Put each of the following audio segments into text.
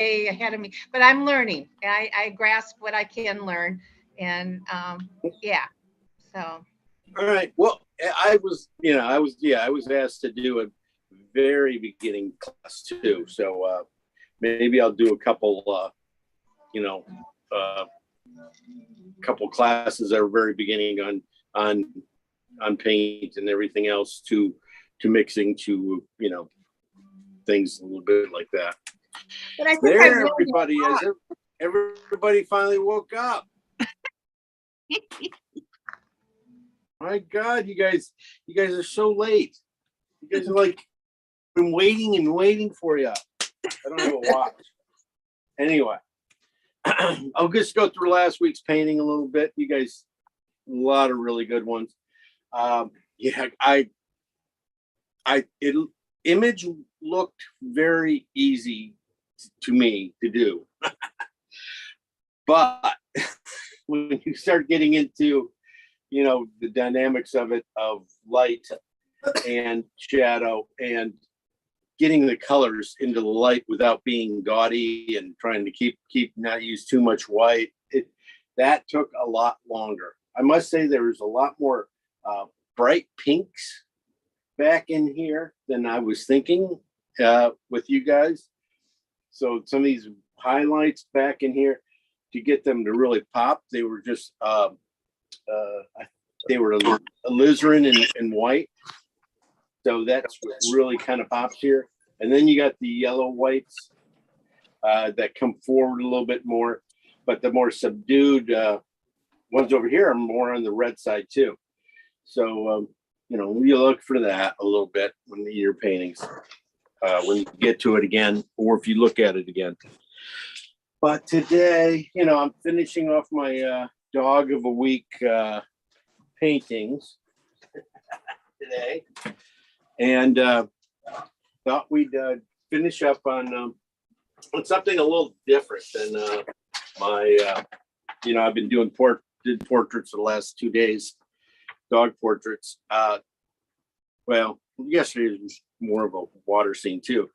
ahead of me, but I'm learning. I grasp what I can learn, and yeah. So All right. Well, I was asked to do a very beginning class too. So maybe I'll do a couple, you know, uh, couple classes that are very beginning on on paint and everything else to mixing to things a little bit like that. but I think I've There, learned everybody, as everybody finally woke up. My God, you guys are so late. You guys are like been waiting and waiting for you. I don't have a watch. Anyway, I'll just go through last week's painting a little bit. You guys, a lot of really good ones. Yeah, it image looked very easy to me to do, but when you start getting into the dynamics of it, of light and shadow and getting the colors into the light without being gaudy and trying to keep not use too much white, that took a lot longer. I must say there was a lot more bright pinks back in here than I was thinking with you guys. So some of these highlights back in here, to get them to really pop, they were just they were alizarin and white. So that's what really kind of pops here. And then you got the yellow whites that come forward a little bit more, but the more subdued ones over here are more on the red side too. So, you look for that a little bit when you're paintings, when you get to it again, or if you look at it again. But today, I'm finishing off my dog of a week paintings today, and thought we'd finish up on something a little different than my. I've been doing portraits for the last 2 days, dog portraits. Well, yesterday was more of a water scene too,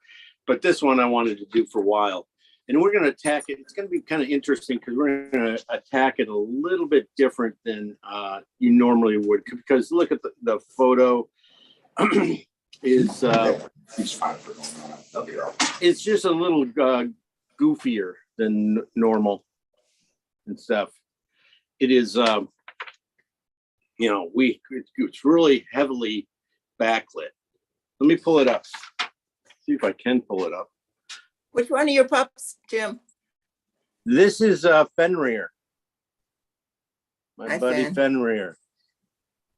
but this one I wanted to do for a while. And we're going to attack it. It's going to be kind of interesting because we're going to attack it a little bit different than you normally would. Because look at the photo is it's just a little goofier than normal and stuff. It is, it's really heavily backlit. Let me pull it up. See if I can pull it up. Which one of your pups, Jim? This is Fenrir. My buddy Fenrir.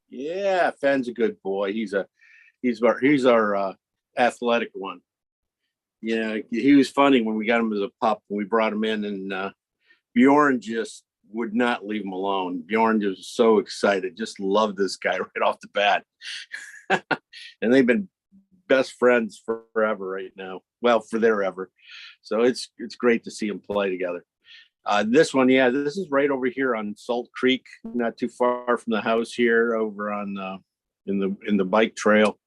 Yeah, Fen's a good boy. He's our athletic one. Yeah, he was funny when we got him as a pup and we brought him in, and Bjorn just would not leave him alone. Bjorn just was so excited, just loved this guy right off the bat. And they've been best friends forever right now. Well, for their ever. So it's great to see them play together. This one, this is right over here on Salt Creek, not too far from the house here, over on in the bike trail.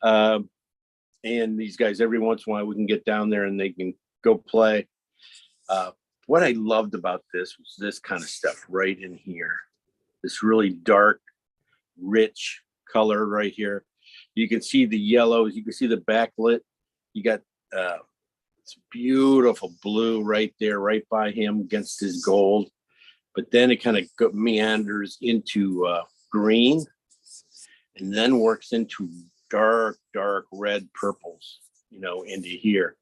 And these guys, every once in a while, we can get down there and they can go play. What I loved about this was this kind of stuff right in here. This really dark, rich color right here. You can see the yellows. You can see the backlit. You got this beautiful blue right there, right by him against his gold. But then it kind of meanders into green and then works into dark, dark red purples, into here.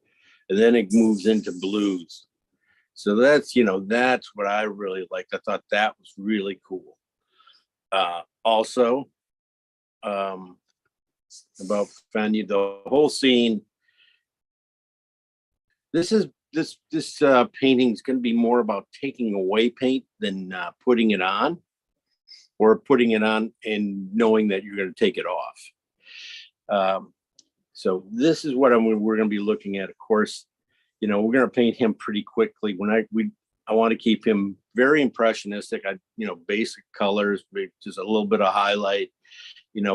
And then it moves into blues. So that's what I really liked. I thought that was really cool. Also, about Fanny, the whole scene. This painting is going to be more about taking away paint than putting it on, or putting it on and knowing that you're going to take it off. So this is what we're going to be looking at. Of course, we're going to paint him pretty quickly. I want to keep him very impressionistic. Basic colors, just a little bit of highlight.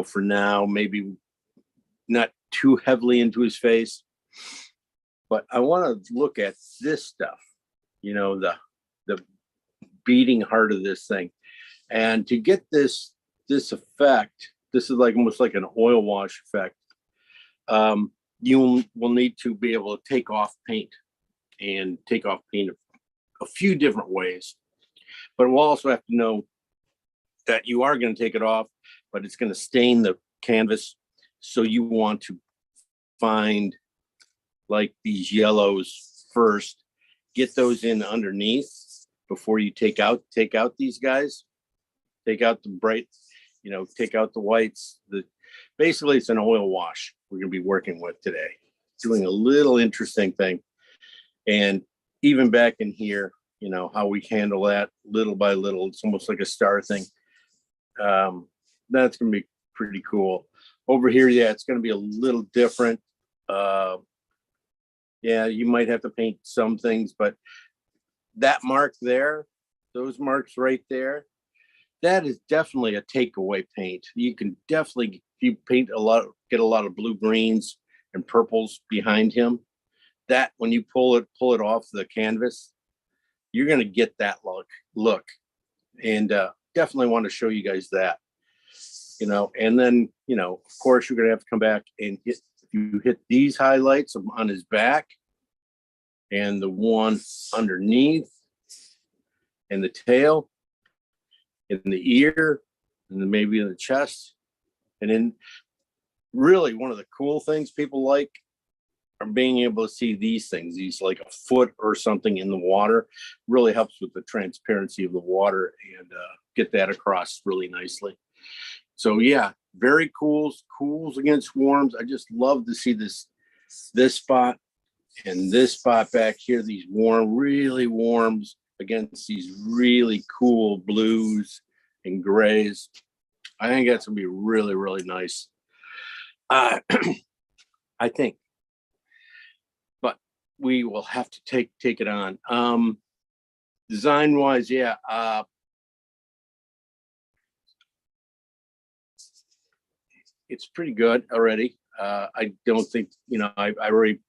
For now, maybe not too heavily into his face. But I want to look at this stuff, the beating heart of this thing. And to get this effect, this is like almost like an oil wash effect. You will need to be able to take off paint a few different ways. But we'll also have to know that you are going to take it off, but it's going to stain the canvas. So you want to find like these yellows first, get those in underneath before you take out these guys. Take out the bright, take out the whites. Basically, it's an oil wash we're going to be working with today. Doing a little interesting thing. And even back in here, how we handle that little by little. It's almost like a star thing. That's going to be pretty cool. Over here, yeah, it's going to be a little different. Yeah, you might have to paint some things, but that mark there, those marks right there, that is definitely a takeaway paint. You can definitely, if you paint get a lot of blue greens and purples behind him, that when you pull it off the canvas, you're going to get that look. And definitely want to show you guys that, and then, of course, you're going to have to come back and if you hit these highlights on his back and the one underneath and the tail and the ear and then maybe in the chest. And then really one of the cool things people like are being able to see these things, these like a foot or something in the water, really helps with the transparency of the water and get that across really nicely. So yeah, very cools against warms. I just love to see this spot and this spot back here, these really warms against these really cool blues and grays. I think that's gonna be really, really nice. I think, but we will have to take it on. Design wise, yeah. It's pretty good already. I don't think, I already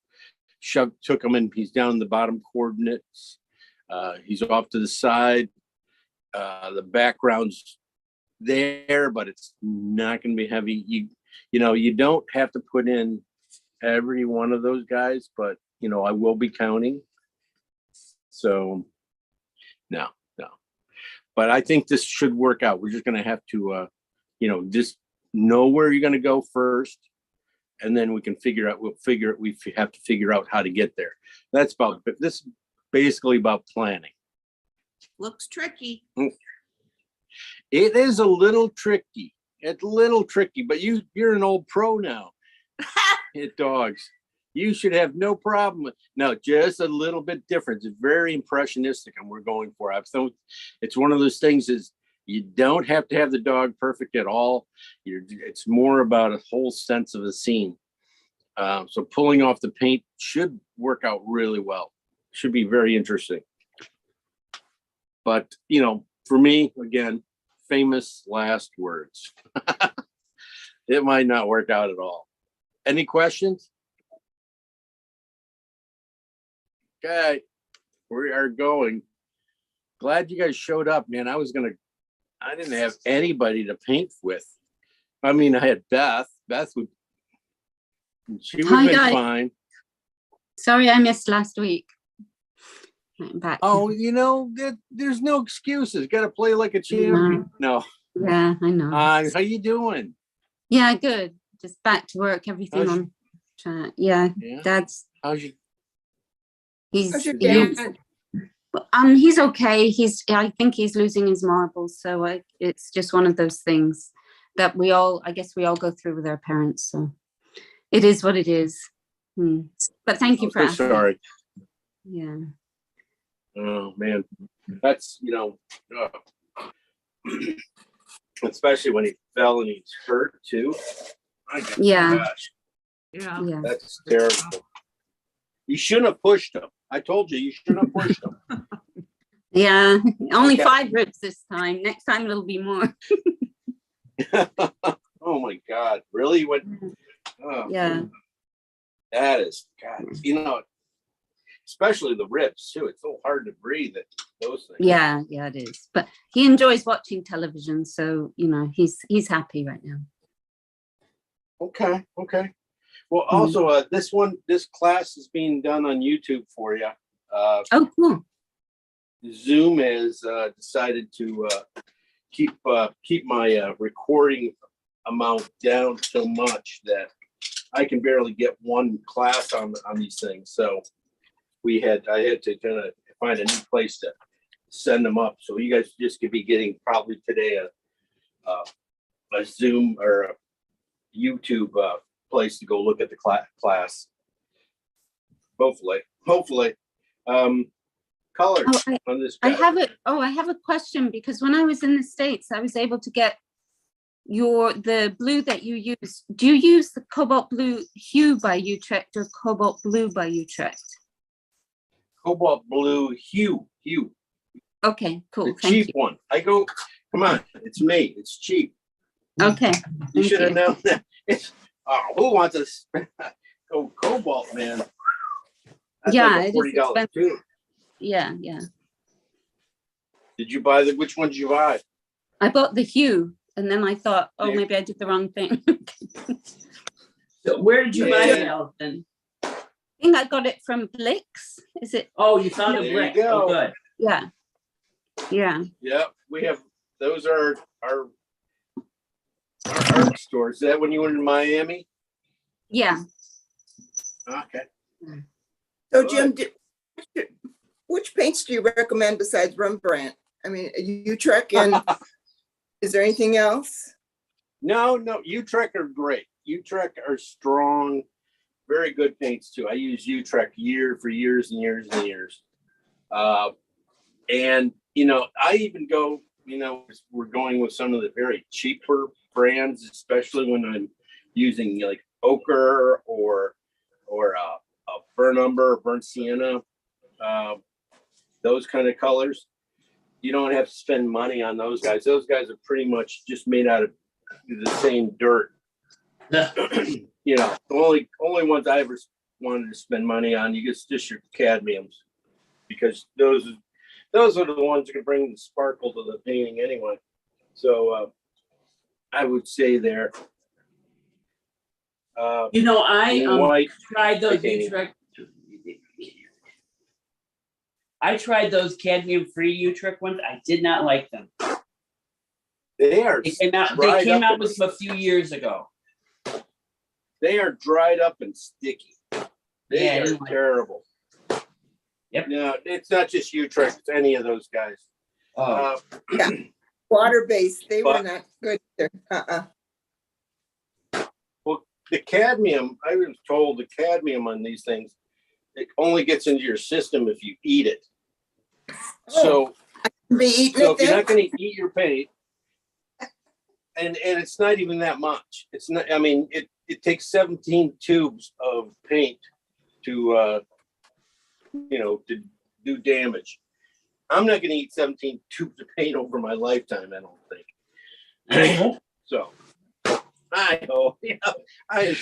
took him in. He's down in the bottom coordinates. He's off to the side. The background's there, but it's not going to be heavy. You don't have to put in every one of those guys, but I will be counting. So no. But I think this should work out. We're just going to have to, just know where you're going to go first, and then we can we have to figure out how to get there. This is basically about planning. Looks tricky. It is a little tricky. It's a little tricky, but you're an old pro now. Hit dogs. You should have no problem with. No, just a little bit different. It's very impressionistic, and we're going for it. So it's one of those things is you don't have to have the dog perfect at all. It's more about a whole sense of the scene. So pulling off the paint should work out really well. Should be very interesting. But, for me, again, famous last words. It might not work out at all. Any questions? Okay, we are going. Glad you guys showed up, man. I didn't have anybody to paint with. I mean, I had Beth. She would have been fine. Sorry, I missed last week. I'm back. Oh, there's no excuses. Got to play like a champion. No. Yeah, I know. How you doing? Yeah, good. Just back to work. Everything on track. Yeah, Dad's. How's your dad? He's okay. I think he's losing his marbles. So it's just one of those things that I guess we all go through with our parents. So it is what it is. But thank you for asking. Sorry. Yeah. Oh man, that's especially when he fell and he's hurt too. Yeah. Gosh, Yeah. that's terrible. You shouldn't have pushed him. I told you shouldn't have pushed him. Yeah. Only 5 ribs this time. Next time it'll be more. Oh my God! Really? Oh, yeah. that is God. especially the ribs too. It's so hard to breathe at those things. Yeah, yeah, it is. But he enjoys watching television, so you know, he's happy right now. Okay. Well, also, this class is being done on YouTube for you. Oh, cool. Zoom has decided to keep my recording amount down so much that I can barely get one class on these things. So I had to kind of find a new place to send them up. So you guys just could be getting probably today a Zoom or a YouTube place to go look at the class. Hopefully. Colors Oh, on this I guy. have a question, because when I was in the States, I was able to get the blue that you use. Do you use the Cobalt Blue Hue by Utrecht or Cobalt Blue by Utrecht? Cobalt Blue Hue. Okay, cool. The Thank cheap you. one. Come on, it's me. It's cheap. Okay. You Thank should have you. known that. Who wants to go Cobalt, man? That's Yeah, like it a is $40 expensive. too. Yeah. Did you buy which one did you buy? I bought the Hue, and then I thought, oh, Yeah. maybe I did the wrong thing. So where did you buy Yeah. it, Allison? I think I got it from Blix. Is it? Oh, you found a There you brick. go. Oh, good. Yeah. Yep, we have those are our art stores. Is that when you were in Miami? Yeah. Okay. So Jim, which paints do you recommend besides Rembrandt? I mean, Utrecht, and is there anything else? No, Utrecht are great. Utrecht are strong, very good paints too. I use Utrecht for years and years and years. And I even go, we're going with some of the very cheaper brands, especially when I'm using like ochre or a burnt umber, or burnt sienna, those kind of colors. You don't have to spend money on those guys. Those guys are pretty much just made out of the same dirt. The only ones I ever wanted to spend money on, just your cadmiums, because those are the ones that can bring the sparkle to the painting anyway. So I would say there. I White. tried those titanium. Utrecht. I tried those cadmium-free Utrecht ones. I did not like them. They are They came out with them a few years ago. They are dried up and sticky. They Yeah, I are didn't like terrible. Yep. No, it's not just Utrecht, it's any of those guys. Oh, Water-based, they were But- not good either. Well, the cadmium, I was told the cadmium on these things, it only gets into your system if you eat it. So Be eating So it if you're then? not going to eat your paint, and it's not even that much. It's not. I mean, it takes 17 tubes of paint to to do damage. I'm not going to eat 17 tubes of paint over my lifetime. I don't think. So I know. I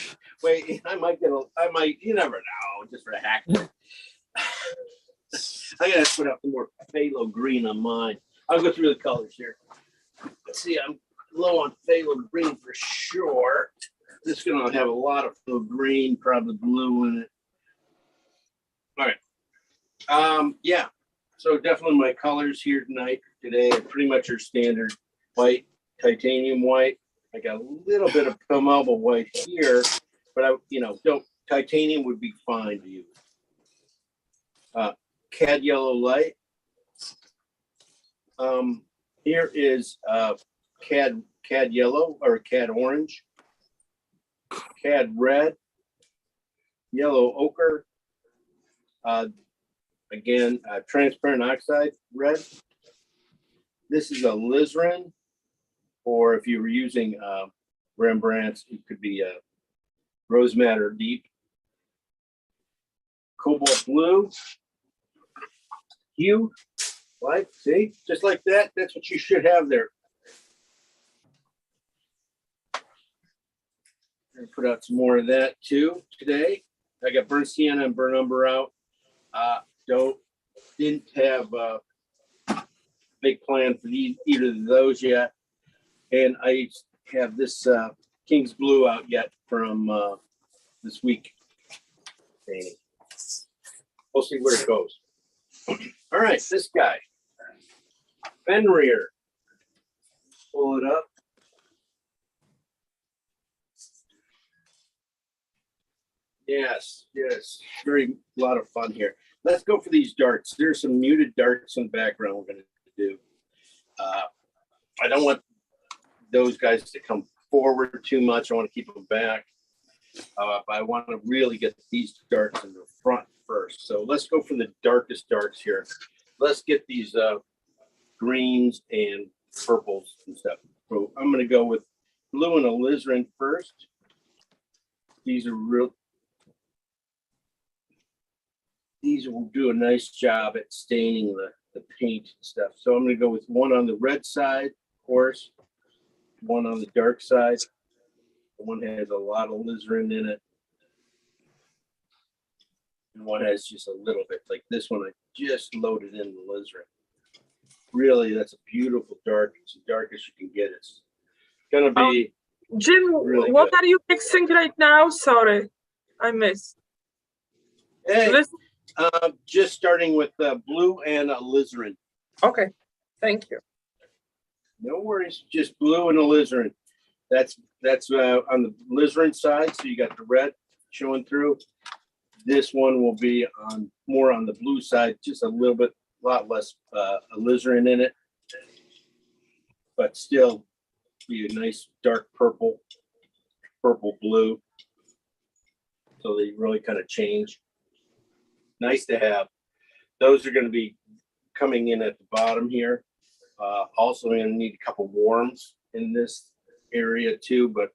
might. You never know. Just for a hack. I gotta put up more phthalo green on mine. I'll go through the colors here. Let's see, I'm low on phthalo green for sure. This is gonna have a lot of phthalo green, probably blue in it. All right. Yeah. So definitely my colors here today are pretty much are standard white, titanium white. I got a little bit of Pomalba white here, but titanium would be fine to use. Cad yellow light. Here is cad yellow or cad orange, cad red, yellow ochre. Again, transparent oxide red. This is a alizarin, or if you were using Rembrandt's, it could be a rose madder deep. Cobalt blue. Hue, like, see, just like that. That's what you should have there. I'm gonna put out some more of that too today. I got burnt sienna and burnt umber out. Didn't have a big plan for either of those yet. And I have this King's Blue out yet from this week. Painting. We'll see where it goes. All right, this guy, Fenrir. Pull it up. Yes, very lot of fun here. Let's go for these darts. There's some muted darts in the background we're going to do. I don't want those guys to come forward too much. I want to keep them back. But I want to really get these darts in the front first. So let's go for the darkest darts here. Let's get these greens and purples and stuff. So I'm going to go with blue and alizarin first. These will do a nice job at staining the paint and stuff. So I'm going to go with one on the red side, of course, one on the dark side. The one has a lot of alizarin in it. And one has just a little bit. Like this one, I just loaded in the alizarin. Really, that's a beautiful dark. It's the darkest you can get. It's going to be Jim, really what good. are you mixing right now? Sorry, I missed. Hey, Listen- just starting with blue and alizarin. Okay, thank you. No worries, just blue and alizarin. That's on the alizarin side. So you got the red showing through. This one will be more on the blue side, just a lot less alizarin in it, but still be a nice dark purple blue. So they really kind of change. Nice to have. Those are going to be coming in at the bottom here. Also, I'm going to need a couple warms in this area too, but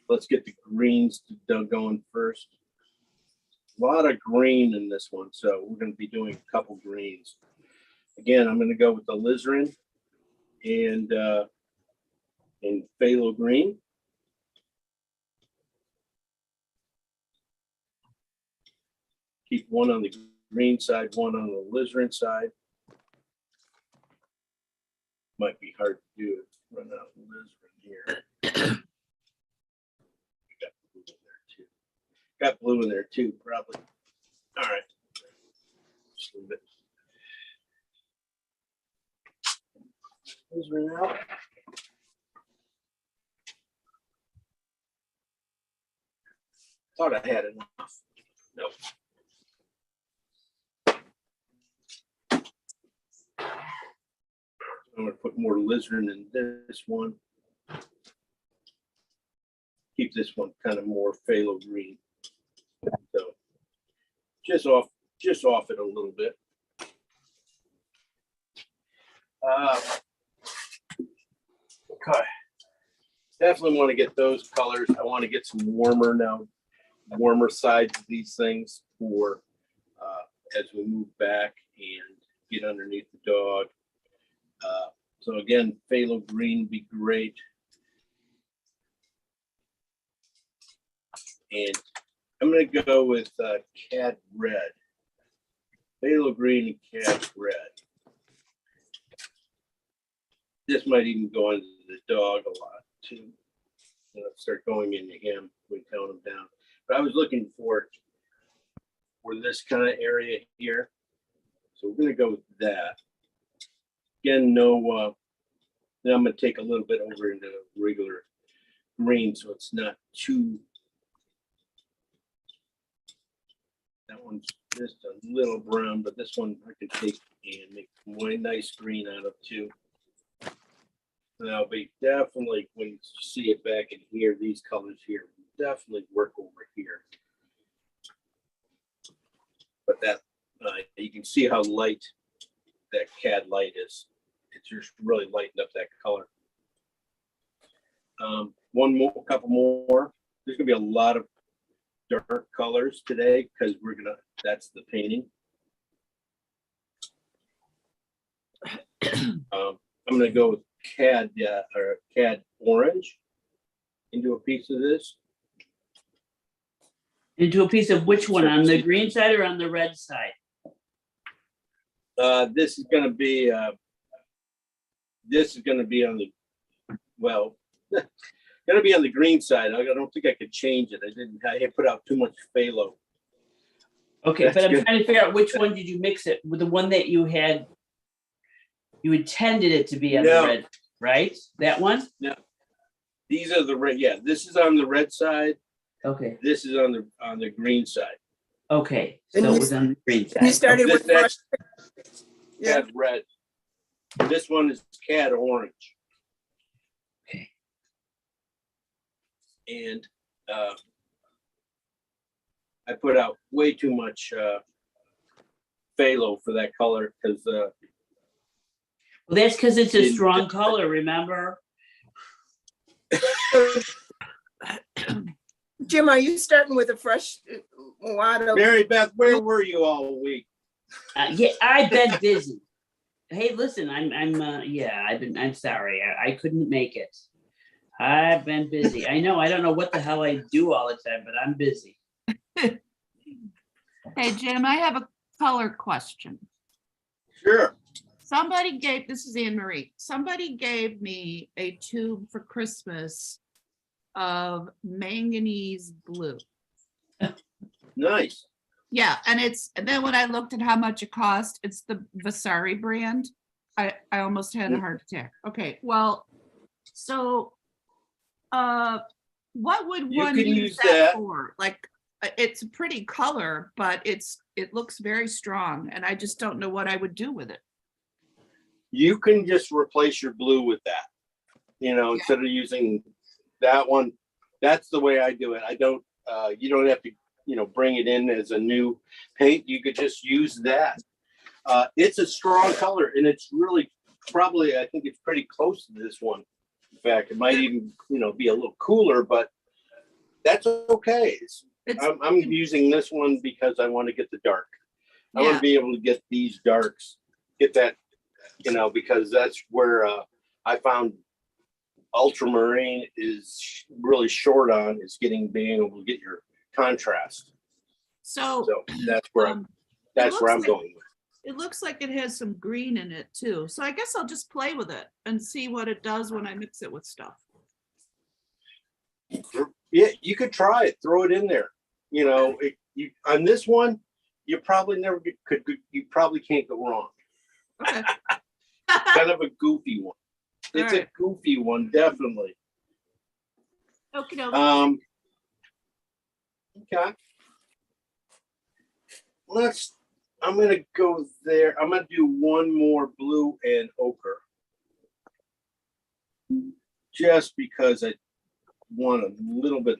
let's get the greens going first. A lot of green in this one, so we're going to be doing a couple greens. Again, I'm going to go with the alizarin and phthalo green. Keep one on the green side, one on the alizarin side. Might be hard to do it. Run out of alizarin here. Got blue in there too, probably. All right. Just leave it. Alizarin out. Thought I had enough. Nope. I'm going to put more alizarin in this one. Keep this one kind of more phthalo green. So just off it a little bit. Okay. Definitely want to get those colors. I want to get some warmer sides of these things for as we move back and get underneath the dog. So again, phthalo green would be great. And I'm going to go with cad red. Phthalo green and cad red. This might even go into the dog a lot too. Start going into him. We tone him down. But I was looking for this kind of area here. So we're going to go with that. Again, no, then I'm going to take a little bit over into regular green so it's not too, that one's just a little brown, but this one I can take and make one nice green out of too. And I'll be definitely, when you see it back in here, these colors here, definitely work over here. But that, you can see how light that cad light is. It's just really lightened up that color. Couple more. There's gonna be a lot of dark colors today because that's the painting. I'm gonna go with cad orange into a piece of this. Into a piece of which one? On the green side or on the red side? This is gonna be on the, well, gonna be on the green side. I don't think I could change it. I had put out too much phthalo. Okay, That's but I'm good. trying to figure out which one did you mix it with, the one that you intended it to be on the No. red, right? That one? These are the red, yeah, this is on the red side. Okay, This is on the green side. okay, And so you it was on the green And you side. started with That's Yeah. cat red. This one is cat orange. Okay. And I put out way too much phthalo for that color because Well, that's because it's a Didn't- strong color, remember? Jim, are you starting with a fresh wad of? Mary Beth, where were you all week? Yeah, I've been busy. Hey, listen, I'm sorry. I couldn't make it. I've been busy. I know, I don't know what the hell I do all the time, but I'm busy. Hey, Jim, I have a color question. Sure. This is Anne Marie. Somebody gave me a tube for Christmas of manganese blue. Nice. Yeah, and then when I looked at how much it cost, it's the Vasari brand. I almost had a heart attack. Okay, well, so what would You one can use use that that. for? Like, it's a pretty color, but it looks very strong, and I just don't know what I would do with it. You can just replace your blue with that. Instead of using that one, that's the way I do it. I don't, you don't have to, bring it in as a new paint. You could just use that. It's a strong color and it's really probably, I think it's pretty close to this one. In fact, it might even, be a little cooler, but that's okay. I'm using this one because I want to get the dark. I want Yeah. to be able to get these darks, get that, because that's where I found ultramarine is really short on, is being able to get your contrast. So So that's where um, that's where I'm looks like- going with. it looks like it has some green in it too. So I guess I'll just play with it and see what it does when I mix it with stuff. Yeah, you could try it. Throw it in there. On this one, you probably you probably can't go wrong. Okay. Kind of a goofy one. It's Alright. a goofy one, definitely. Okay, Okay. I'm gonna go there. I'm gonna do one more blue and ochre. Just because I want a little bit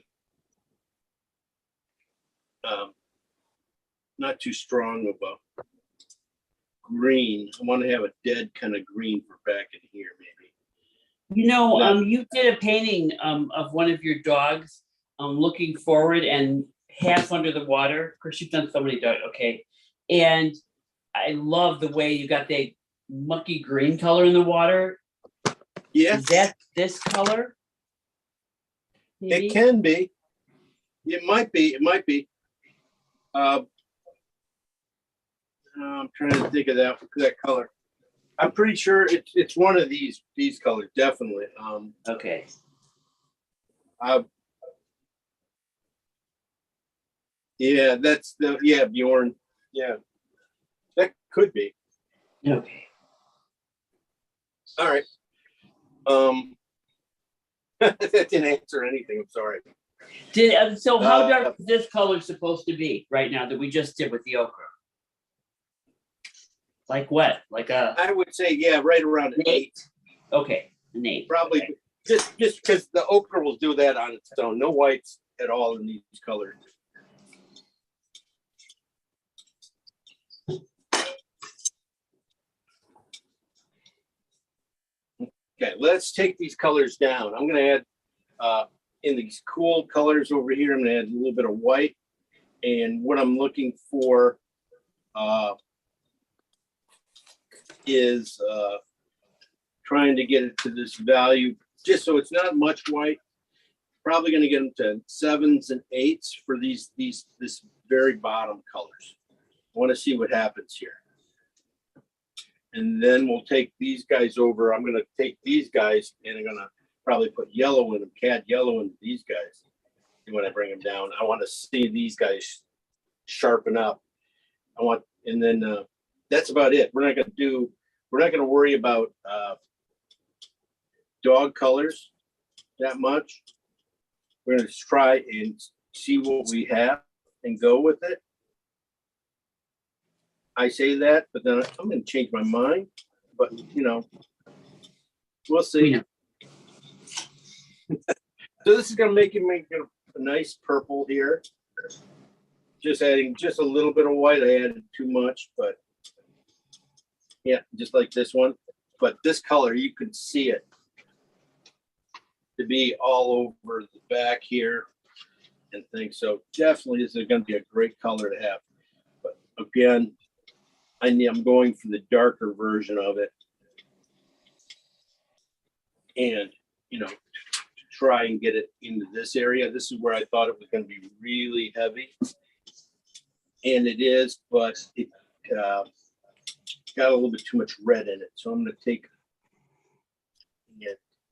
not too strong of a green. I want to have a dead kind of green for back in here, maybe. You did a painting of one of your dogs looking forward and half under the water. Of course, you've done so many dogs, okay. And I love the way you got that mucky green color in the water. Yeah, Is that this color? Maybe? it can be. It might be. It might be. I'm trying to think of that color. I'm pretty sure it's one of these colors, definitely. Okay. Yeah, that's Bjorn. Yeah, that could be. Okay. All right. That didn't answer anything. I'm sorry. So how Uh, dark is this color supposed to be right now that we just did with the ochre? Like what? Like a I would say, yeah, right around an 8. Okay, an 8. Probably Okay. just because the ochre will do that on its own. No whites at all in these colors. Okay, let's take these colors down. I'm going to add in these cool colors over here. I'm going to add a little bit of white, and what I'm looking for is trying to get it to this value, just so it's not much white, Probably gonna get them to 7s and 8s for this very bottom colors. I want to see what happens here. And then we'll take these guys over. I'm gonna take these guys and I'm gonna probably put yellow in them, cad yellow in these guys. And when I bring them down, I want to see these guys sharpen up. And then that's about it. We're not gonna worry about dog colors that much. We're gonna try and see what we have and go with it. I say that, but then I'm gonna change my mind. But we'll see. So this is gonna make a nice purple here. Just adding just a little bit of white. I added too much, but yeah, just like this one. But this color, you can see it to be all over the back here and things. So definitely this is going to be a great color to have. But again, I'm going for the darker version of it. And, to try and get it into this area. This is where I thought it was going to be really heavy. And it is, but it got a little bit too much red in it. So I'm going to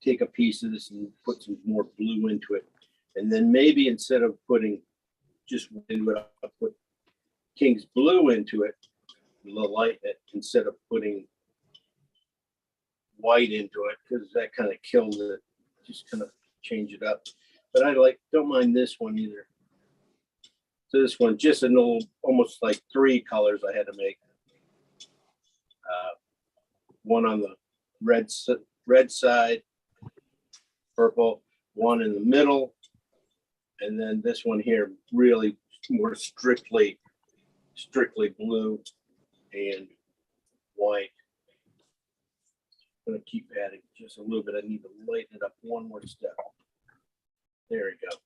take a piece of this and put some more blue into it. And then maybe instead of putting just into it, I'll put King's Blue into it, lighten it, instead of putting white into it, because that kind of kills it. Just kind of change it up. But don't mind this one either. So this one, just an old, almost like 3 colors I had to make. One on the red side, purple, one in the middle, and then this one here really more strictly blue and white. I'm gonna keep adding just a little bit. I need to lighten it up one more step. There we go.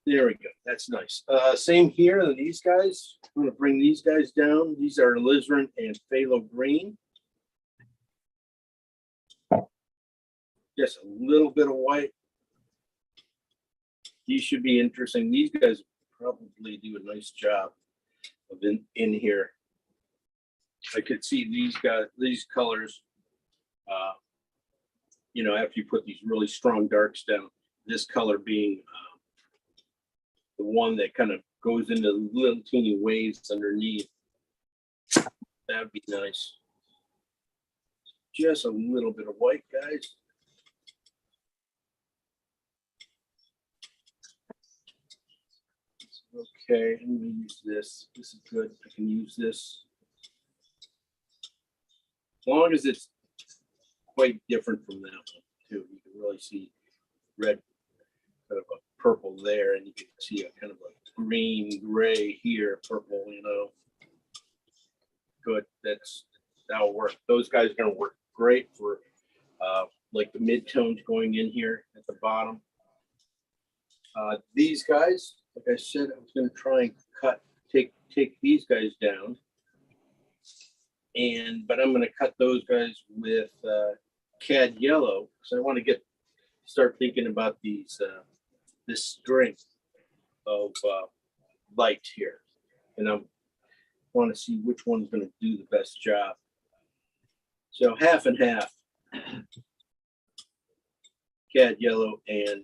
There we go. That's nice. Same here. These guys, I'm going to bring these guys down. These are alizarin and phthalo green. Just a little bit of white. These should be interesting. These guys probably do a nice job of in here. I could see these colors. After you put these really strong darks down, this color being the one that kind of goes into little teeny waves underneath. That'd be nice. Just a little bit of white, guys. Okay, I'm gonna use this. This is good. I can use this. As long as it's quite different from that one, too. You can really see red, kind of a purple there, and you can see a kind of a green gray here, purple, Good. That'll work. Those guys are going to work great for like the mid-tones going in here at the bottom. These guys, like I said, I was going to try and take these guys down. But I'm going to cut those guys with cad yellow, because I want to start thinking about this strength of light here, and I want to see which one's going to do the best job. So half and half, cad yellow and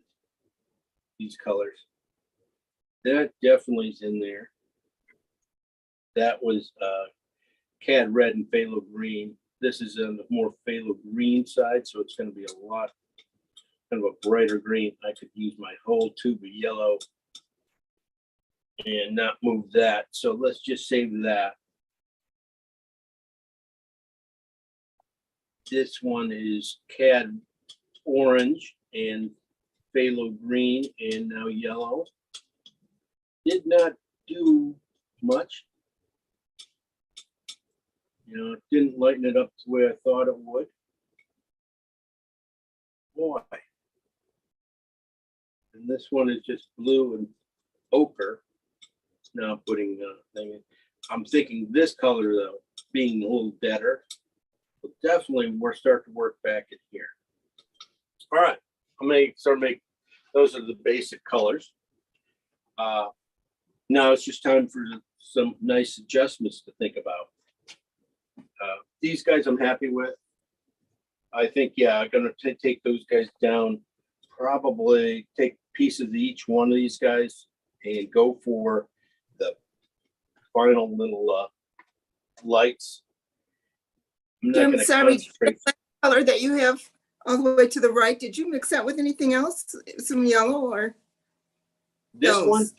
these colors. That definitely is in there. That was cad red and phthalo green. This is on the more phthalo green side, so it's going to be a lot kind of a brighter green. I could use my whole tube of yellow and not move that. So let's just save that. This one is cad orange and phthalo green and now yellow. Did not do much. It didn't lighten it up the way I thought it would. Boy. And this one is just blue and ochre. Now putting I'm thinking this color though being a little better. But definitely we're starting to work back in here. All right, I'm gonna start make, those are the basic colors. Now it's just time for some nice adjustments to think about. These guys I'm happy with. I think, yeah, I'm gonna take those guys down, probably take pieces of each one of these guys and go for the final little lights. I'm not Jim, gonna sorry, concentrate. the color that you have all the way to the right, did you mix that with anything else? Some yellow or? This one, those?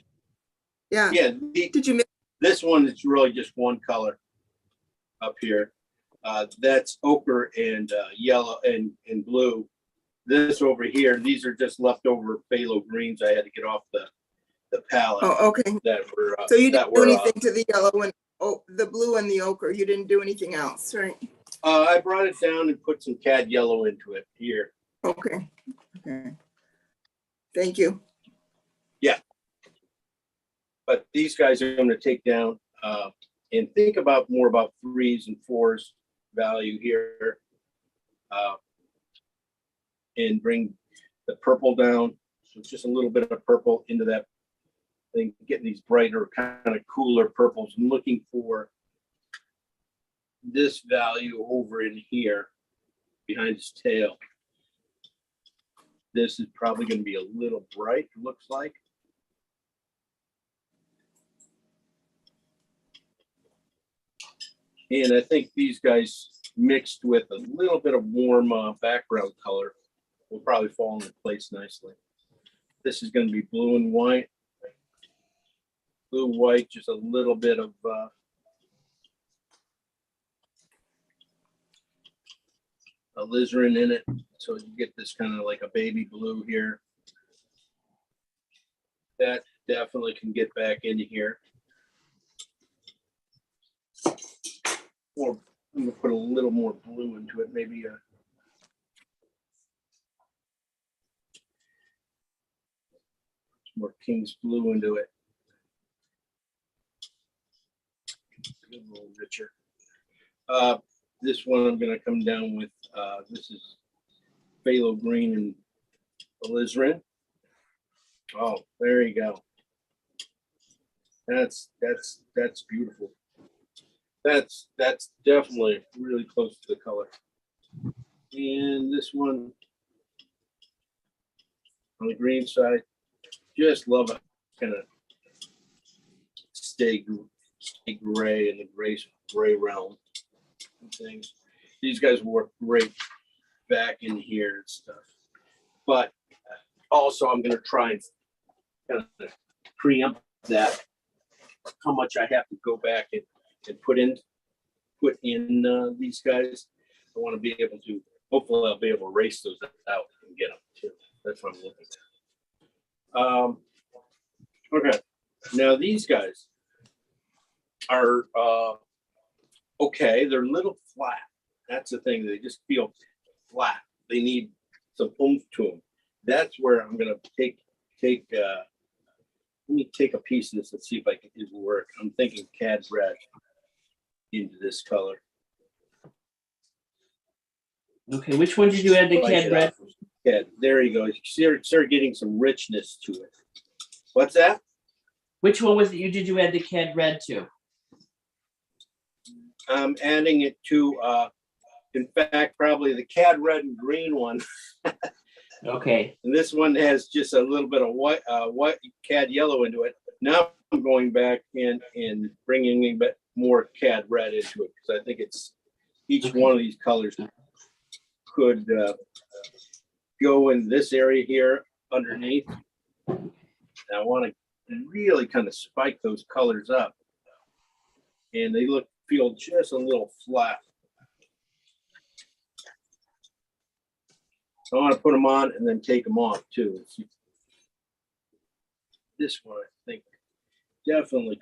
Yeah, yeah, did you mix? this one is really just one color up here. That's ochre and yellow and blue. This over here, these are just leftover phthalo greens I had to get off the palette Oh, okay. that were So you that didn't do were anything to the yellow and, oh, the blue and the ochre, you didn't do anything else, right? I brought it down and put some cad yellow into it here. Okay, okay. Thank you. But these guys are going to take down and think about more about 3s and 4s value here, and bring the purple down. So it's just a little bit of purple into that thing, getting these brighter, kind of cooler purples. I'm looking for this value over in here behind his tail. This is probably going to be a little bright, it looks like. And I think these guys mixed with a little bit of warm background color will probably fall into place nicely. This is going to be blue and white. Blue, white, just a little bit of alizarin in it. So you get this kind of like a baby blue here. That definitely can get back into here. Or I'm gonna put a little more blue into it, maybe more King's blue into it. A little richer. This one I'm gonna come down with, this is phthalo green and alizarin. Oh, there you go. That's beautiful. That's definitely really close to the color. And this one on the green side, just love it. Kind of stay gray in the gray realm and things. These guys work great back in here and stuff. But also, I'm going to try and kind of preempt that, how much I have to go back and put in these guys. I want to be able to, hopefully I'll be able to erase those out and get them too. That's what I'm looking at. Okay, now these guys are okay. They're a little flat. That's the thing. They just feel flat. They need some oomph to them. That's where I'm gonna take let me take a piece of this and see if I can do work. I'm thinking cad red into this color. Okay, which one did you add the Like cad it red? off of cad. There you go. You start getting some richness to it. What's that? Which one was it did you add the cad red to? I'm adding it to, in fact, probably the cad red and green one. Okay, And this one has just a little bit of white cad yellow into it. Now I'm going back and bringing a bit more cad red into it because I think it's each Okay. one of these colors could go in this area here underneath. And I want to really kind of spike those colors up, and they feel just a little flat. I want to put them on and then take them off too. This one, I think, definitely.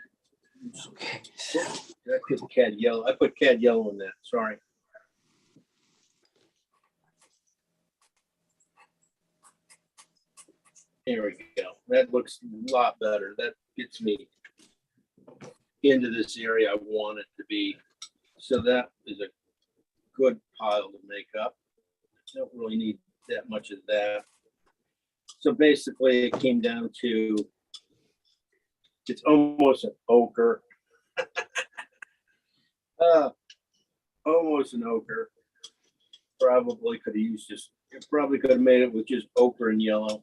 okay. I put cad yellow. I put cad yellow in that. Sorry. Here we go. That looks a lot better. That gets me into this area I want it to be. So that is a good pile to make up. Don't really need that much of that. So basically it came down to, it's almost an ochre. Almost an ochre. Probably could have used just, it probably could have made it with just ochre and yellow.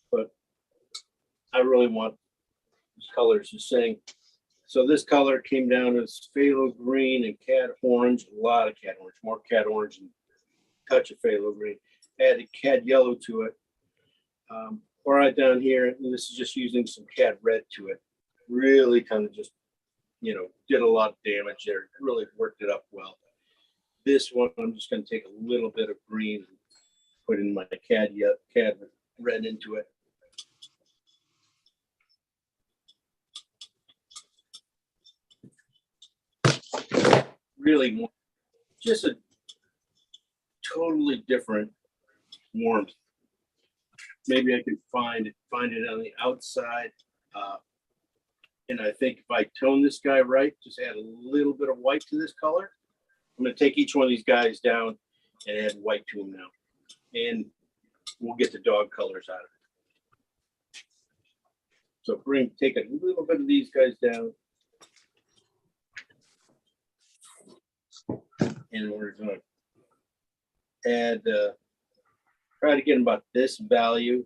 But I really want these colors to sing. So this color came down as phthalo green and cat orange, a lot of cat orange, more cat orange and touch of phthalo green. Added cat yellow to it. Right down here, and this is just using some cat red to it. Really kind of just, you know, did a lot of damage there. Really worked it up well. This one, I'm just going to take a little bit of green and put in my cat red into it. Really, just a totally different warmth. Maybe I could find it on the outside. And I think if I tone this guy right, just add a little bit of white to this color. I'm going to take each one of these guys down and add white to them now. And we'll get the dog colors out of it. So take a little bit of these guys down. And we're going to add, try to get about this value.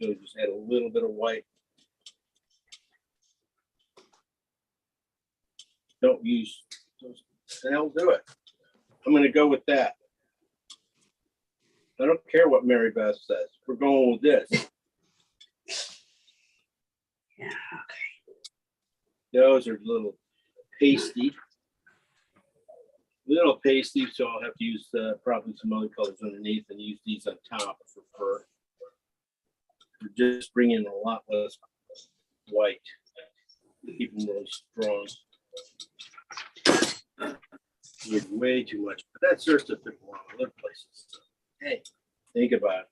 So just add a little bit of white. Don't use those. That'll do it. I'm going to go with that. I don't care what Mary Beth says. We're going with this. Yeah, okay. Those are a little pasty. Little pasty, so I'll have to use probably some other colors underneath and use these on top for fur. Just bring in a lot less white. Keep them really strong. Need way too much, but that starts to fit more in other places. So, hey, think about it.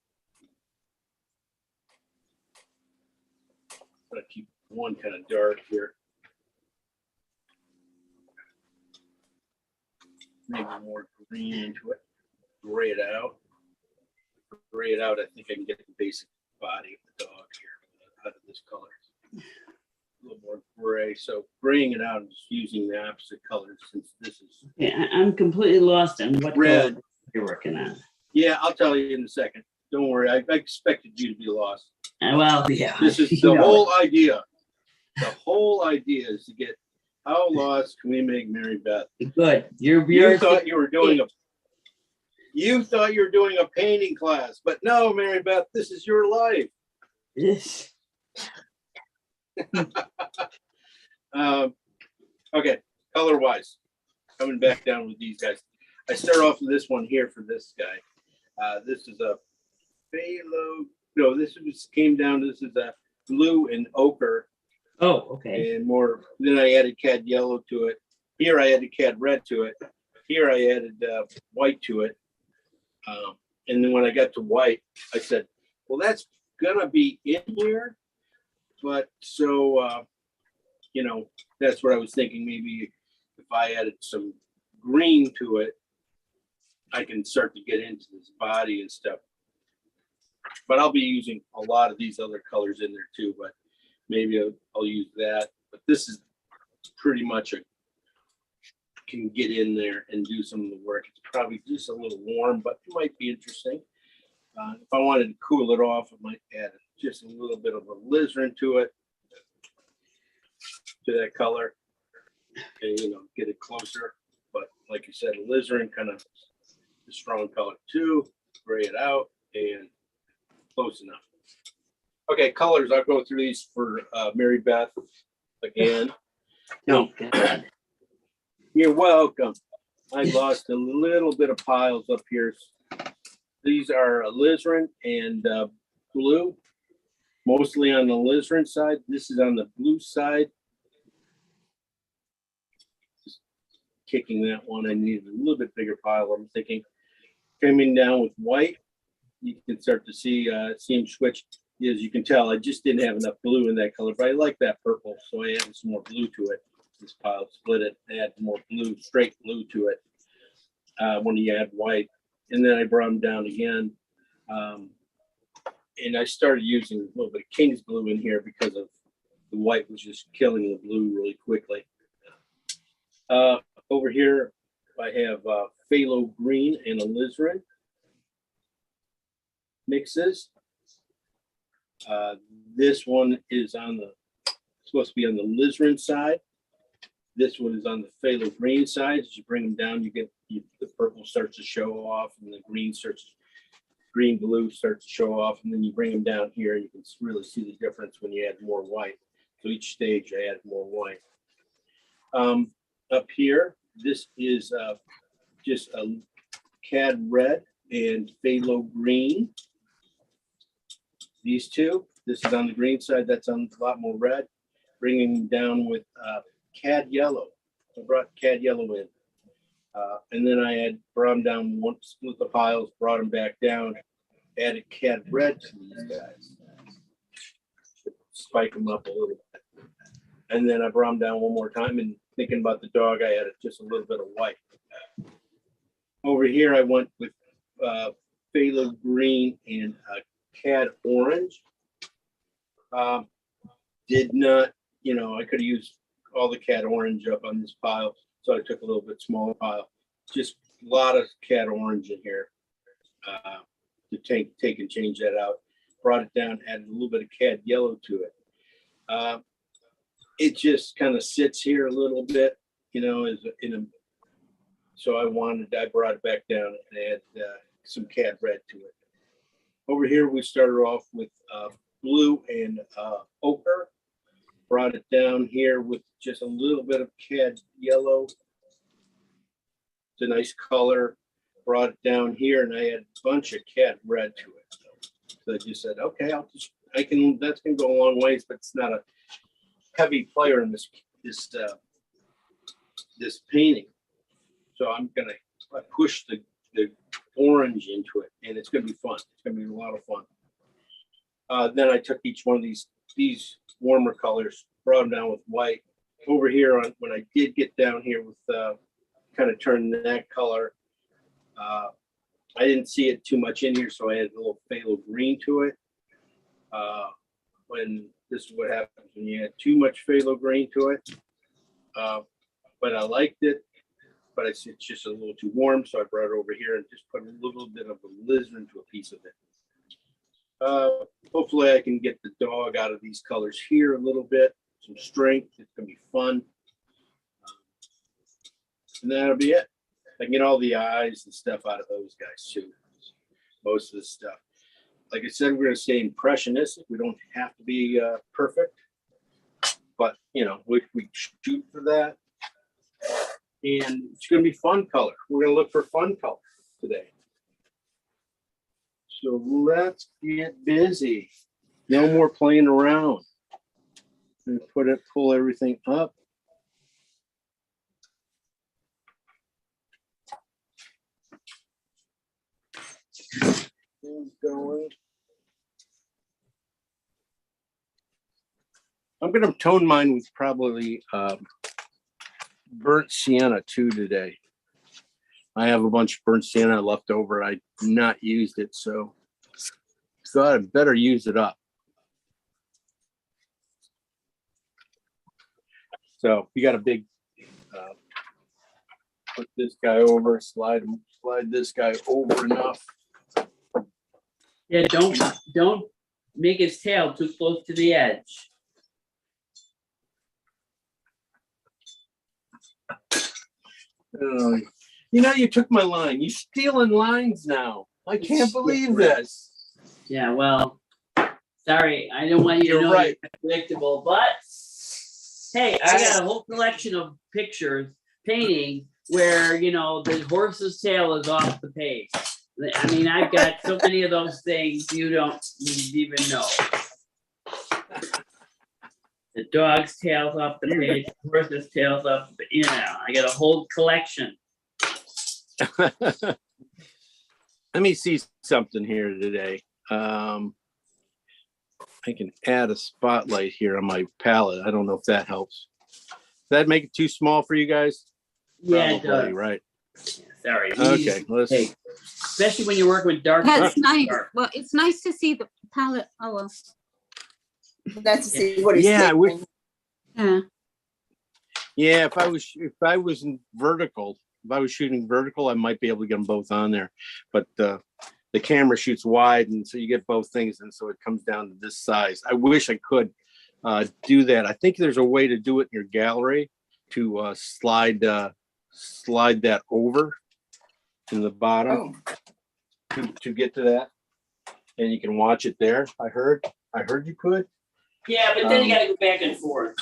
I'm gonna keep one kind of dark here. Maybe more green into it. Gray it out. Gray it out. I think I can get the basic body of the dog here out of this color. A little more gray. So graying it out and just using the opposite colors since this is. Yeah, I'm completely lost on what Red. color you're working on. Yeah, I'll tell you in a second. Don't worry. I expected you to be lost. Well, yeah. This is you the know whole idea. The whole idea is to get how lost can we make Mary Beth? it. Good. You thought you were doing a painting class, but no, Mary Beth, this is your life. Yes. Okay, color wise, coming back down with these guys. I start off with this one here for this guy. This is a phthalo. No, this came down. This is a blue and ochre. Oh, okay. And more. Then I added cad yellow to it. Here I added cad red to it. Here I added white to it. And then when I got to white, I said, well, that's gonna be in here. But so, you know, that's what I was thinking. Maybe if I added some green to it, I can start to get into this body and stuff. But I'll be using a lot of these other colors in there too, but maybe I'll use that. But this is pretty much can get in there and do some of the work. It's probably just a little warm, but it might be interesting. If I wanted to cool it off, I might add just a little bit of alizarin to it, to that color, and you know, get it closer. But like you said, alizarin kind of a strong color too. Gray it out and close enough. Okay, colors. I'll go through these for Mary Beth again. No. You're welcome. I lost a little bit of piles up here. These are alizarin and blue, mostly on the alizarin side. This is on the blue side. Just kicking that one. I needed a little bit bigger pile. I'm thinking coming down with white, you can start to see seam switch. As you can tell, I just didn't have enough blue in that color, but I like that purple, so I added some more blue to it. This pile, split it, add more blue, straight blue to it when you add white. And then I brought them down again And I started using a little bit of King's Blue in here because of the white was just killing the blue really quickly. Over here, I have phthalo green and alizarin mixes. This one is supposed to be on the alizarin side. This one is on the phthalo green side. As you bring them down, the purple starts to show off, and the green blue starts to show off, and then you bring them down here, and you can really see the difference when you add more white. So each stage I add more white. Up here, this is just a cad red and phthalo green. These two, this is on the green side, that's on a lot more red. Bringing them down with cad yellow. I brought cad yellow in. And then I brought them down, split the piles, brought them back down, added cad red to these guys. Spike them up a little bit. And then I brought them down one more time, and thinking about the dog, I added just a little bit of white. Over here, I went with phthalo green and cad orange. Did not, I could have used all the cad orange up on this pile, so I took a little bit smaller pile. Just a lot of cad orange in here to take and change that out. Brought it down, added a little bit of cad yellow to it. It just kind of sits here a little bit, so I brought it back down and add some cad red to it. Over here, we started off with blue and ochre. Brought it down here with just a little bit of cad yellow. It's a nice color. Brought it down here, and I had a bunch of cad red to it. So I just said, okay, that's gonna go a long ways, but it's not a heavy player in this painting. So I'm gonna push the orange into it, and it's gonna be fun. It's gonna be a lot of fun. Then I took each one of these warmer colors, brought them down with white. Over here, when I did get down here with kind of turning that color, I didn't see it too much in here, so I added a little phthalo green to it. When this is what happens when you add too much phthalo green to it. But I liked it, but it's just a little too warm, so I brought it over here and just put a little bit of alizarin to a piece of it. Hopefully I can get the dog out of these colors here a little bit, some strength. It's gonna be fun. And that'll be it. I can get all the eyes and stuff out of those guys too. Most of the stuff. Like I said, we're gonna stay impressionistic. We don't have to be perfect, but we shoot for that. And it's gonna be fun color. We're gonna look for fun color today. So let's get busy. No more playing around. And pull everything up. Going. I'm going to tone mine with probably burnt sienna too today. I have a bunch of burnt sienna left over. I not used it, so thought I'd better use it up. So we got a big put this guy over, slide this guy over enough. Yeah, don't make his tail too close to the edge. You took my line. You're stealing lines now. I can't believe this. Yeah, well, sorry, I don't want you to You're know right. you're predictable, but hey, I got a whole collection of pictures, painting where, the horse's tail is off the page. I mean, I've got so many of those things you don't even know. The dog's tail's off the page, the horse's tail's off, I got a whole collection. Let me see something here today. I can add a spotlight here on my palette. I don't know if that helps. Does that make it too small for you guys? Yeah, it Probably, does. right? Sorry. Okay, let's Hey, especially when you're working with dark. That's colors. nice. Dark. Well, it's nice to see the palette. Oh, well, That's to see what he's Yeah, I wish- taking. yeah. Yeah, if I was in vertical, if I was shooting vertical, I might be able to get them both on there. But the camera shoots wide, and so you get both things, and so it comes down to this size. I wish I could do that. I think there's a way to do it in your gallery to slide that over in the bottom Oh, to get to that, and you can watch it there. I heard you could. Yeah, but then you gotta go back and forth.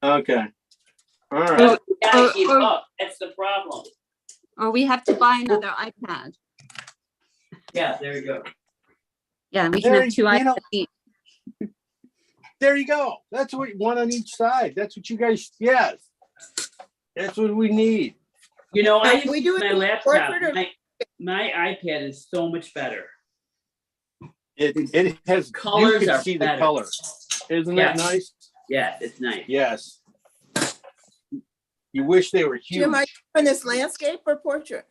Okay. All right. Well, You gotta keep or- up. That's the problem. Or we have to buy another iPad. Yeah, there you go. Yeah, we can There have two you know- iPads each. There you go. That's what one on each side. That's what you guys. Yes. That's what we need. You know, I Now, use we do it my in laptop. portrait or- My iPad is so much better. It has. Colors you can are see better. the color. Isn't Yeah. that nice? Yeah, it's nice. Yes. You wish they were huge. Jim, are you doing this landscape or portrait?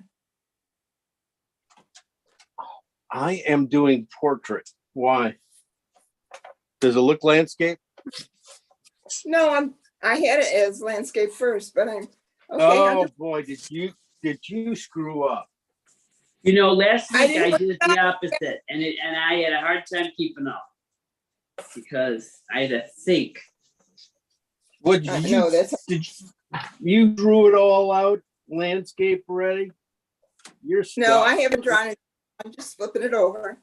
I am doing portrait. Why? Does it look landscape? No, I had it as landscape first, but I'm, okay, Oh boy, did you screw up? You know, last I week I didn't did the opposite, and I had a hard time keeping up because I had to think. What did you? no, that's, You drew it all out, landscape already? You're no, stuck. I haven't drawn it. I'm just flipping it over.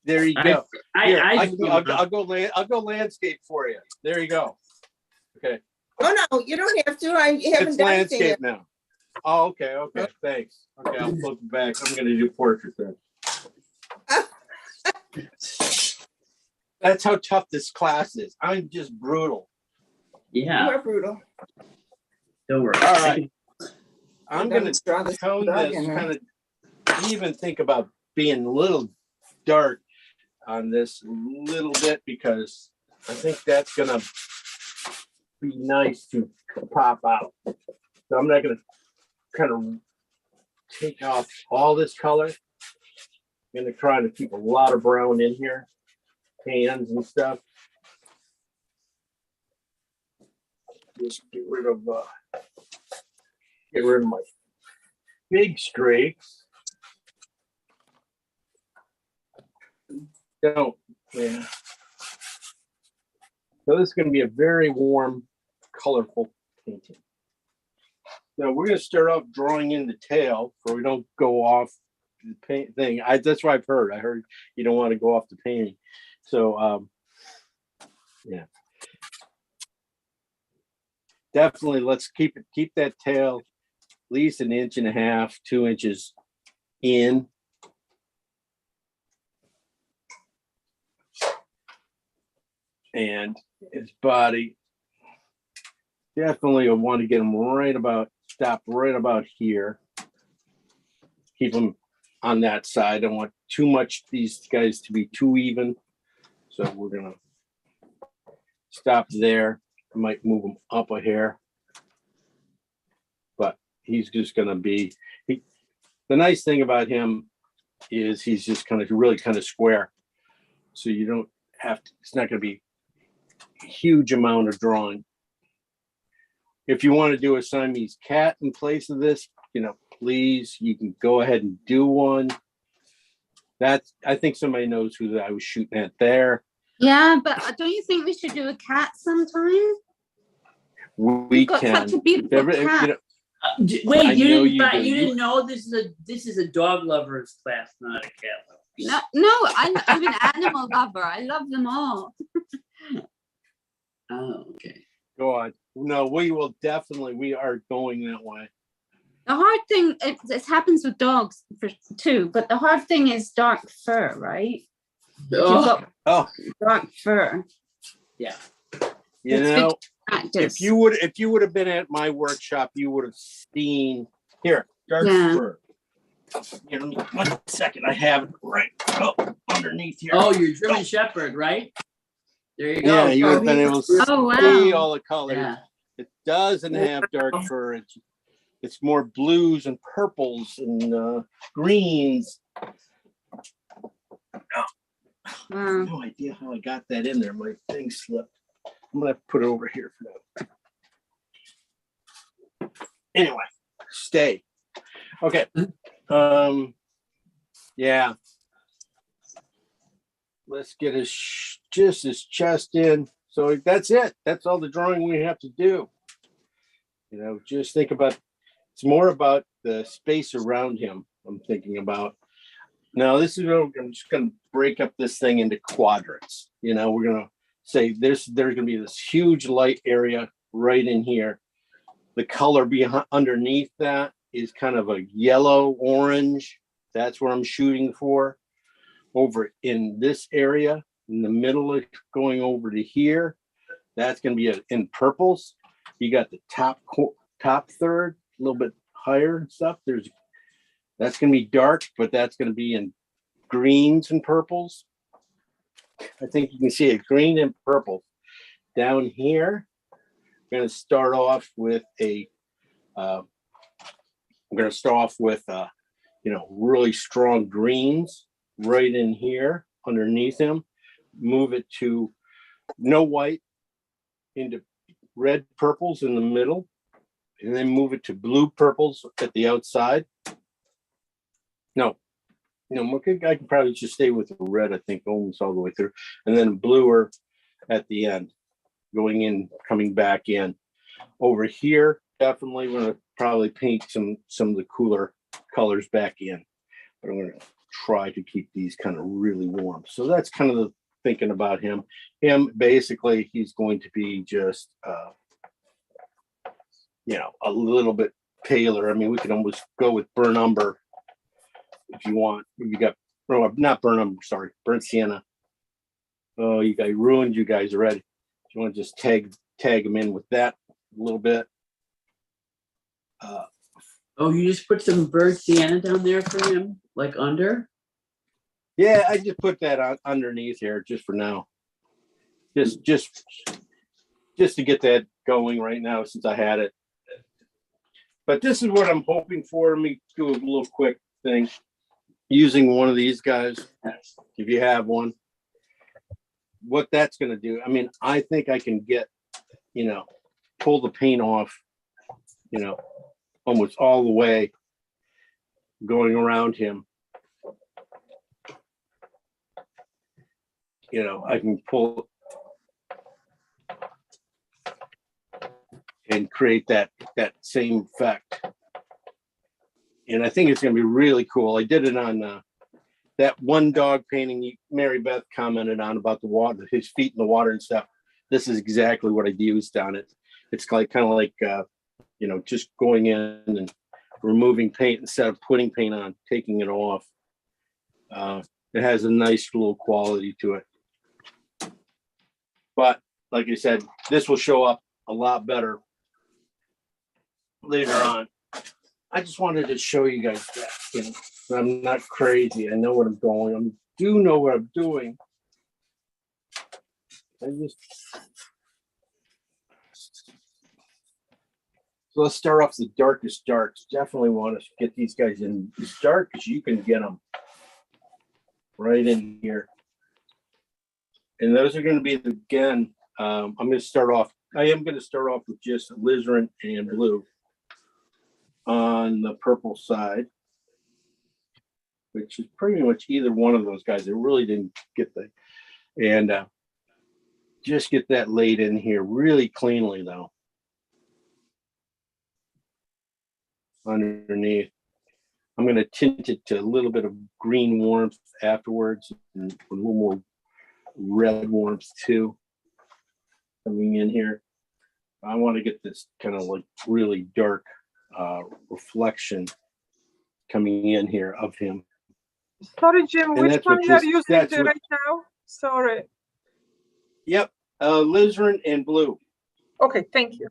There you go. Here, I I'll go landscape for you. There you go. Okay, Oh, no, you don't have to. I haven't it's done anything landscape yet. now. Oh, okay, thanks. Okay, I'll flip it back. I'm gonna do portrait then. That's how tough this class is. I'm just brutal. You Yeah, are brutal. don't worry. All right. I'm I'm gonna draw this tone dog this, in there. kind of even think about being a little dark on this a little bit because I think that's gonna be nice to pop out. So I'm not gonna kind of take off all this color. I'm gonna try to keep a lot of brown in here, hands and stuff. Just get rid of my big streaks. Don't, yeah. So this is going to be a very warm, colorful painting. Now we're going to start off drawing in the tail so we don't go off the paint thing. That's what I've heard. I heard you don't want to go off the painting. So, yeah. Definitely, let's keep that tail at least 1.5 inches, 2 inches in. And his body, definitely I want to get him stop right about here. Keep him on that side. I don't want too much these guys to be too even. So we're gonna stop there. I might move him up a hair. But he's just gonna be, the nice thing about him is he's just really kind of square. So you don't have to, it's not gonna be a huge amount of drawing. If you want to do a Siamese cat in place of this, please, you can go ahead and do one. I think somebody knows who I was shooting at there. Yeah, but don't you think we should do a cat sometime? We We've got can. such a beautiful cat. Wait, I you know didn't you buy, do. you didn't know this is a dog lover's class, not a cat lover. No, I'm an animal lover. I love them all. Oh, okay. Go on. No, we are going that way. The hard thing, it happens with dogs too, but the hard thing is dark fur, right? You've got Oh, dark fur. Yeah. you It's know, Practice. if you would have been at my workshop, you would have seen here, dark Yeah. fur. 1 second, I have it right underneath here. Oh, you're German Shepherd, right? There you go. Yeah, you would have been able to Oh, see wow. all the colors. Yeah. It doesn't have dark fur. it's more blues and purples and greens. Wow. No idea how I got that in there. My thing slipped. I'm gonna put it over here for now. Anyway, stay. Okay. Yeah. Let's get just his chest in. So that's it. That's all the drawing we have to do. You know, just think about, it's more about the space around him. I'm thinking about. Now this is, I'm just going to break up this thing into quadrants. You know, we're going to say there's going to be this huge light area right in here. The color behind underneath that is kind of a yellow orange. That's where I'm shooting for. Over in this area, in the middle of going over to here, that's going to be in purples. You got the top third, a little bit higher and stuff. That's going to be dark, but that's going to be in greens and purples. I think you can see it, green and purple. Down here, I'm going to start off with really strong greens right in here underneath him. Move it to no white into red purples in the middle, and then move it to blue purples at the outside. No, I can probably just stay with the red, I think, almost all the way through, and then bluer at the end, going in, coming back in. Over here, definitely we're going to probably paint some of the cooler colors back in, but I'm going to try to keep these kind of really warm. So that's kind of the thinking about him. Basically, he's going to be just, a little bit paler. I mean, we can almost go with burnt umber if you want. You got, not burnt umber, sorry, burnt sienna. Oh, you guys ruined you guys already. If you want to just tag him in with that a little bit. Oh, you just put some burnt sienna down there for him, like under? Yeah, I just put that on underneath here just for now. Just to get that going right now since I had it. But this is what I'm hoping for. Let me do a little quick thing. Using one of these guys, if you have one, what that's going to do. I mean, I think I can get, pull the paint off, almost all the way going around him. I can pull and create that same effect. And I think it's going to be really cool. I did it on that one dog painting Mary Beth commented on about the water, his feet in the water and stuff. This is exactly what I used on it. It's like kind of like, just going in and removing paint instead of putting paint on, taking it off. It has a nice little quality to it. But like I said, this will show up a lot better later on. I just wanted to show you guys that, I'm not crazy. I know what I'm doing. I do know what I'm doing. So let's start off the darkest darks. Definitely want to get these guys in as dark as you can get them. Right in here. And those are going to be, again, I am going to start off with just alizarin and blue on the purple side, which is pretty much either one of those guys. I really didn't get and just get that laid in here really cleanly though. Underneath, I'm going to tint it to a little bit of green warmth afterwards and a little more red warmth too coming in here. I want to get this kind of like really dark reflection coming in here of him. Sorry, Jim, And which that's one what you are this- using that's what- right now? Sorry. Yep, alizarin and blue. Okay, thank you.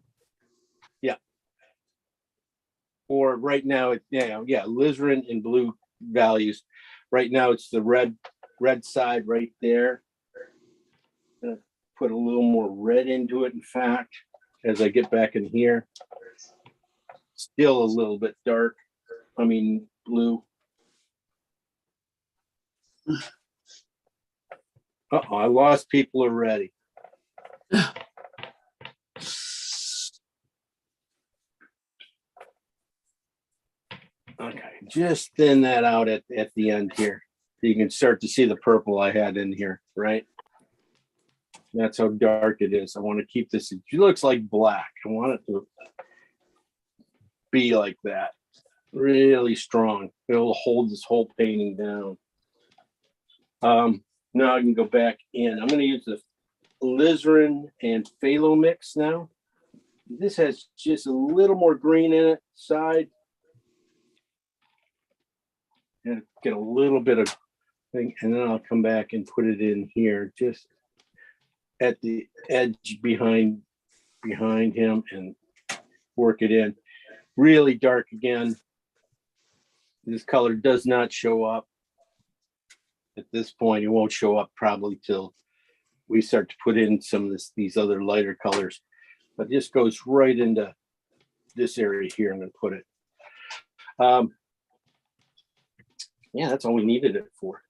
Or right now, alizarin and blue values. Right now, it's the red side right there. Gonna put a little more red into it. In fact, as I get back in here, still a little bit dark. I mean, blue. Uh-oh, I lost people already. Okay, just thin that out at the end here. You can start to see the purple I had in here, right? That's how dark it is. I want to keep this, it looks like black. I want it to be like that. Really strong. It'll hold this whole painting down. Now I can go back in. I'm going to use the alizarin and phthalo mix now. This has just a little more green in it, side. And get a little bit of thing, and then I'll come back and put it in here, just at the edge behind him, and work it in. Really dark again. This color does not show up at this point. It won't show up probably till we start to put in some of these other lighter colors, but this goes right into this area here. I'm going to put it. Yeah, that's all we needed it for.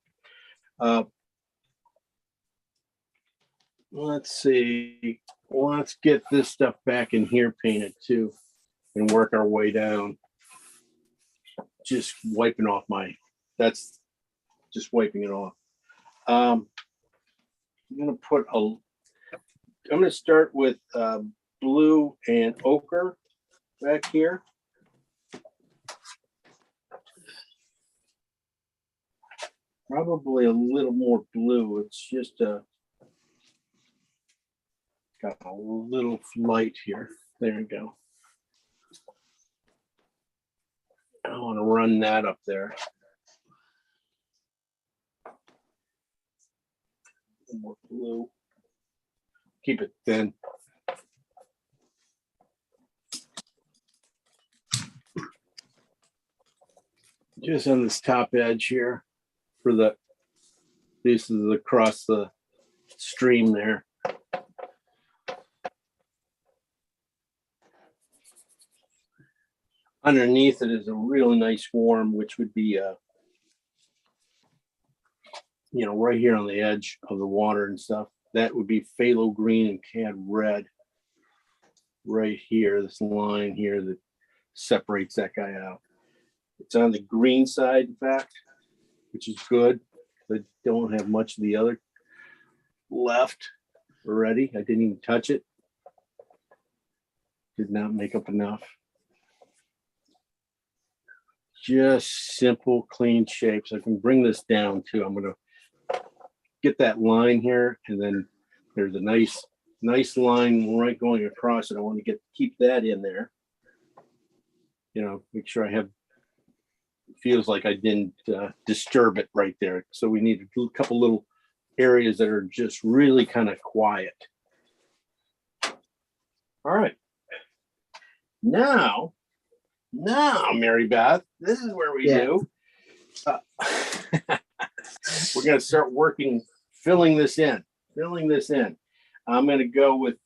Let's see. Let's get this stuff back in here painted too, and work our way down. Just wiping off that's just wiping it off. I'm gonna start with blue and ochre back here. Probably a little more blue. It's just got a little light here. There we go. I want to run that up there. More blue. Keep it thin. Just on this top edge here for this is across the stream there. Underneath it is a really nice warm, which would be right here on the edge of the water and stuff. That would be phthalo green and cad red right here, this line here that separates that guy out. It's on the green side, in fact, which is good. I don't have much of the other left already. I didn't even touch it. Did not make up enough. Just simple, clean shapes. I can bring this down too. I'm going to get that line here, and then there's a nice line right going across it. I want to keep that in there. Make sure I have, feels like I didn't disturb it right there. So we need a couple little areas that are just really kind of quiet. All right. Now, Mary Beth, this is where we do. We're going to start filling this in. I'm going to go with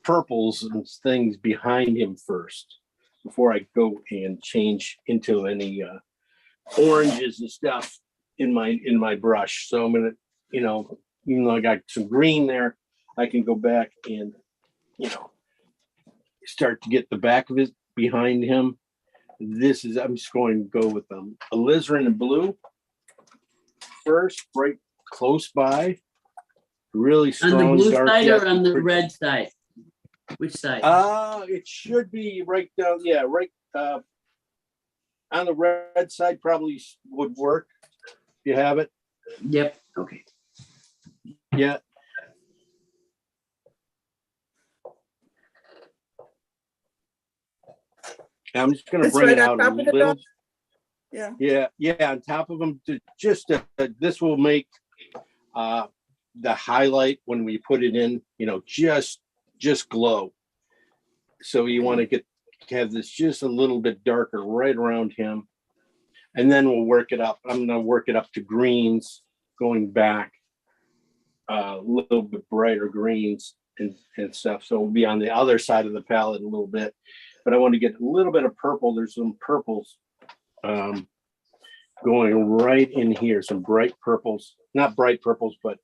purples and things behind him first before I go and change into any oranges and stuff in my brush. So I'm going to, even though I got some green there, I can go back and, start to get the back of it behind him. I'm just going to go with alizarin and blue first, right close by. Really strong. On the blue dark side yellow. or on the red side? Which side? It should be right down. Yeah, right on the red side probably would work if you have it. Yep. Okay. Yeah. I'm just going to It's bring right it on out a top of the little. dog? Yeah. Yeah, on top of them, this will make the highlight when we put it in, just glow. So you want to have this just a little bit darker right around him, and then we'll work it up. I'm going to work it up to greens, going back a little bit brighter greens and stuff. So we'll be on the other side of the palette a little bit. but I want to get a little bit of purple. There's some purples going right in here, some bright purples, not bright purples, but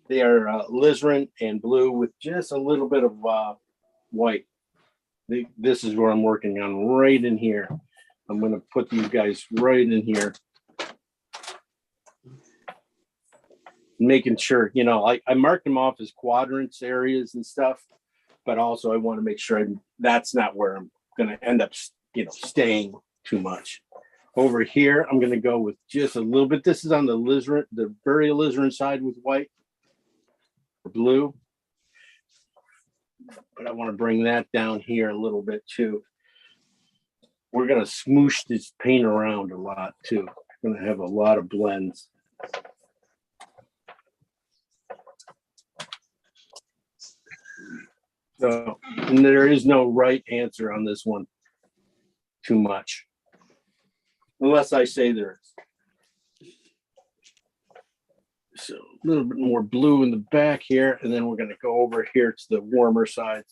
they are alizarin and blue with just a little bit of white. This is where I'm working on, right in here. I'm going to put these guys right in here. Making sure, you know, I marked them off as quadrants areas and stuff, but also I want to make sure that's not where I'm going to end up, you know, staying too much. Over here, I'm going to go with just a little bit. This is on the alizarin, the very alizarin side with white or blue. But I want to bring that down here a little bit too. We're going to smoosh this paint around a lot too. We're going to have a lot of blends. So, and there is no right answer on this one too much. Unless I say there is. So a little bit more blue in the back here, and then we're going to go over here to the warmer sides.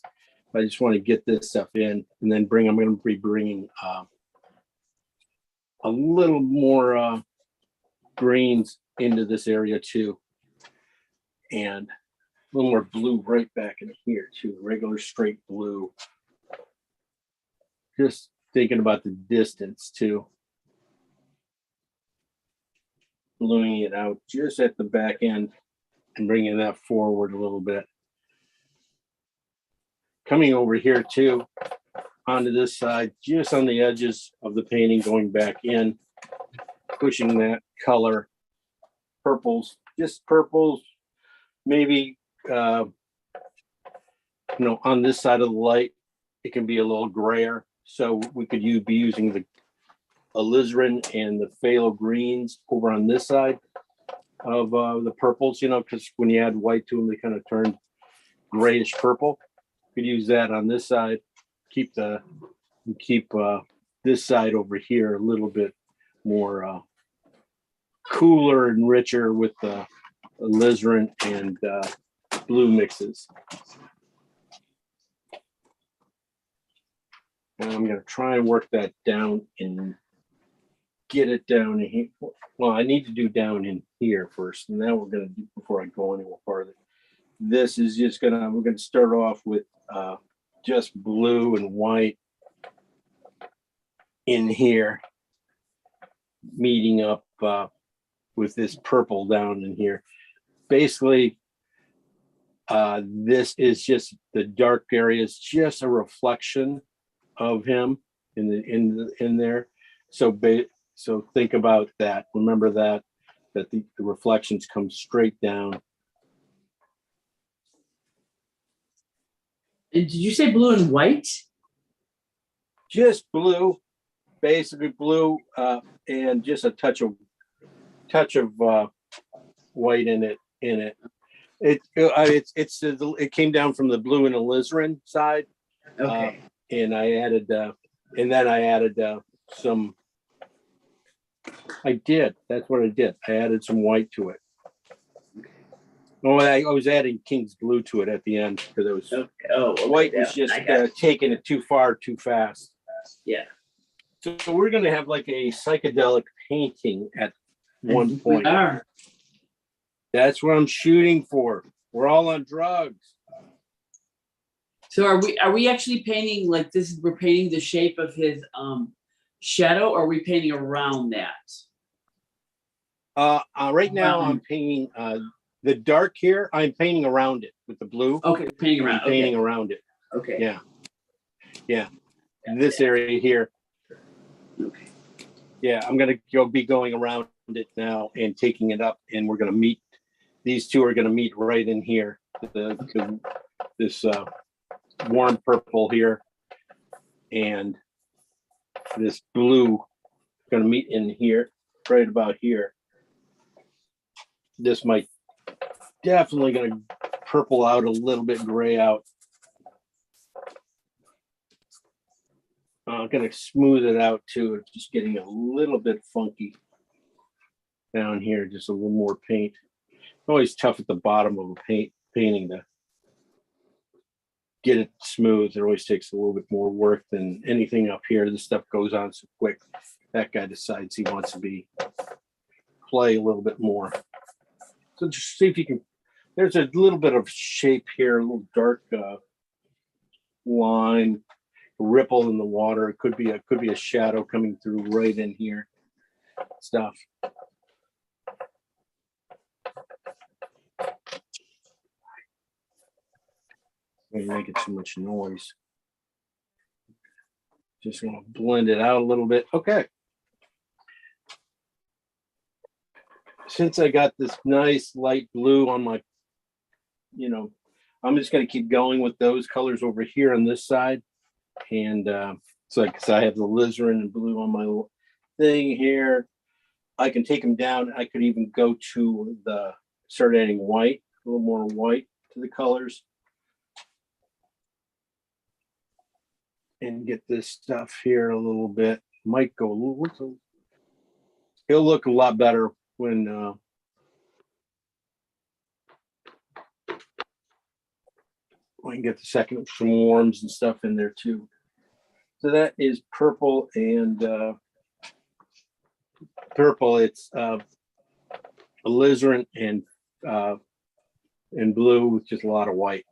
I just want to get this stuff in, and then I'm going to be bringing a little more greens into this area too. And a little more blue right back in here too, regular straight blue. Just thinking about the distance too. Bluing it out just at the back end and bringing that forward a little bit. Coming over here too, onto this side, just on the edges of the painting, going back in, pushing that color, purples, just purples, maybe, you know, on this side of the light, it can be a little grayer. So we could be using the alizarin and the phthalo greens over on this side of the purples, you know, because when you add white to them, they kind of turn grayish purple. You could use that on this side. Keep this side over here a little bit more cooler and richer with the alizarin and blue mixes. And I'm going to try and work that down and get it down in here. Well, I need to do down in here first, and then we're going to do, before I go any more farther. This is just we're going to start off with just blue and white in here, meeting up with this purple down in here. Basically, this is just the dark areas, just a reflection of him in there. So think about that. Remember that the reflections come straight down. And did you say blue and white? Just blue, basically blue, and just a touch of white in it. It came down from the blue and alizarin side. Okay. And I added, and then I added some. I did. That's what I did. I added some white to it. Oh, I was adding King's Blue to it at the end because it was Okay. white was just taking it too far too fast. Yeah. So we're going to have like a psychedelic painting at one point. We are. That's what I'm shooting for. We're all on drugs. So are we actually painting like this? We're painting the shape of his shadow, or are we painting around that? Right now I'm painting the dark here. I'm painting around it with the blue. Okay, painting around. I'm painting around it. Okay. Yeah. In this area here. Okay. Yeah, I'm gonna be going around it now and taking it up, and we're gonna meet. These two are gonna meet right in here. This warm purple here and this blue gonna meet in here, right about here. This might definitely gonna purple out a little bit, gray out. I'm gonna smooth it out too. It's just getting a little bit funky down here, just a little more paint. Always tough at the bottom of a painting to get it smooth. It always takes a little bit more work than anything up here. This stuff goes on so quick. That guy decides he wants to play a little bit more. So just see if you can, there's a little bit of shape here, a little dark line, ripple in the water. It could be a shadow coming through right in here. Stuff. Maybe making too much noise. Just want to blend it out a little bit. Okay. Since I got this nice light blue on my, I'm just going to keep going with those colors over here on this side. And so because I have the alizarin and blue on my thing here, I can take them down. I could even go to start adding white, a little more white to the colors. And get this stuff here a little bit. Might go a little, it'll look a lot better when we can get the second some warms and stuff in there too. So that is purple and purple. It's alizarin and blue with just a lot of white.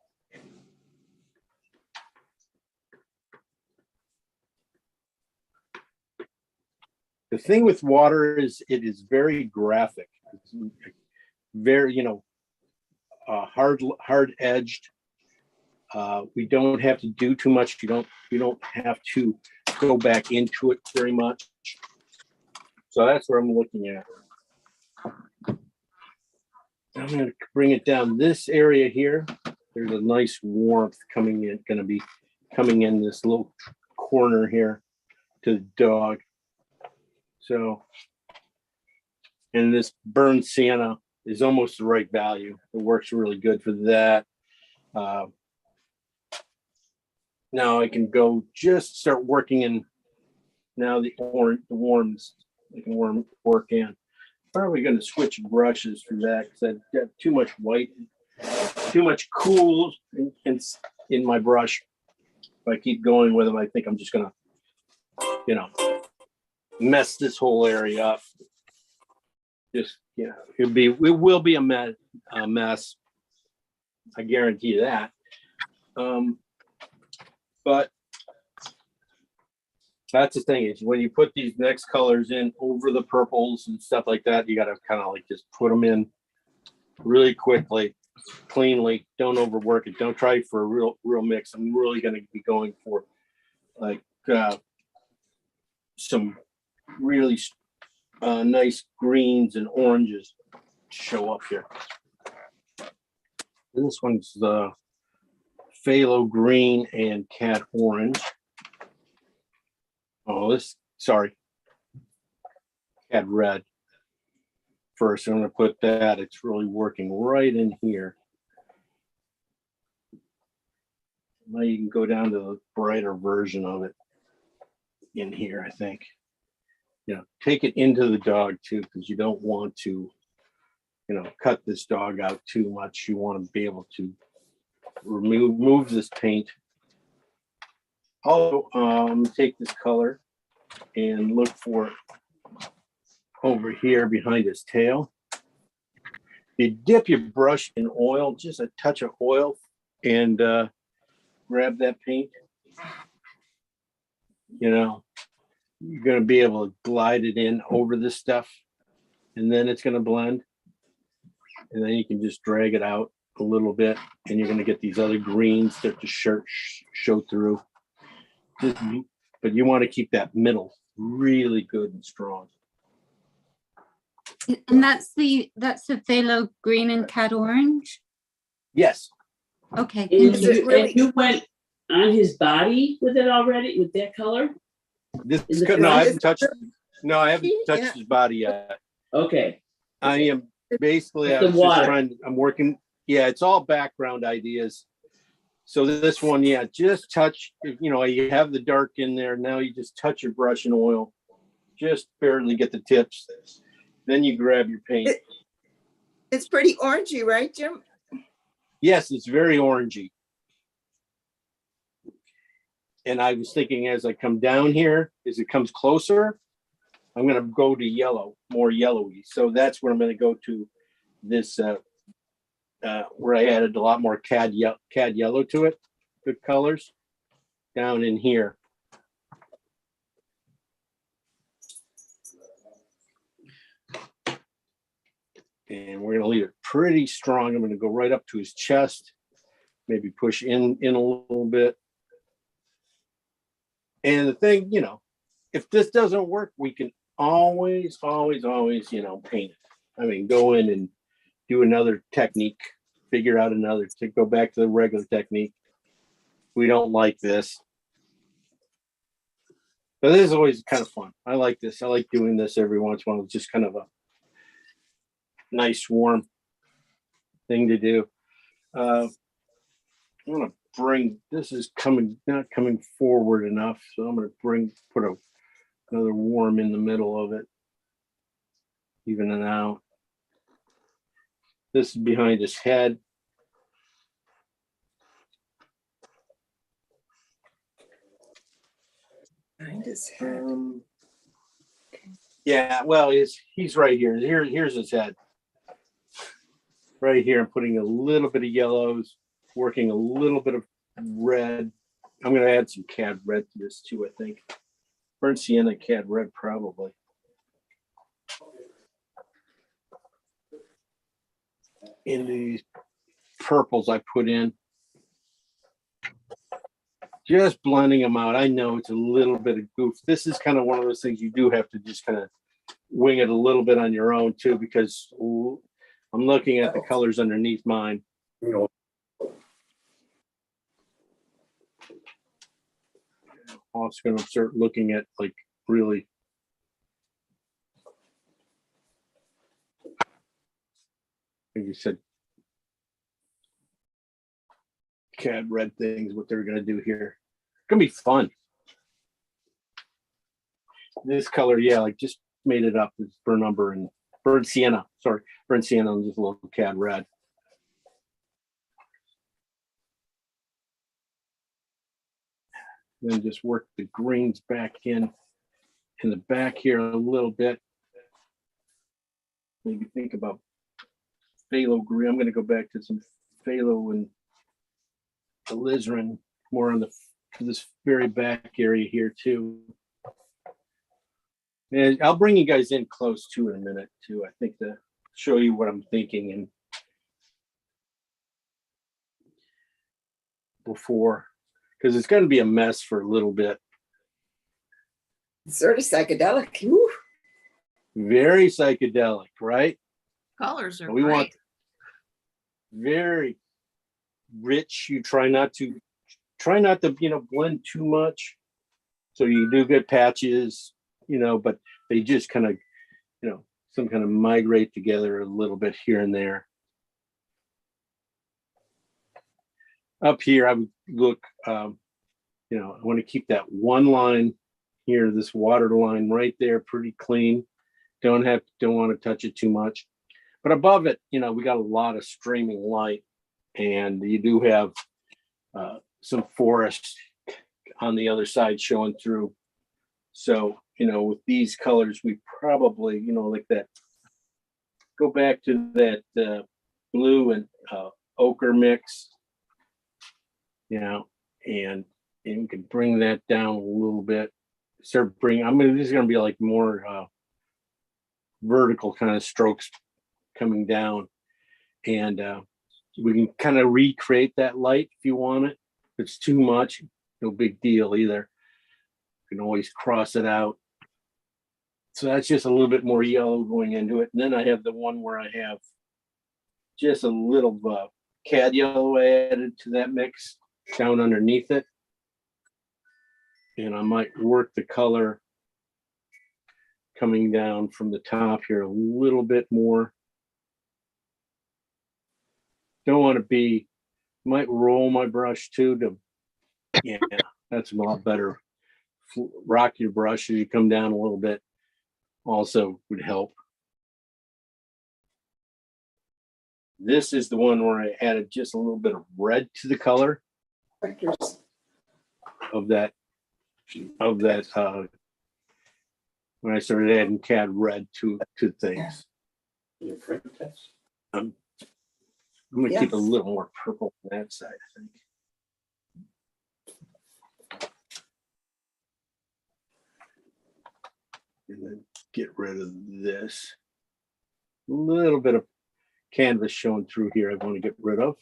The thing with water is it is very graphic. It's very, hard edged. We don't have to do too much. You don't have to go back into it very much. So that's what I'm looking at. I'm going to bring it down this area here. There's a nice warmth coming in, going to be coming in this little corner here to the dog. So, and this burnt sienna is almost the right value. It works really good for that. Now I can go just start working in now the warms. I can work in. Probably going to switch brushes for that because I've got too much white, too much cool in my brush. If I keep going with them, I think I'm just going to, mess this whole area up. Just, it will be a mess. I guarantee you that. But that's the thing is when you put these next colors in over the purples and stuff like that, you got to kind of like just put them in really quickly, cleanly. Don't overwork it. Don't try for a real mix. I'm really going to be going for like some really nice greens and oranges show up here. This one's the phthalo green and cat orange. Cat red. First, I'm going to put that. It's really working right in here. Now you can go down to the brighter version of it in here, I think. Take it into the dog too, because you don't want to, cut this dog out too much. You want to be able to remove this paint. Also, take this color and look for over here behind his tail. You dip your brush in oil, just a touch of oil, and grab that paint. You're going to be able to glide it in over this stuff, and then it's going to blend. And then you can just drag it out a little bit, and you're going to get these other greens start to show through. But you want to keep that middle really good and strong. And that's the phthalo green and cat orange? Yes. Okay. And Is it really- you went on his body with it already, with that color? I haven't touched. No, I haven't touched Yeah. his body yet. Okay. I am basically. The water. I'm working. Yeah, it's all background ideas. So this one, just touch. You have the dark in there. Now you just touch your brush in oil, just barely get the tips. Then you grab your paint. It's pretty orangey, right, Jim? Yes, it's very orangey. And I was thinking as I come down here, as it comes closer, I'm gonna go to yellow, more yellowy. So that's where I'm gonna go to this, where I added a lot more cad yellow to it, good colors, down in here. And we're gonna leave it pretty strong. I'm gonna go right up to his chest, maybe push in a little bit. And the thing, you know, if this doesn't work, we can always, you know, paint it. I mean, go in and do another technique, figure out another, to go back to the regular technique. We don't like this. But this is always kind of fun. I like this. I like doing this every once in a while. It's just kind of a nice, warm thing to do. I'm gonna bring, this is not coming forward enough, so I'm gonna put another worm in the middle of it, even it out. This is behind his head. Behind his head. Yeah, well, he's right here. Here's his head. Right here, I'm putting a little bit of yellows, working a little bit of red. I'm going to add some cad red to this too, I think. Burnt sienna, cad red, probably. In these purples I put in. Just blending them out. I know it's a little bit of goof. This is kind of one of those things you do have to just kind of wing it a little bit on your own too, because I'm looking at the colors underneath mine. I'm also going to start looking at, like, really like you said, cad red things, what they're going to do here. It's going to be fun. This color, yeah, like just made it up. It's burnt umber and burnt sienna. Sorry, burnt sienna and just a little cad red. Then just work the greens back in the back here a little bit. Maybe think about phthalo green. I'm going to go back to some phthalo and alizarin more on this very back area here too. And I'll bring you guys in close too in a minute too. I think to show you what I'm thinking and before, because it's going to be a mess for a little bit. Sort of psychedelic. Woo. Very psychedelic, right? Colors are We great. want very rich. You try not to, you know, blend too much. So you do get patches, you know, but they just kind of, you know, some kind of migrate together a little bit here and there. Up here, I would look, you know, I want to keep that one line here, this water line right there, pretty clean. Don't want to touch it too much. But above it, you know, we got a lot of streaming light, and you do have some forest on the other side showing through. So, you know, with these colors, we probably, you know, like that, go back to that blue and ochre mix, you know, and we can bring that down a little bit. Start bringing, I mean, this is going to be like more vertical kind of strokes coming down, and we can kind of recreate that light if you want it. If it's too much, no big deal either. You can always cross it out. So that's just a little bit more yellow going into it. And then I have the one where I have just a little cad yellow added to that mix down underneath it. And I might work the color coming down from the top here a little bit more. Don't want to be, might roll my brush too to, yeah, that's a lot better. Rock your brush as you come down a little bit also would help. This is the one where I added just a little bit of red to the color. Vectors. of that, when I started adding CAD red to things. I'm gonna keep a little more purple on that side, I think. And then get rid of this. A little bit of canvas showing through here I want to get rid of.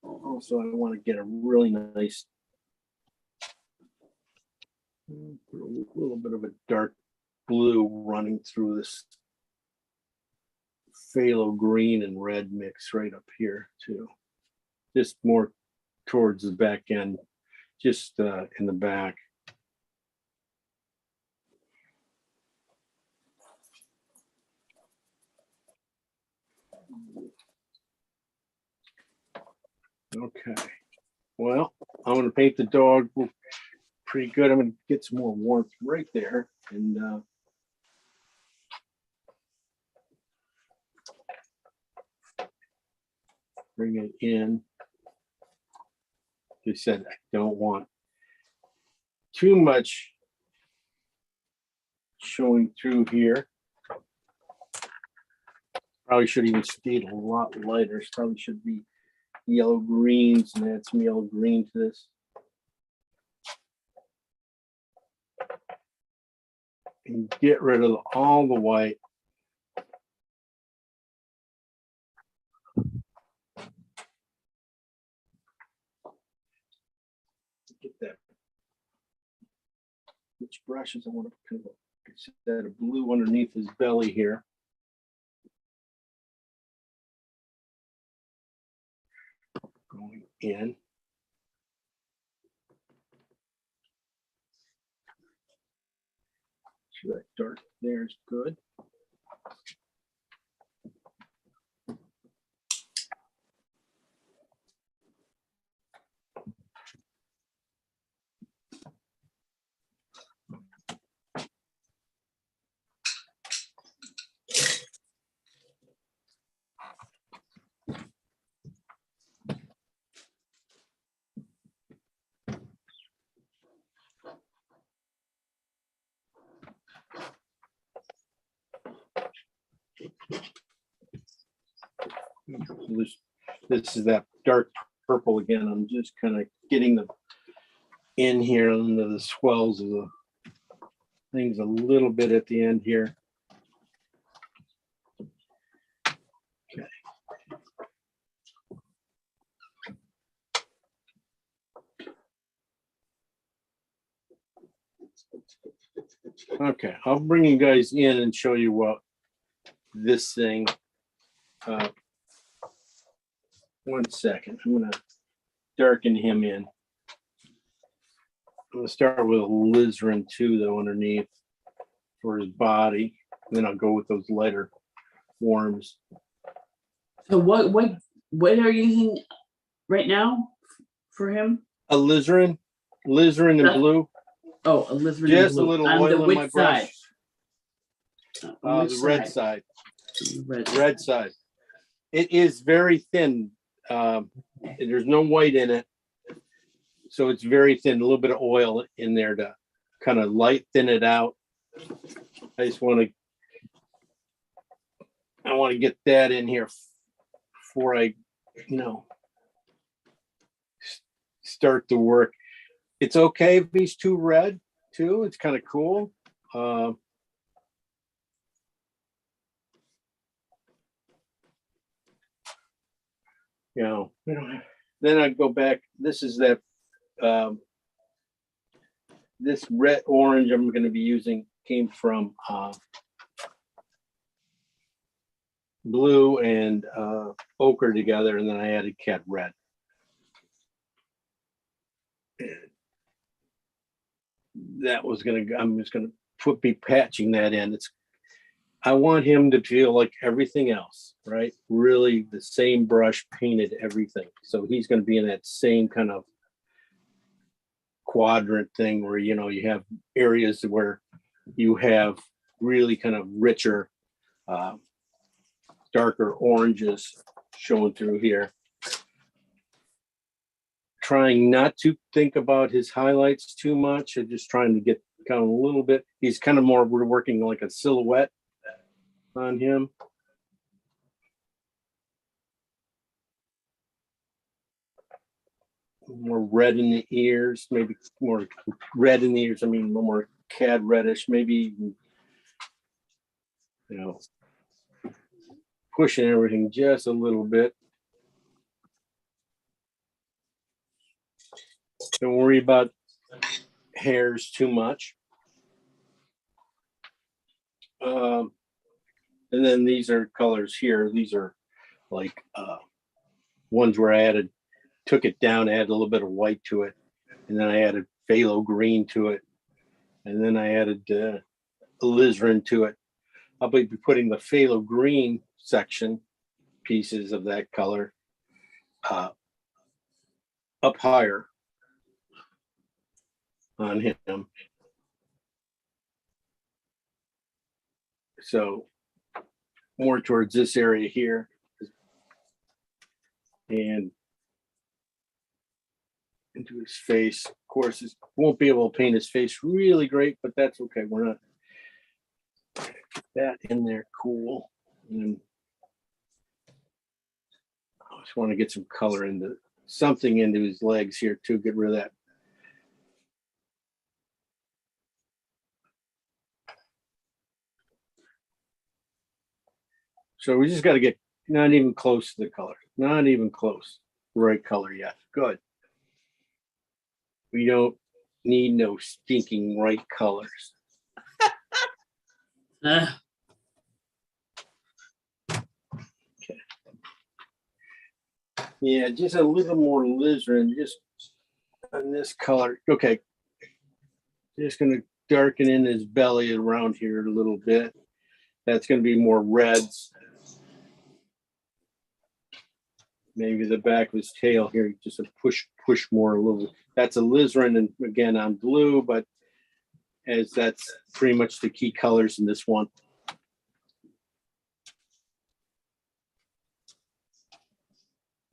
Also, I want to get a really nice, a little bit of a dark blue running through this phthalo green and red mix right up here too. Just more towards the back end, just in the back. Okay, well, I'm gonna paint the dog pretty good. I'm gonna get some more warmth right there and bring it in. Like I said, I don't want too much showing through here. Probably should even stayed a lot lighter. Probably should be yellow greens and add some yellow green to this. And get rid of all the white. Get that. Which brushes I want to put a set of blue underneath his belly here. Going in. So that dark there is good. This is that dark purple again. I'm just kind of getting them in here under the swells of the things a little bit at the end here. Okay. Okay, I'll bring you guys in and show you what this thing. One second, I'm gonna darken him in. I'm gonna start with alizarin too, though, underneath for his body. Then I'll go with those lighter warms. So what are you using right now for him? Alizarin and blue. Oh, alizarin. Just a little oil in my brush. The red side. Red side. It is very thin. There's no white in it, so it's very thin. A little bit of oil in there to kind of light thin it out. I just want to get that in here before I, start the work. It's okay if he's too red too. It's kind of cool. We don't have, then I go back. This is that this red orange I'm going to be using came from blue and ochre together, and then I added cat red. That was I'm just gonna be patching that in. I want him to feel like everything else, right? Really the same brush painted everything. So he's going to be in that same kind of quadrant thing where, you have areas where you have really kind of richer darker oranges showing through here. Trying not to think about his highlights too much. I'm just trying to get kind of a little bit. He's kind of more, we're working like a silhouette on him. More red in the ears, maybe more red in the ears. I mean, more cad reddish, maybe, pushing everything just a little bit. Don't worry about hairs too much. And then these are colors here. These are like ones where I took it down, added a little bit of white to it, and then I added phthalo green to it, and then I added alizarin to it. I'll be putting the phthalo green section pieces of that color up higher on him. So more towards this area here. And into his face. Of course, it won't be able to paint his face really great, but that's okay. We're not get that in there. Cool. And I just want to get some color into something into his legs here too. Get rid of that. So we just got to get not even close to the color. Not even close. Right color yet. Good. We don't need no stinking right colors. Okay. Yeah, just a little more alizarin, just on this color. Okay. Just going to darken in his belly around here a little bit. That's going to be more reds. Maybe the back of his tail here, just a push more a little. That's alizarin, and again on blue, but as that's pretty much the key colors in this one.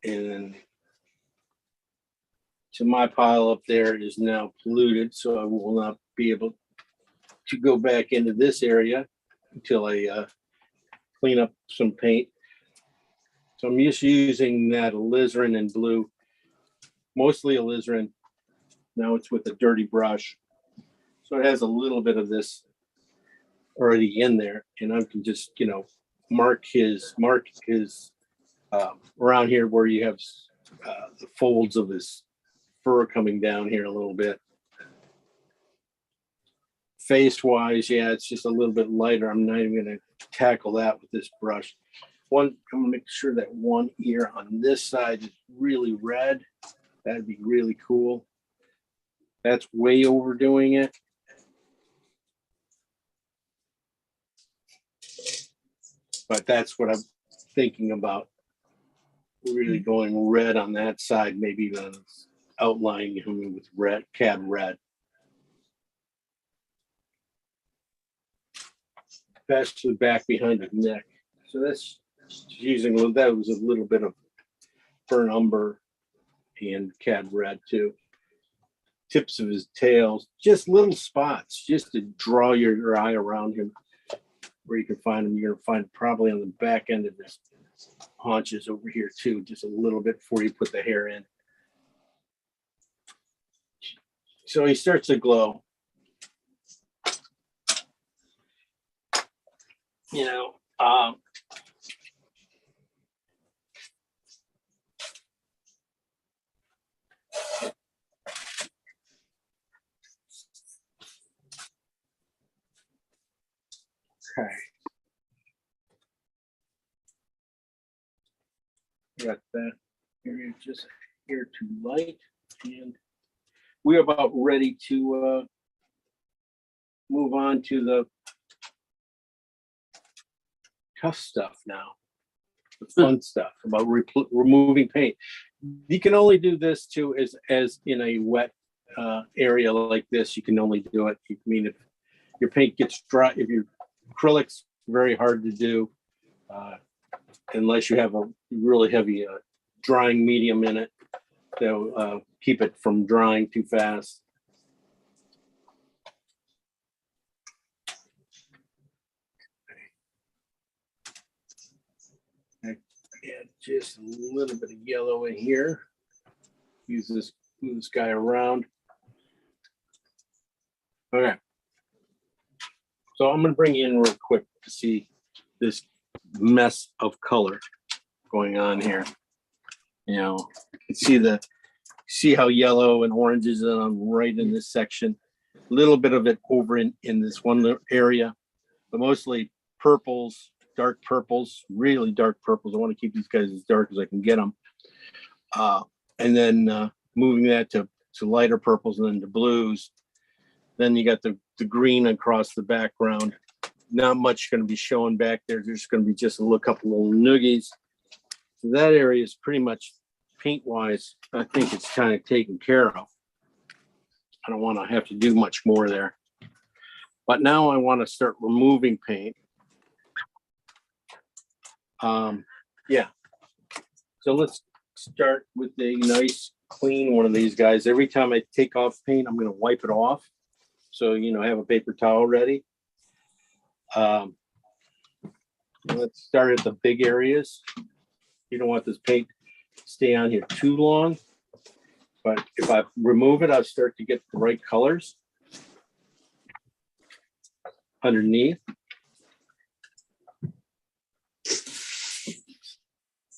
And so my pile up there is now polluted, so I will not be able to go back into this area until I clean up some paint. So I'm just using that alizarin and blue, mostly alizarin. Now it's with a dirty brush. So it has a little bit of this already in there, and I can just, mark his around here where you have the folds of his fur coming down here a little bit. Face wise, yeah, it's just a little bit lighter. I'm not even going to tackle that with this brush. I'm gonna make sure that one ear on this side is really red. That'd be really cool. That's way overdoing it. But that's what I'm thinking about. Really going red on that side, maybe even outlining him with red, cad red. Especially back behind the neck. So that's using that was a little bit of burnt umber and cad red too. Tips of his tails, just little spots, just to draw your eye around him. Where you can find him, you're gonna find probably on the back end of his haunches over here too, just a little bit before you put the hair in. So he starts to glow. Okay. Got that area just here to light, and we're about ready to move on to the tough stuff now, the fun stuff about removing paint. You can only do this too as in a wet area like this. You can only do it. I mean, if your paint gets dry, if your acrylic's very hard to do. unless you have a really heavy drying medium in it. So keep it from drying too fast. Add just a little bit of yellow in here. Use this, move this guy around. Okay. So I'm gonna bring you in real quick to see this mess of color going on here. You know, you can see how yellow and orange is right in this section. A little bit of it over in this one area, but mostly purples, dark purples, really dark purples. I want to keep these guys as dark as I can get them. And then moving that to lighter purples and then to blues. Then you got the green across the background. Not much going to be showing back there. There's going to be just a couple little noogies. So that area is pretty much paint-wise, I think it's kind of taken care of. I don't want to have to do much more there. But now I want to start removing paint. Yeah. So let's start with a nice clean one of these guys. Every time I take off paint, I'm going to wipe it off. So, you know, have a paper towel ready. Let's start at the big areas. You don't want this paint to stay on here too long. But if I remove it, I'll start to get the right colors underneath.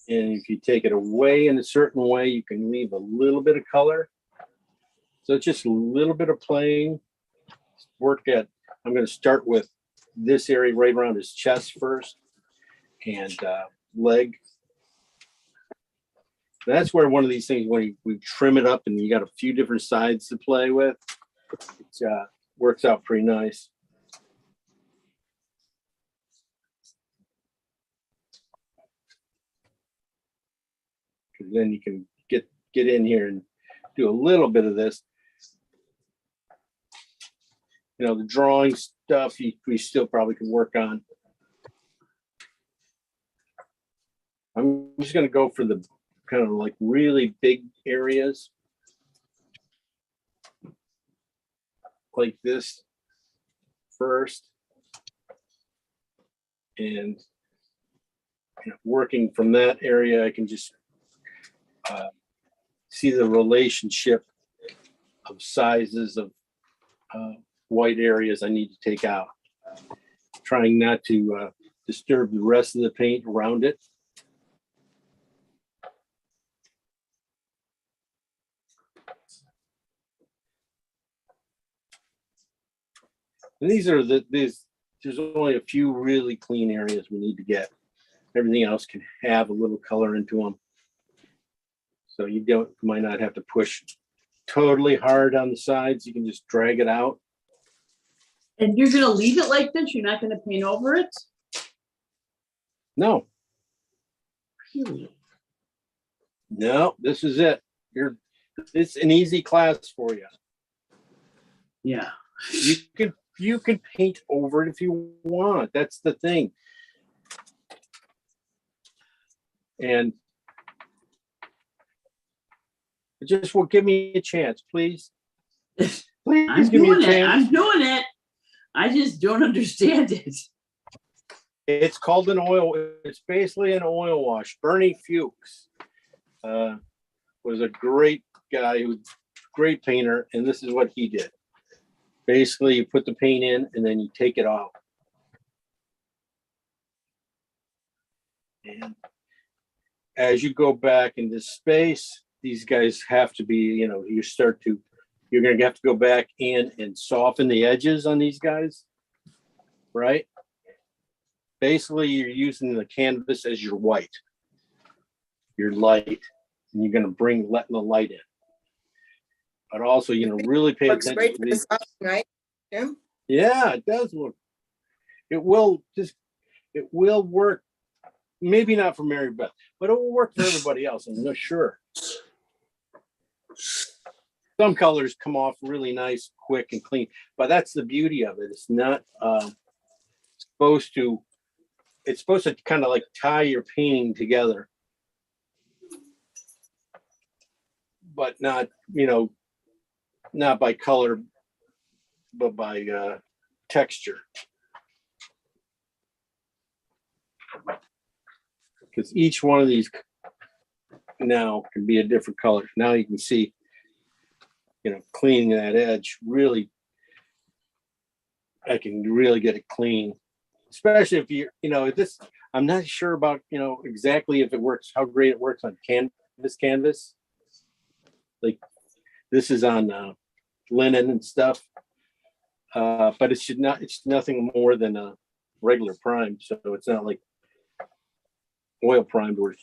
And if you take it away in a certain way, you can leave a little bit of color. So it's just a little bit of playing. I'm going to start with this area right around his chest first and leg. That's where one of these things, when we trim it up and you got a few different sides to play with, it works out pretty nice. Because then you can get in here and do a little bit of this. You know, the drawing stuff we still probably can work on. I'm just going to go for the kind of like really big areas. Like this first. And working from that area, I can just see the relationship of sizes of white areas I need to take out. Trying not to disturb the rest of the paint around it. And these are there's only a few really clean areas we need to get. Everything else can have a little color into them. So you might not have to push totally hard on the sides. You can just drag it out. And you're gonna leave it like this? You're not gonna paint over it? No, Really? no, this is it. It's an easy class for you. Yeah. You can paint over it if you want. That's the thing. And just give me a chance, please. Please I'm give me a doing it. chance. I'm doing it. I just don't understand it. It's called an oil. It's basically an oil wash. Bernie Fuchs was a great guy, great painter, and this is what he did. Basically, you put the paint in and then you take it off. And as you go back into space, these guys have to be, you're going to have to go back in and soften the edges on these guys, right? Basically, you're using the canvas as your white, your light, and you're going to let the light in. But also, really pay Looks attention great to for the these. sun, right, Jim? Yeah, it does look. It will work. Maybe not for Mary Beth, but it will work for everybody else. I'm not sure. Some colors come off really nice, quick, and clean, but that's the beauty of it. It's not supposed to it's supposed to kind of like tie your painting together, but not, not by color, but by texture. Because each one of these now can be a different color. Now you can see, cleaning that edge, really, I can really get it clean. Especially if this, I'm not sure about, exactly if it works, how great it works on canvas. Like this is on linen and stuff. But it's nothing more than a regular prime. So it's not like oil primed where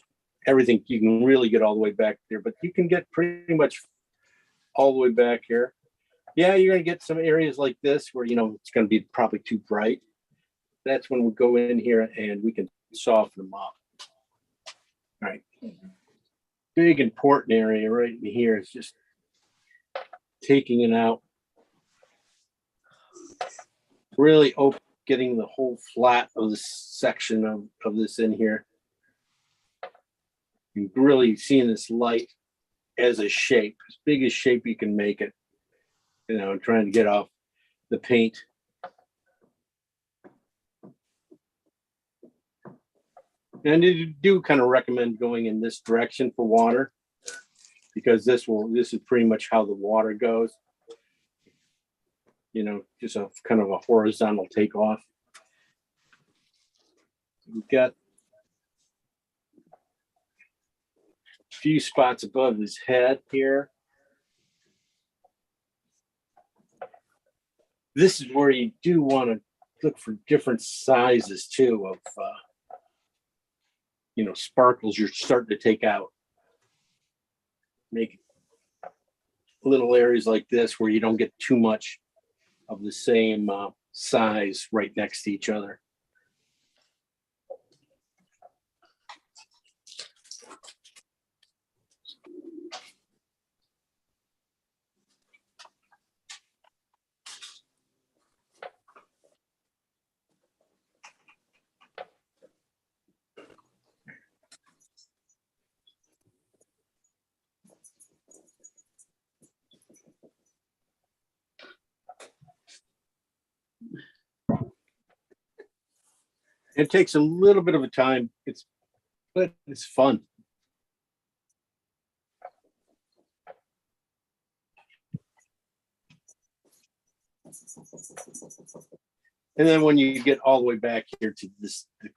everything you can really get all the way back there, but you can get pretty much all the way back here. Yeah, you're gonna get some areas like this where it's gonna be probably too bright. That's when we go in here and we can soften them up. All right. Big important area right in here is just taking it out. Really getting the whole flat of this section of this in here. You're really seeing this light as a shape, as big as shape you can make it. Trying to get off the paint. And I do kind of recommend going in this direction for water, because this is pretty much how the water goes. Just a kind of a horizontal takeoff. We've got a few spots above his head here. This is where you do want to look for different sizes too of sparkles you're starting to take out. Make little areas like this where you don't get too much of the same size right next to each other. It takes a little bit of a time, but it's fun. And then when you get all the way back here to the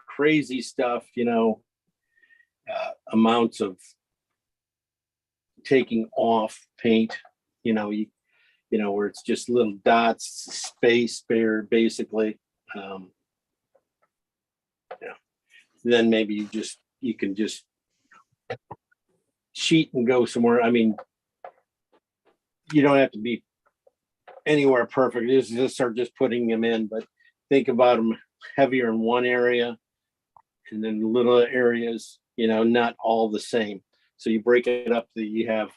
crazy stuff, amounts of taking off paint, where it's just little dots, space bare, basically. Then maybe you can just cheat and go somewhere. I mean, you don't have to be anywhere perfect. Just start just putting them in, but think about them heavier in one area and then little areas, not all the same. So you break it up that you have,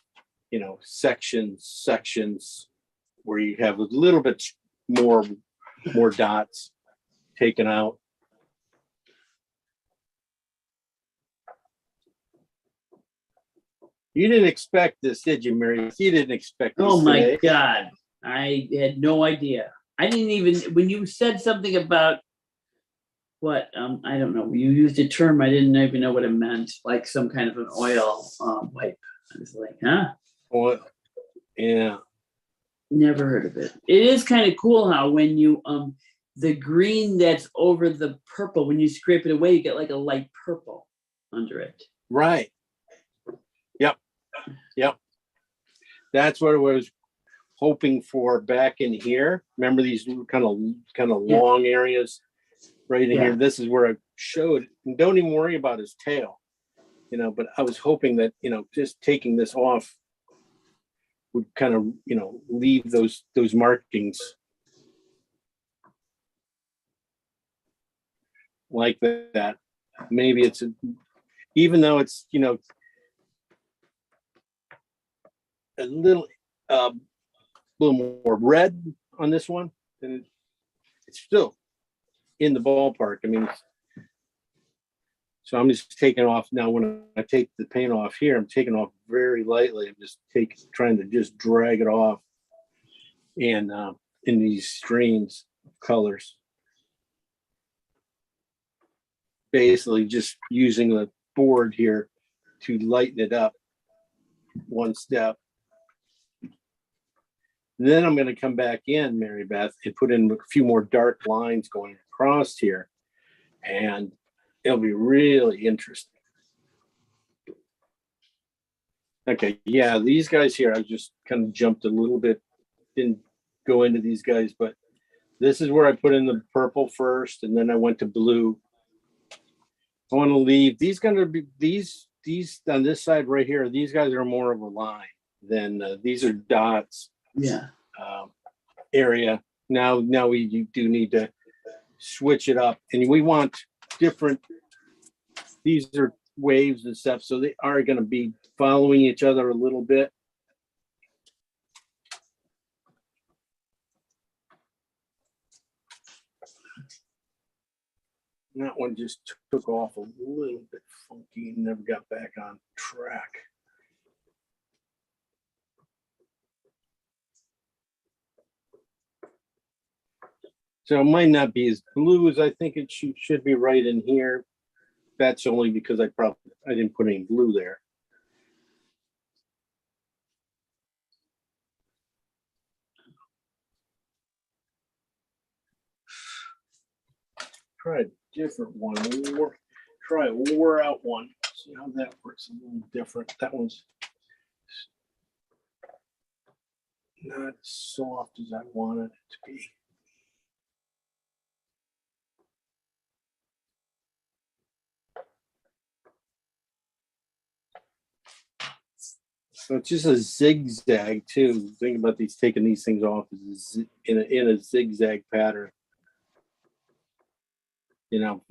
sections where you have a little bit more dots taken out. You didn't expect this, did you, Mary? You didn't expect this. Oh my today. God. I had no idea. I didn't even, when you said something about what, I don't know, you used a term, I didn't even know what it meant, like some kind of an oil wipe. I was like, huh? Well, yeah. Never heard of it. It is kind of cool how when you, the green that's over the purple, when you scrape it away, you get like a light purple under it. Right. Yep. That's what I was hoping for back in here. Remember these kind of long areas right in here? This is where I showed, and don't even worry about his tail, but I was hoping that, just taking this off would kind of, leave those markings like that. Maybe it's even though it's, a little more red on this one, and it's still in the ballpark. I mean, So I'm just taking off now. When I take the paint off here, I'm taking off very lightly. I'm just trying to just drag it off, and in these streams of colors. Basically, just using the board here to lighten it up one step. Then I'm going to come back in, Mary Beth, and put in a few more dark lines going across here, and it'll be really interesting. Okay, yeah, these guys here, I just kind of jumped a little bit, didn't go into these guys, but this is where I put in the purple first, and then I went to blue. I want to leave these these on this side right here. These guys are more of a line than these are dots. Yeah. Area. Now we do need to switch it up, and we want different. These are waves and stuff, so they are going to be following each other a little bit. And that one just took off a little bit funky and never got back on track. So it might not be as blue as I think it should be right in here. That's only because I didn't put any blue there. Try a different one. Try a wore out one. See how that works a little different. That one's not as soft as I wanted it to be. So it's just a zigzag too. Think about taking these things off in a zigzag pattern. You know.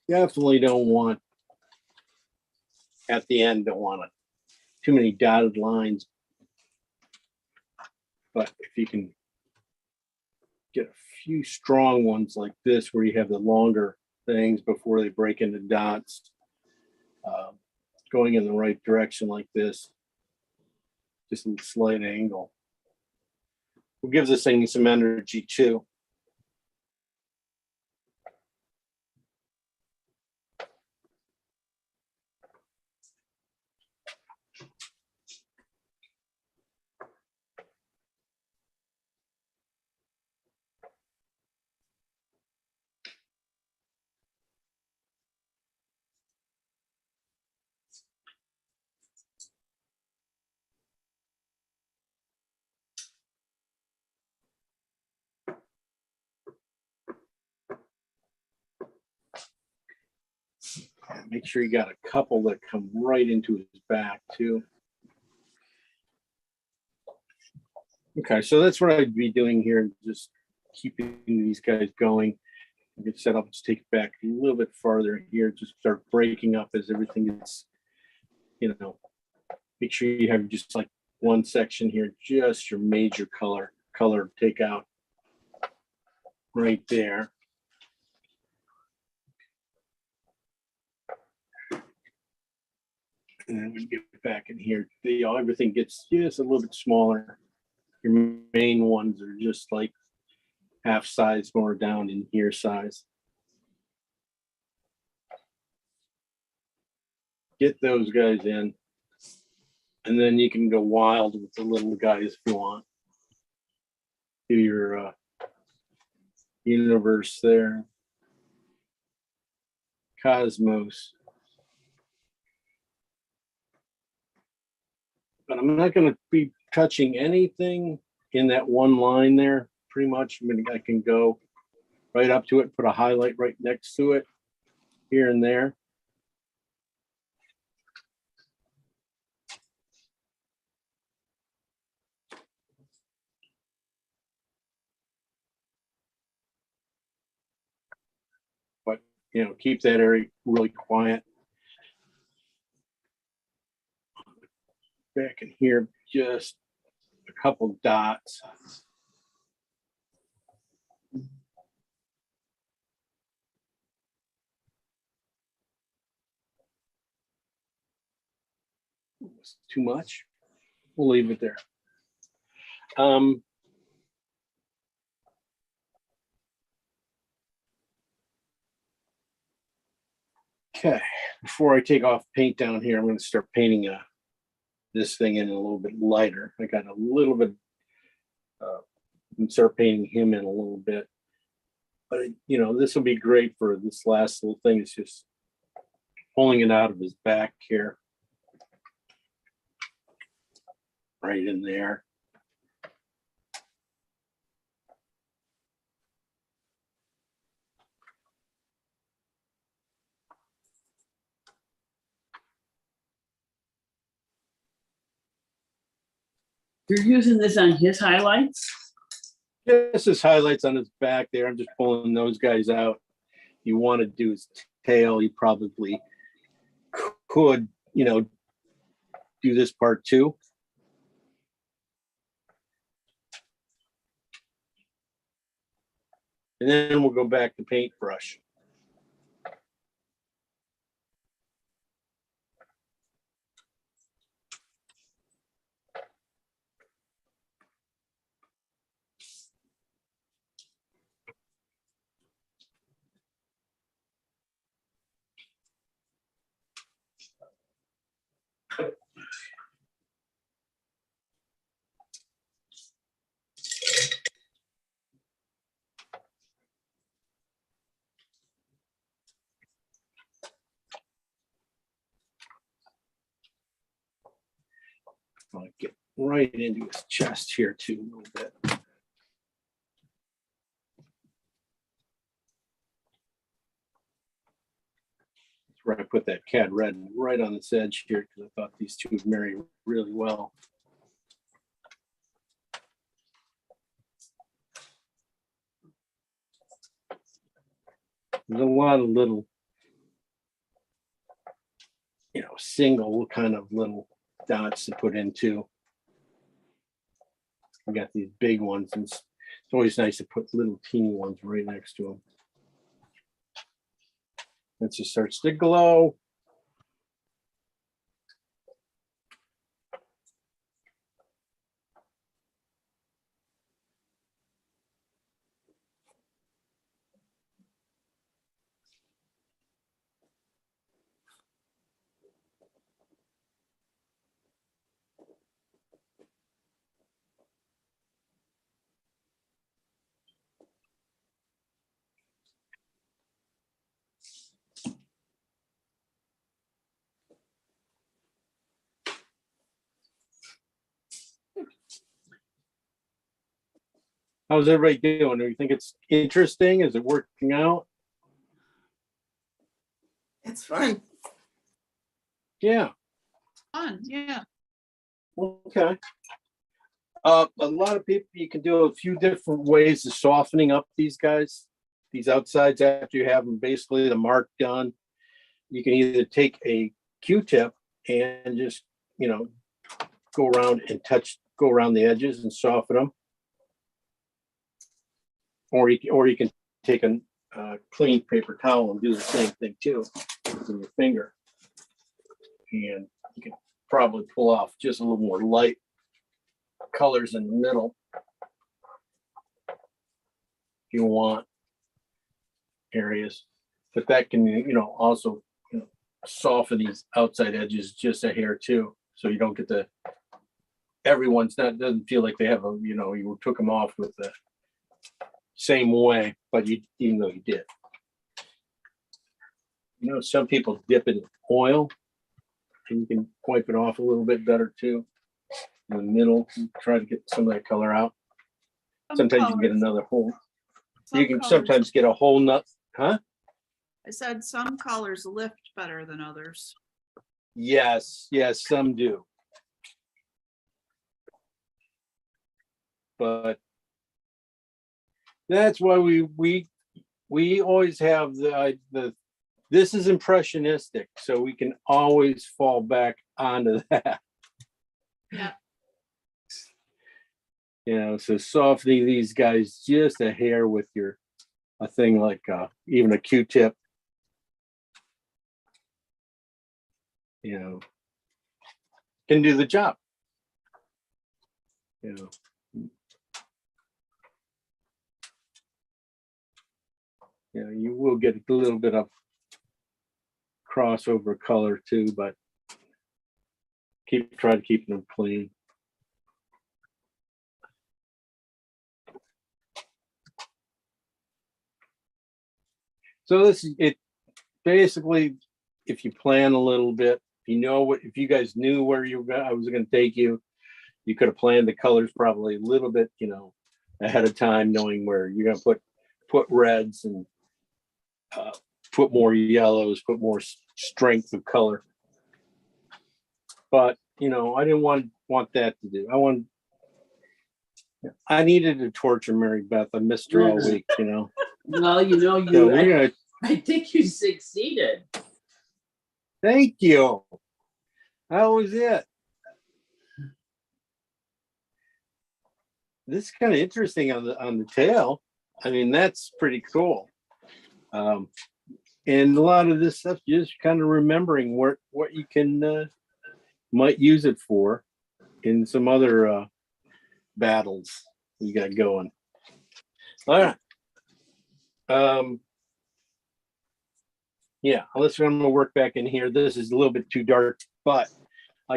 Definitely don't want at the end. Don't want too many dotted lines. But if you can get a few strong ones like this, where you have the longer things before they break into dots, going in the right direction like this, just a slight angle, will give this thing some energy too. Make sure you got a couple that come right into his back too. Okay, so that's what I'd be doing here, just keeping these guys going. Get set up, just take it back a little bit farther here, just start breaking up as everything is, you know, make sure you have just like one section here, just your major color take out right there. And then we get back in here, everything gets just a little bit smaller. Your main ones are just like half size more down in here size. Get those guys in, and then you can go wild with the little guys if you want. Do your universe there. Cosmos. But I'm not going to be touching anything in that one line there. Pretty much, I can go right up to it, put a highlight right next to it, here and there. But, you know, keep that area really quiet. Back in here, just a couple dots. was too much. We'll leave it there. Okay, before I take off paint down here, I'm going to start painting this thing in a little bit lighter. I got a little bit, and start painting him in a little bit. But you know, this will be great for this last little thing. It's just pulling it out of his back here, right in there. You're using this on his highlights? This is highlights on his back there. I'm just pulling those guys out. You want to do his tail, you probably could, you know, do this part too. And then we'll go back to paintbrush. I'll get right into his chest here too a little bit. That's where I put that cad red right on this edge here because I thought these two would marry really well. There's a lot of little, you know, single kind of little dots to put into. I got these big ones, and it's always nice to put little teeny ones right next to them. Once it starts to glow, how's everybody doing? Do you think it's interesting? Is it working out? It's fun. Yeah. Fun, yeah. Okay. A lot of people, you can do a few different ways of softening up these guys, these outsides after you have them basically the mark done. You can either take a Q-tip and just, you know, go around and go around the edges and soften them. Or you can take a clean paper towel and do the same thing too with your finger. And you can probably pull off just a little more light colors in the middle if you want areas. But that can, you know, also, you know, soften these outside edges just a hair too. So you don't get the, everyone's not, doesn't feel like they have a, you know, you took them off with the same way, but you, even though you did. You know, some people dip it in oil and you can wipe it off a little bit better too. In the middle, try to get some of that color out. Sometimes you can get another whole, you can sometimes get a whole nut, huh? I said some colors lift better than others. Yes, yes, some do. But that's why we always have the this is impressionistic, so we can always fall back onto that. Yeah. You know, so softening these guys just a hair with a thing like even a Q-tip. You know, can do the job. You know. You know, you will get a little bit of crossover color too, but try to keep them clean. So this is it. Basically, if you plan a little bit, if you guys knew where I was going to take you, you could have planned the colors probably a little bit, ahead of time, knowing where you're going to put reds and put more yellows, put more strength of color. But I didn't want that to do. I needed to torture Mary Beth. I missed her all week. Well, So we're gonna. I think you succeeded. Thank you. How was it? This is kind of interesting on the tail. I mean, that's pretty cool. And a lot of this stuff, just kind of remembering what you can might use it for in some other battles we got going. All right. Yeah, unless I'm gonna work back in here. This is a little bit too dark, but I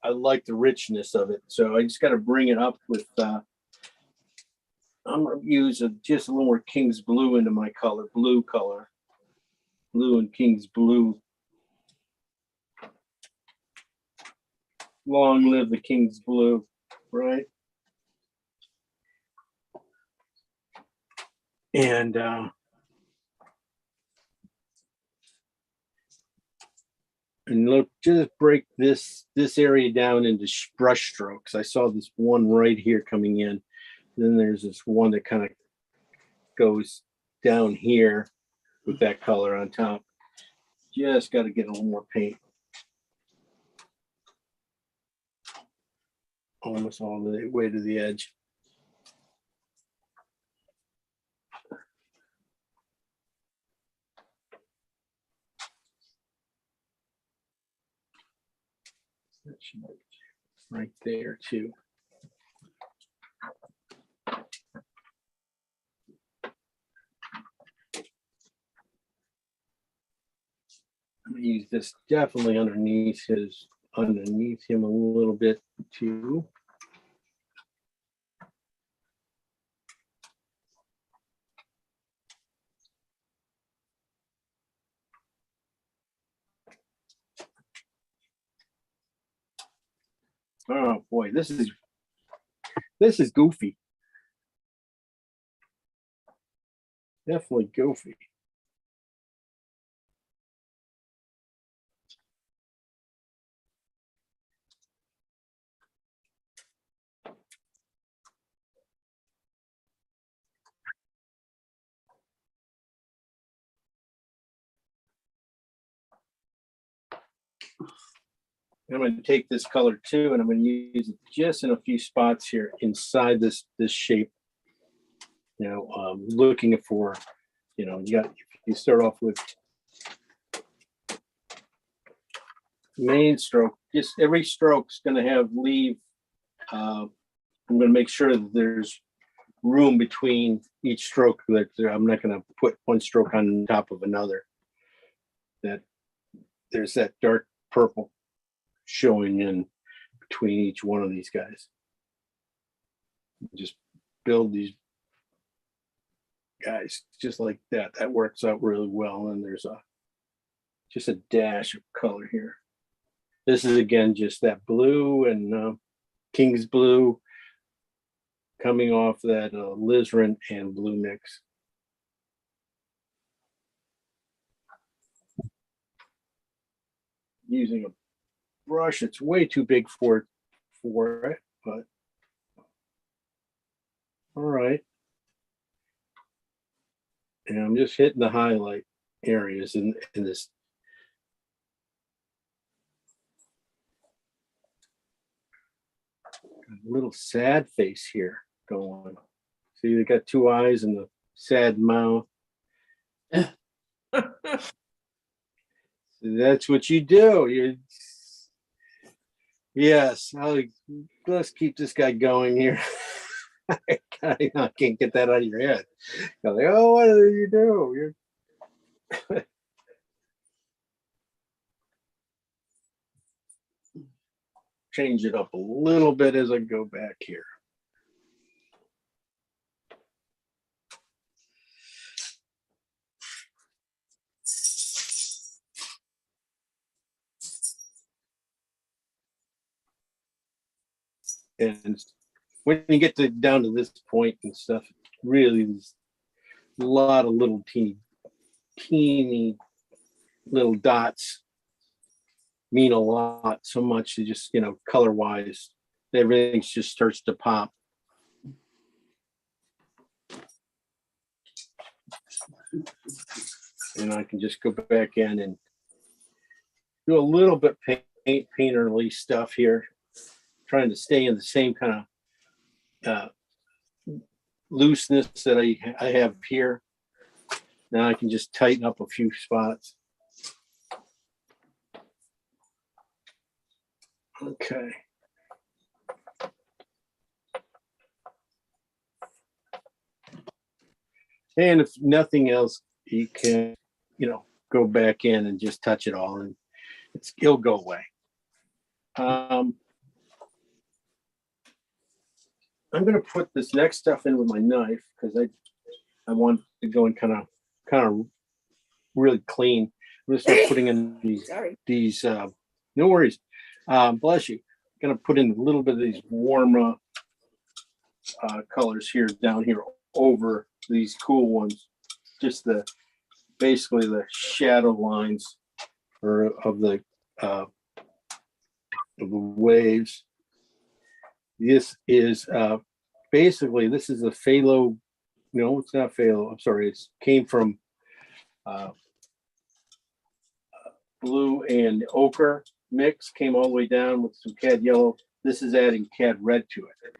like the richness of it. So I just got to bring it up with, I'm gonna use just a little more King's Blue into my blue color. Blue and King's Blue. Long live the King's Blue, right? And look, just break this area down into brush strokes. I saw this one right here coming in. Then there's this one that kind of goes down here with that color on top. Just got to get a little more paint. Almost all the way to the edge. Right there too. I'm gonna use this definitely underneath him a little bit too. Oh boy, this is goofy. Definitely goofy. I'm going to take this color too, and I'm going to use it just in a few spots here inside this shape. Looking for, you start off with main stroke. Just every stroke's going to have leave. I'm going to make sure that there's room between each stroke. That I'm not going to put one stroke on top of another. That there's that dark purple showing in between each one of these guys. Just build these guys just like that. That works out really well. And there's just a dash of color here. This is again just that blue and King's Blue coming off that alizarin and blue mix. Using a brush, it's way too big for it, but all right. And I'm just hitting the highlight areas in this. A little sad face here going. See, they got two eyes and the sad mouth. So that's what you do. Yes, let's keep this guy going here. I can't get that out of your head. You're like, oh, what do you do? Change it up a little bit as I go back here. And when you get down to this point and stuff, really, there's a lot of little teeny little dots mean a lot. So much, to just, color wise, everything just starts to pop. And I can just go back in and do a little bit painterly stuff here, trying to stay in the same kind of looseness that I have here. Now I can just tighten up a few spots. Okay. And if nothing else, you can, go back in and just touch it all, and it'll go away. I'm going to put this next stuff in with my knife because I want to go and kind of really clean. I'm going to start putting in these no worries. Bless you. I'm going to put in a little bit of these warm colors here down here over these cool ones. Just basically the shadow lines of the waves. This is basically, this is a phthalo. No, it's not phthalo. I'm sorry. It came from blue and ochre mix, came all the way down with some cad yellow. This is adding cad red to it.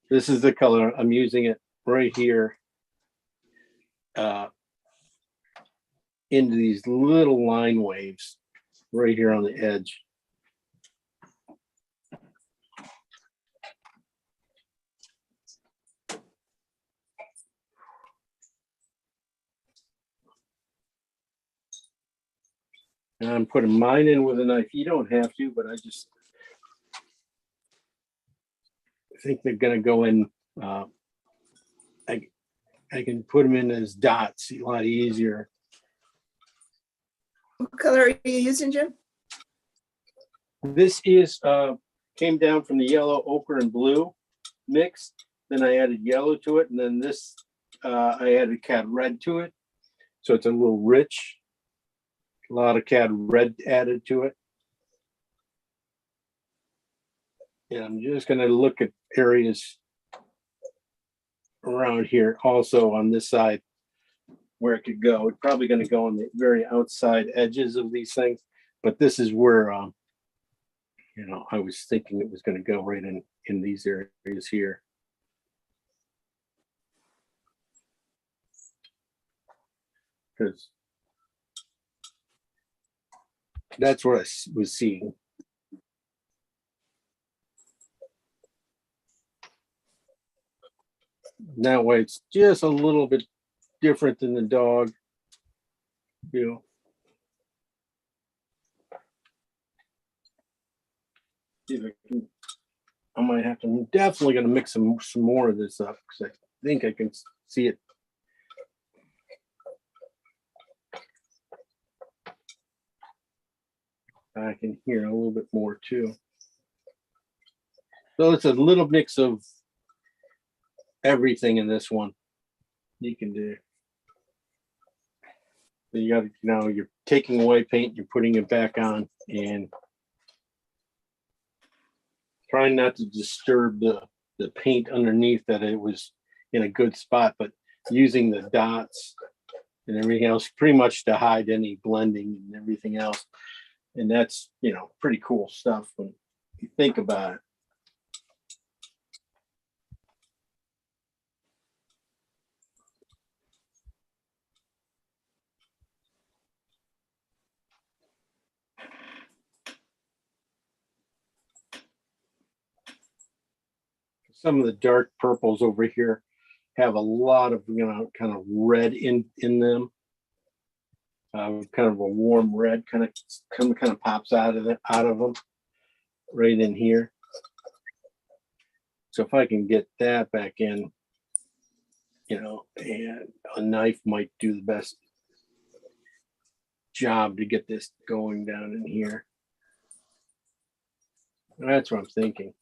This is the color. I'm using it right here into these little line waves right here on the edge. And I'm putting mine in with a knife. You don't have to, but I think they're going to go in. I can put them in as dots a lot easier. What color are you using, Jim? This is came down from the yellow, ochre, and blue mix. Then I added yellow to it, and then this I added cad red to it, so it's a little rich. A lot of cad red added to it. And I'm just going to look at areas around here, also on this side, where it could go. It's probably going to go on the very outside edges of these things, but this is where I was thinking it was going to go right in these areas here. Because that's what I was seeing. That way it's just a little bit different than the dog, I might have to, definitely going to mix some more of this up because I think I can see it. I can hear a little bit more too. So it's a little mix of everything in this one you can do. You got, you're taking away paint, you're putting it back on, and trying not to disturb the paint underneath, that it was in a good spot, but using the dots and everything else pretty much to hide any blending and everything else. And that's, pretty cool stuff when you think about it. some of the dark purples over here have a lot of, kind of red in them. Kind of a warm red kind of pops out of them right in here. So if I can get that back in, and a knife might do the best job to get this going down in here. That's what I'm thinking.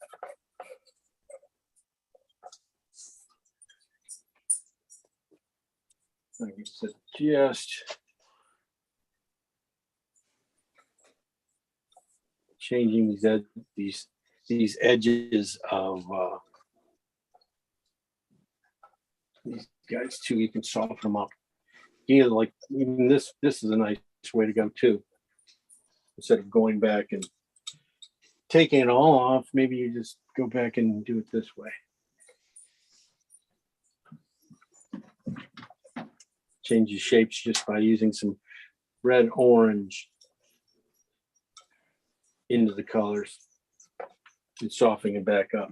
Like I said, just changing these edges of these guys too. You can soften them up. Like even this is a nice way to go too. Instead of going back and taking it all off, maybe you just go back and do it this way. Change the shapes just by using some red orange into the colors and softening it back up.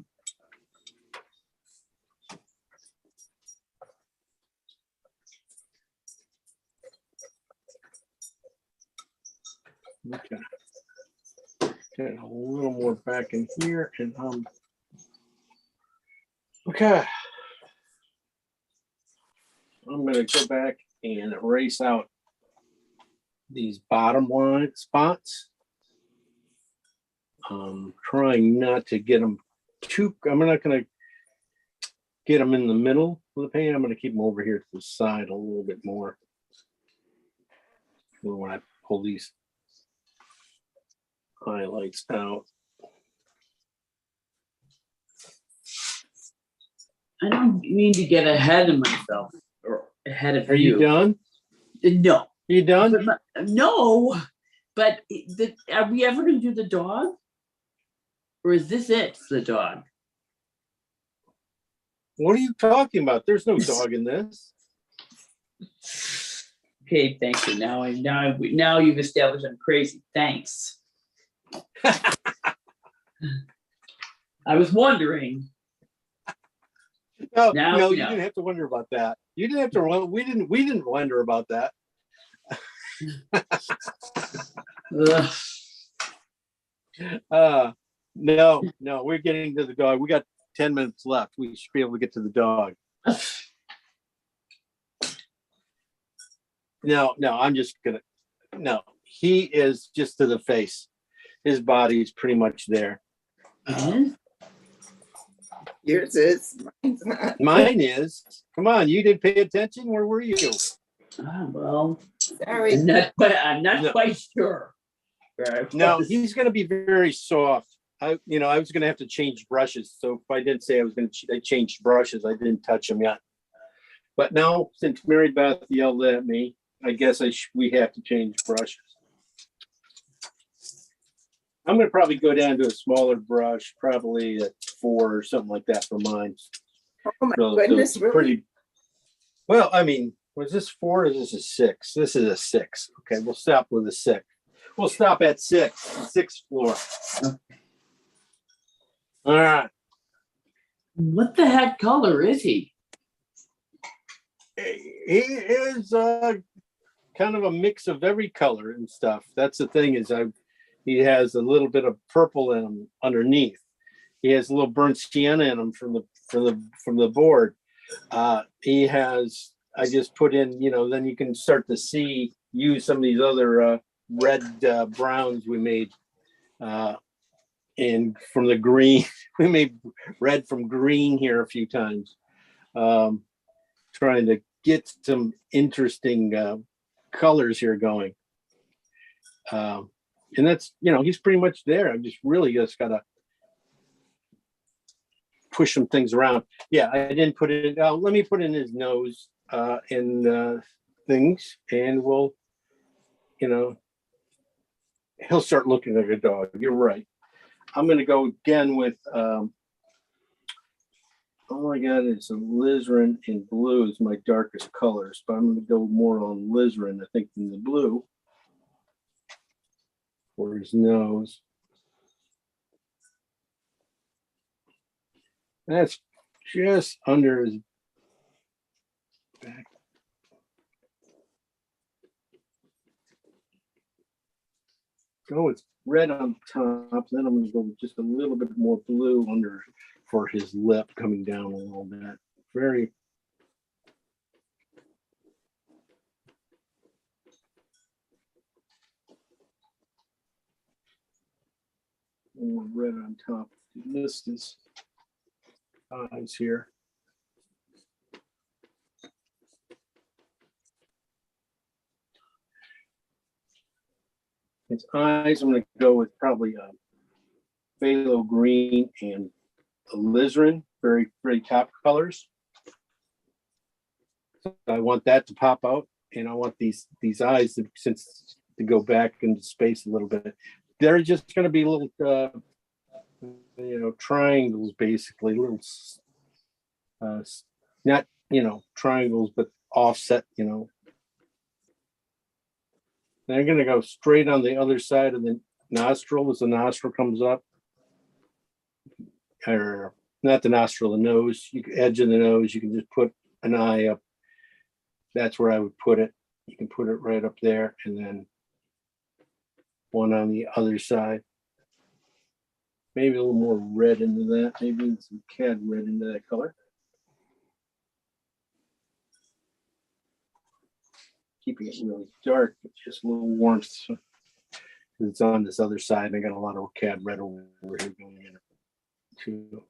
Okay. Get a little more back in here and okay. I'm going to go back and erase out these bottom line spots. Trying not to get them I'm not going to get them in the middle of the paint. I'm going to keep them over here to the side a little bit more when I pull these highlights out. I don't mean to get ahead of myself or ahead of Are you done? No. You done? No, but are we ever going to do the dog? Or is this it for the dog? What are you talking about? There's no dog in this. Okay, thank you. Now you've established I'm crazy. Thanks. I was wondering. No, Now you didn't have to wonder about that. You didn't have to. We didn't wonder about that. No, we're getting to the dog. We got 10 minutes left. We should be able to get to the dog. No, I'm just gonna. No, he is just to the face. His body's pretty much there. Yours is, mine's not. Mine is. Come on, you didn't pay attention. Where were you? Well, Sorry. I'm not quite sure. No, he's going to be very soft. I was going to have to change brushes. So if I didn't say I was going to change brushes, I didn't touch them yet. But now, since Mary Beth yelled at me, I guess we have to change brushes. I'm going to probably go down to a smaller brush, probably a 4 or something like that for mine. Oh my goodness, really? Pretty. Well, I mean, was this 4 or is this a 6? This is a 6. Okay, we'll stop with a 6. We'll stop at 6, 6th floor. All right. What the heck color is he? He is kind of a mix of every color and stuff. That's the thing is he has a little bit of purple in him underneath. He has a little burnt sienna in him from the board. He has. I just put in. Then you can start to use some of these other red browns we made, and from the green. We made red from green here a few times, trying to get some interesting colors here going. And that's, he's pretty much there. I just gotta push some things around. Yeah, I didn't put it out. Let me put in his nose and things, and we'll, he'll start looking like a dog. You're right. I'm gonna go again with all I got is alizarin and blue is my darkest colors, but I'm gonna go more on alizarin, I think, than the blue for his nose. That's just under his back. Go with red on top, then I'm gonna go with just a little bit more blue under for his lip coming down a little bit. Very. More red on top. This is eyes here. His eyes, I'm going to go with probably a phthalo green and alizarin, very, very top colors. So I want that to pop out, and I want these eyes to go back into space a little bit. They're just going to be little, triangles, basically, little, not, triangles, but offset, They're going to go straight on the other side of the nostril as the nostril comes up. Or not the nostril, the nose, edge of the nose, you can just put an eye up. That's where I would put it. You can put it right up there, and then one on the other side. Maybe a little more red into that, maybe some cad red into that color. Keeping it really dark, but just a little warmth. So it's on this other side. I got a lot of cad red over here going in too.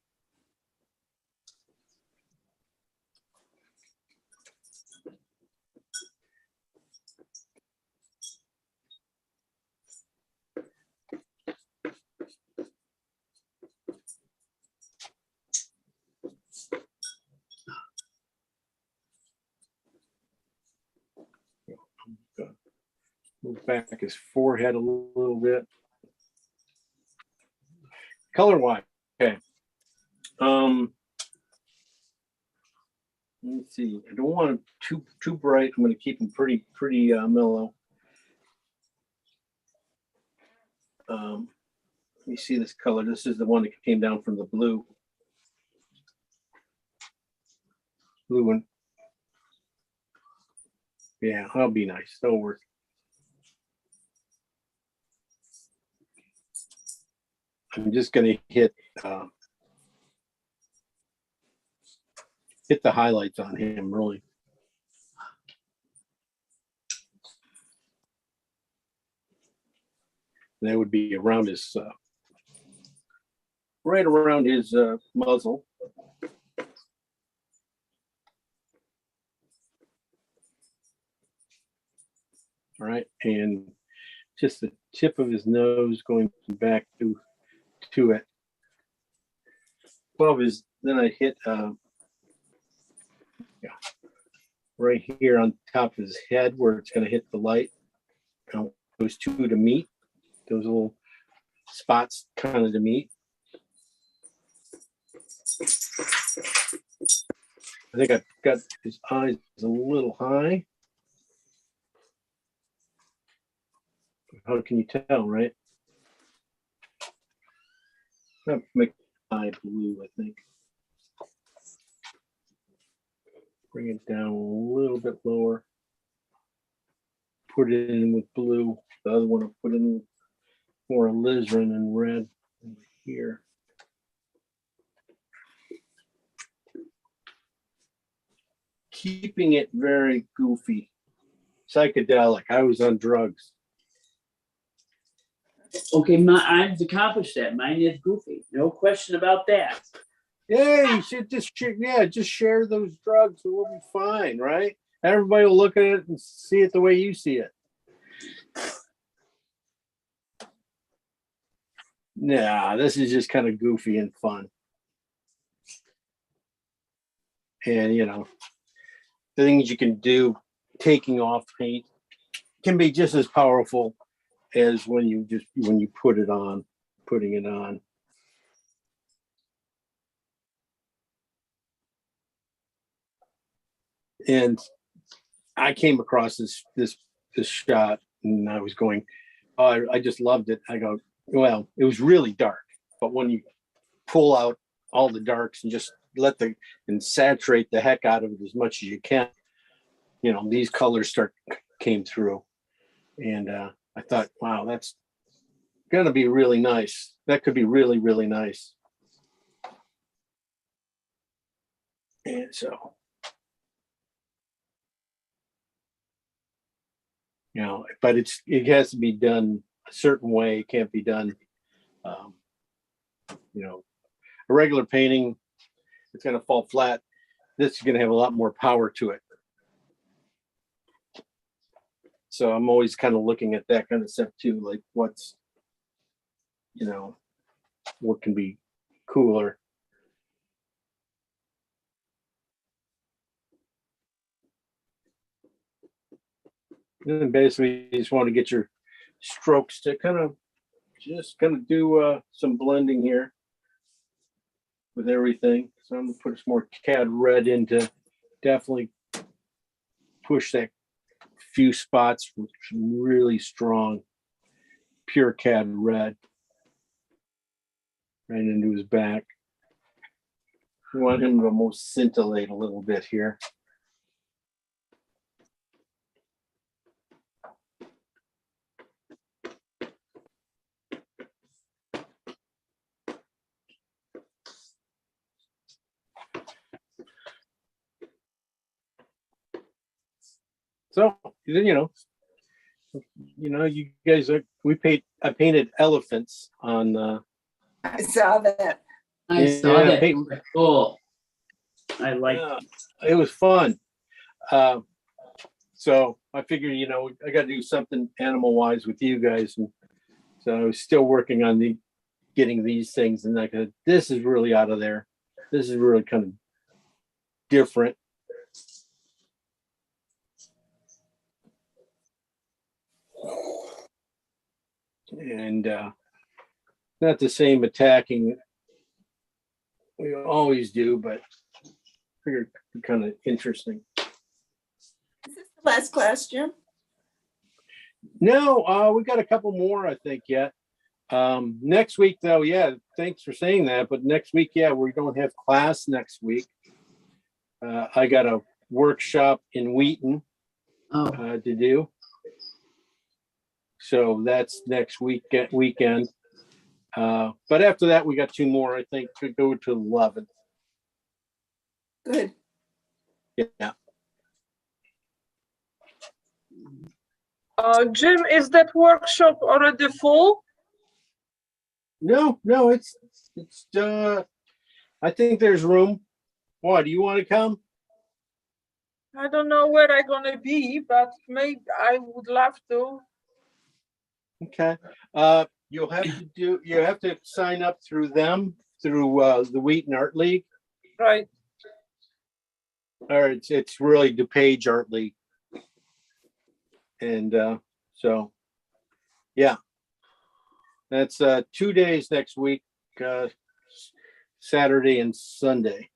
Move back his forehead a little bit. Color wise, okay. Let me see. I don't want him too bright. I'm going to keep him pretty mellow. Let me see this color. This is the one that came down from the blue. Blue one. Yeah, that'll be nice. That'll work. I'm just going to hit the highlights on him, really. And that would be around his, right around his muzzle. All right, and just the tip of his nose going back to it. Above his, then I hit right here on top of his head where it's going to hit the light. Those two to meet, those little spots kind of to meet. I think I've got his eyes a little high. How can you tell, right? I'll make eye blue, I think. Bring it down a little bit lower. Put it in with blue. The other one I'll put in with more alizarin and red over here. Keeping it very goofy, psychedelic. I was on drugs. Okay, I've accomplished that. Mine is goofy. No question about that. Yeah, you should just share those drugs and we'll be fine, right? Everybody will look at it and see it the way you see it. Nah, this is just kind of goofy and fun. And the things you can do taking off paint can be just as powerful as when you putting it on. And I came across this shot and I was going, oh, I just loved it. I go, well, it was really dark, but when you pull out all the darks and just and saturate the heck out of it as much as you can. You know, these colors came through, and I thought, wow, that's gonna be really nice. That could be really, really nice. And so, you know, but it has to be done a certain way. It can't be done, you know, a regular painting, it's going to fall flat. This is going to have a lot more power to it. So I'm always kind of looking at that kind of stuff too, like what's, you know, what can be cooler. And basically, you just want to get your strokes to kind of do some blending here with everything. So I'm gonna put some more CAD red in to definitely push that few spots with some really strong pure CAD red right into his back. We want him to almost scintillate a little bit here. So, you know, you guys are, I painted elephants on, I saw that. I saw Yeah, that. hey. Cool. I like. it was fun. So I figured, you know, I got to do something animal wise with you guys. And so I was still working on getting these things. And like, this is really out of there. This is really kind of different. And not the same attacking we always do, but I figured kind of interesting. Is this the last class, Jim? No, we got a couple more, I think, yet. Next week, though, yeah, thanks for saying that. But next week, yeah, we don't have class next week. I got a workshop in Wheaton to do. So that's next weekend. But after that, we got two more, I think, to go to 11. Good. Yeah. Jim, is that workshop already full? No, it's I think there's room. Why, do you want to come? I don't know where I'm gonna be, but maybe I would love to. Okay. You have to sign up through them, through the Wheaton Art League. Right. Or it's really DuPage Art League. And so yeah. That's 2 days next week, Saturday and Sunday.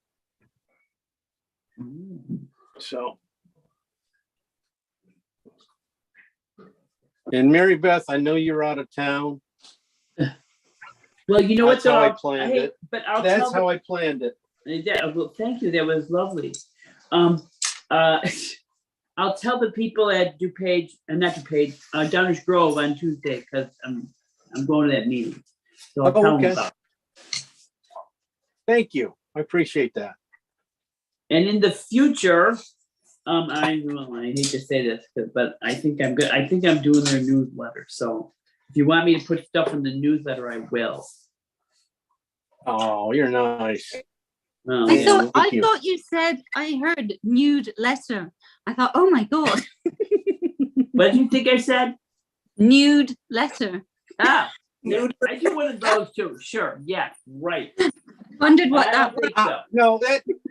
So. And Mary Beth, I know you're out of town. Well, you know what? That's how I though? planned Hey, it. But I'll That's tell how I planned it. Well, thank you. That was lovely. I'll tell the people at DuPage, not DuPage, Downers Grove on Tuesday, because I'm going to that meeting. So I'll tell them Okay. about it. Thank you. I appreciate that. And in the future, I hate to say this, but I think I'm good. I think I'm doing their newsletter. So if you want me to put stuff in the newsletter, I will. Oh, you're nice. Oh, I yeah. thought thank you. you said, I heard nude letter. I thought, oh my God, What did you think I said? nude letter. Ah, I do one of those too. Sure. Yeah. Right. Wondered what I that don't was. think so.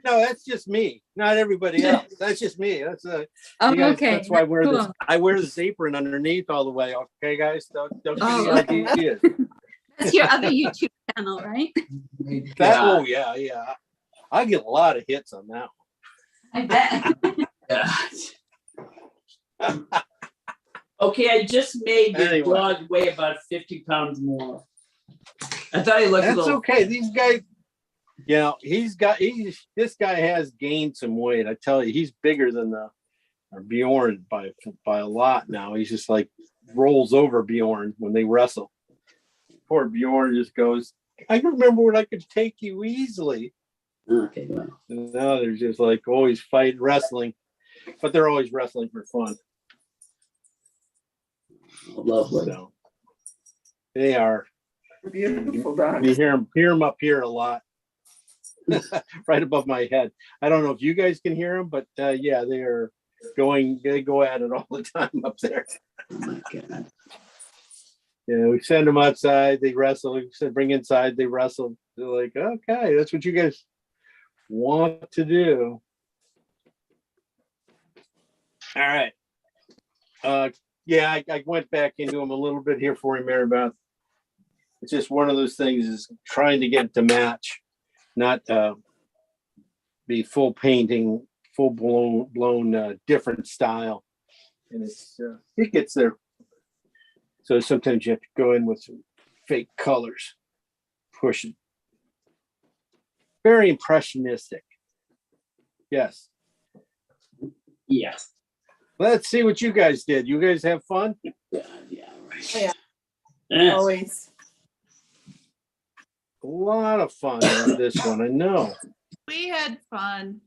No, that's just me, not everybody else. That's just me. That's Oh, you guys, okay. That's why Cool. I wear this apron underneath all the way. Okay, guys, don't Oh, get any ideas. That's your other YouTube channel, right? Oh yeah. I get a lot of hits on that I bet. Okay, I just made the Anyway. dog weigh about 50 pounds more. I thought he one. looked a That's little. okay. These guys, This guy has gained some weight. I tell you, he's bigger than or Bjorn by a lot now. He's just like rolls over Bjorn when they wrestle. Poor Bjorn just goes, I remember when I could take you easily. Okay, well, And now they're just like always wrestling, but they're always wrestling for fun. lovely. So they are. Beautiful You dogs. hear them up here a lot, right above my head. I don't know if you guys can hear them, but yeah, they go at it all the time up there. Oh my God. Yeah, we send them outside, they wrestle. We said bring inside, they wrestle. They're like, okay, that's what you guys want to do. All right. Yeah, I went back into them a little bit here for you, Maribeth. It's just one of those things is trying to get to match, not be full painting, full blown different style. And it gets there. So sometimes you have to go in with some fake colors, push it. Very impressionistic. Yes. Yeah. Let's see what you guys did. You guys have fun? Yeah, right. Yeah. Yeah. Always. A lot of fun on this one, I know. We had fun.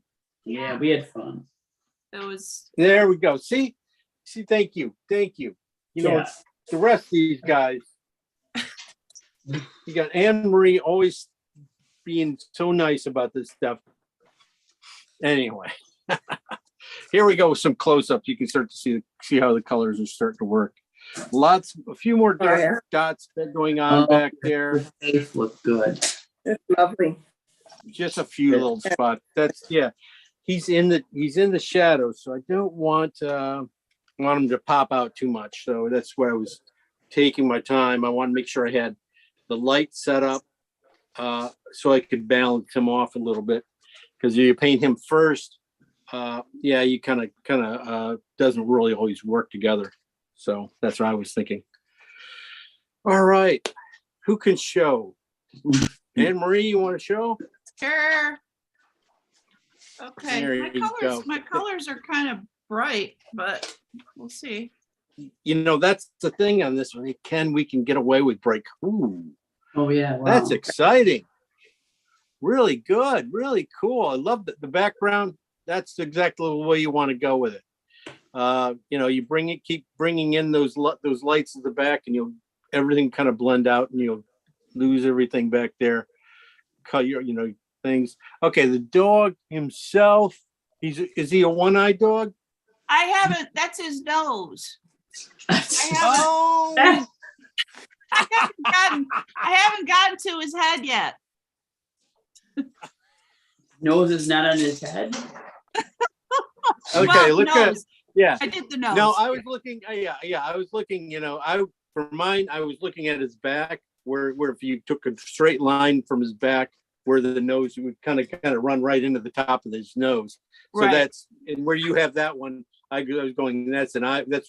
Yeah, we had fun. It was, There we go. See, thank you. You know, Yeah. the rest of these guys, you got Anne Marie always being so nice about this stuff. Anyway, here we go with some close-ups. You can start to see how the colors are starting to work. A few more dark yeah. dots going on back there. The face looked good. It's lovely. Just a few little spots. He's in the shadows, so I don't want him to pop out too much. So that's where I was taking my time. I want to make sure I had the light set up so I could balance him off a little bit. Because you paint him first, you kind of doesn't really always work together. So that's what I was thinking. All right, who can show? Anne Marie, you want to show? sure. Okay, There my you go. colors are kind of bright, but we'll see. You know, that's the thing on this one. We can get away with break. Ooh, Oh yeah, wow. that's exciting. Really good, really cool. I love the background. That's exactly the way you want to go with it. You keep bringing in those lights at the back, and everything kind of blend out, and you'll lose everything back there. Cut your, things. Okay, the dog himself. Is he a one-eyed dog? I haven't, that's his nose. I Oh, haven't gotten to his head yet. Nose is not on his head. okay. Well, Look at nose. yeah. I did the nose. No, I was looking. I was looking. For mine, I was looking at his back, where if you took a straight line from his back, where the nose would kind of run right into the top of his nose. So Right. that's and where you have that one. I was going. That's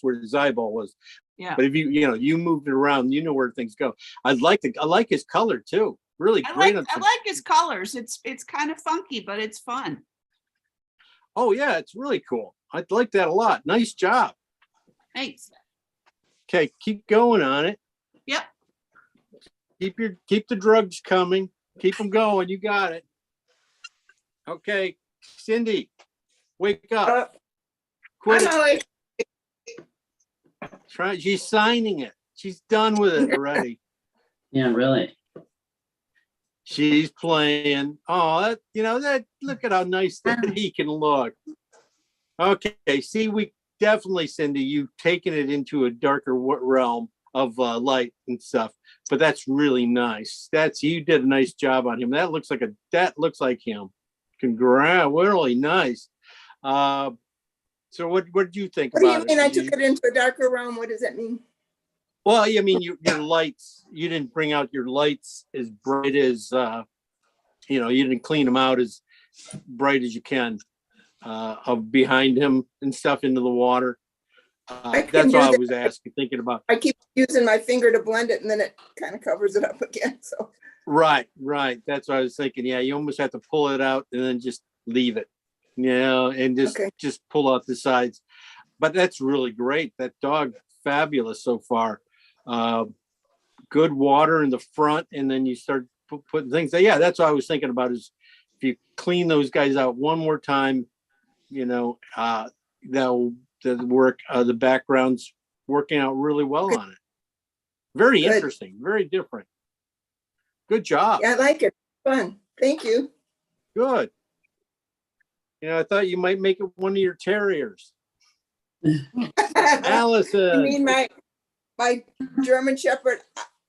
where his eyeball was. Yeah. But if you moved it around, you know where things go. I like his color too. Really I great. like his colors. It's kind of funky, but it's fun. Oh yeah, it's really cool. I like that a lot. Nice job. Thanks. Okay, keep going on it. Yep. Keep the drugs coming. Keep them going. You got it. Okay, Cindy, wake up. Uh, Quit I'm it. always, She's signing it. She's done with it already. Yeah, really. She's playing. Oh, look at how nice that he can look. Okay, see, we definitely, Cindy, you've taken it into a darker realm of light and stuff, but that's really nice. You did a nice job on him. That looks like him. Congrats, really nice. So what did you think what do about you mean? it? I took it into a darker realm. What does that mean? Well, I mean, your lights, you didn't bring out your lights as bright as, you didn't clean them out as bright as you can of behind him and stuff into the water. I can That's do all I that. was thinking about. I keep using my finger to blend it and then it kind of covers it up again. So Right, right. That's what I was thinking. Yeah, you almost have to pull it out and then just leave it, and Okay. just pull out the sides. But that's really great. That dog, fabulous so far. Good water in the front, and then you start putting things. Yeah, that's what I was thinking about. Is if you clean those guys out one more time, that'll work. The background's working out really well on it. Very Good. interesting. Very different. Good job. Yeah, I like it. Fun. Thank you. Good. I thought you might make it one of your terriers. You Allison. mean my German Shepherd,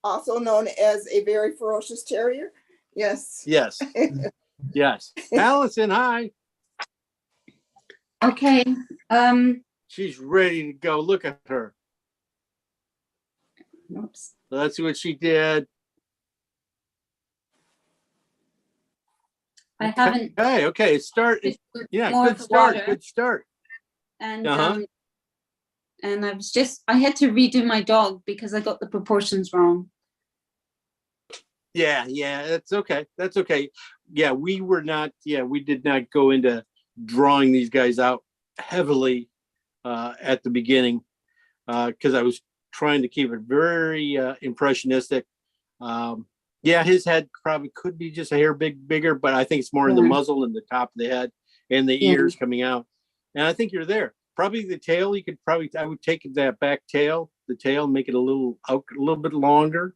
also known as a very ferocious terrier? Yes. Yes. Yes. Allison, hi. Okay. She's ready to go. Look at her. Oops. Let's see what she did. I haven't. Okay. Start. Yeah, more good of the start. water. Good start. And Uh-huh. and I had to redo my dog because I got the proportions wrong. Yeah, that's okay. That's okay. Yeah, we did not go into drawing these guys out heavily at the beginning because I was trying to keep it very impressionistic. His head probably could be just a hair bigger, but I think it's more in the Yeah. muzzle and the top of the head and the Yeah. ears coming out. And I think you're there. Probably the tail, I would take that back tail, make it a little bit longer.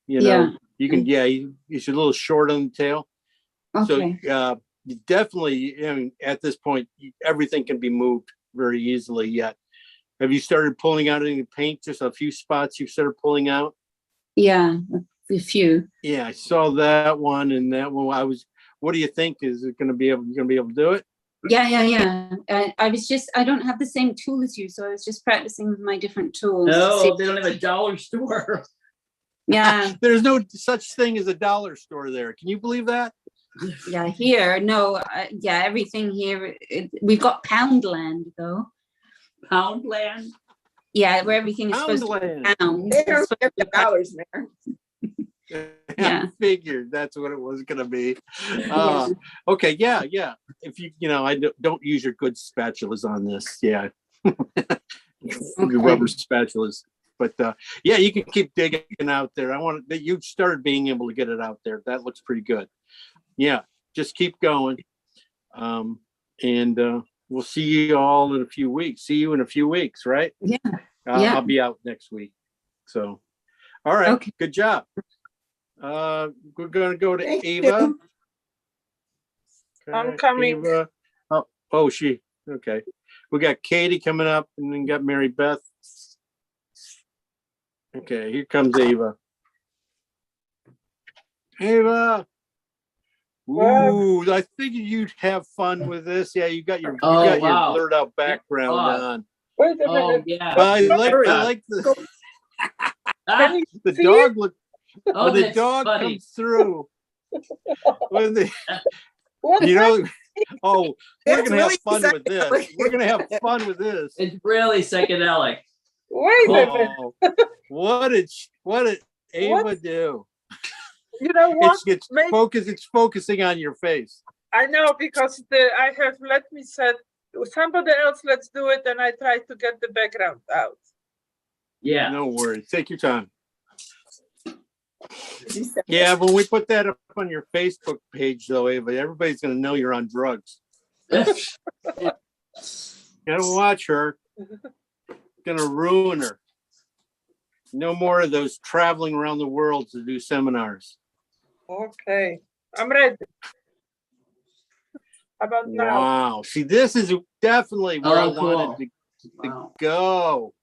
Yeah. You can, you should a little short on the tail. Okay. So you definitely, at this point, everything can be moved very easily yet. Have you started pulling out any paint? Just a few spots you started pulling out? Yeah, a few. Yeah, I saw that one and that one. What do you think? Is it going to be able, you're going to be able to do it? Yeah. I don't have the same tool as you, so I was just practicing with my different tools. to No, see- they don't have a dollar store. Yeah, There's no such thing as a dollar store there. Can you believe that? yeah. Here, no, everything here. We've got Poundland though. Poundland. Yeah, where everything is supposed to Poundland. be pound. They don't It's have the supposed to dollars, Mayor. Yeah. I figured that's what it was going to be. Okay, yeah. If I don't use your good spatulas on this. Yeah, your rubber spatulas. But you can keep digging out there. I want that you started being able to get it out there. That looks pretty good. Yeah, just keep going. And we'll see you all in a few weeks. See you in a few weeks, right? Yeah. Yeah. I'll be out next week. So, all right. Okay. Good job. We're gonna go to Thank Ava. you. I'm coming. Ava. Okay. We got Katie coming up, and then got Mary Beth. Okay, here comes Ava. Ava. Ooh, I figured you'd have fun with this. Yeah, you got your wow. blurred out background God. on. Wait a Oh minute. yeah. But I Sorry. like Ah, Can you the see dog look oh, when the that's dog funny. comes through. When the What we're That's gonna have really fun with this. psychedelic. We're gonna have fun with this. It's really psychedelic. Wait a minute. Oh, what did Ava do? You know what? It's focusing on your face. I know because let me set somebody else. Let's do it, and I try to get the background out. Yeah. No worries. Take your time. Yeah, when we put that up on your Facebook page, though, Ava, everybody's gonna know you're on drugs. Gotta watch her. Gonna ruin her. No more of those traveling around the world to do seminars. Okay, I'm ready. How about now? Wow. See, this is definitely where I Oh, cool. wanted to Wow. go.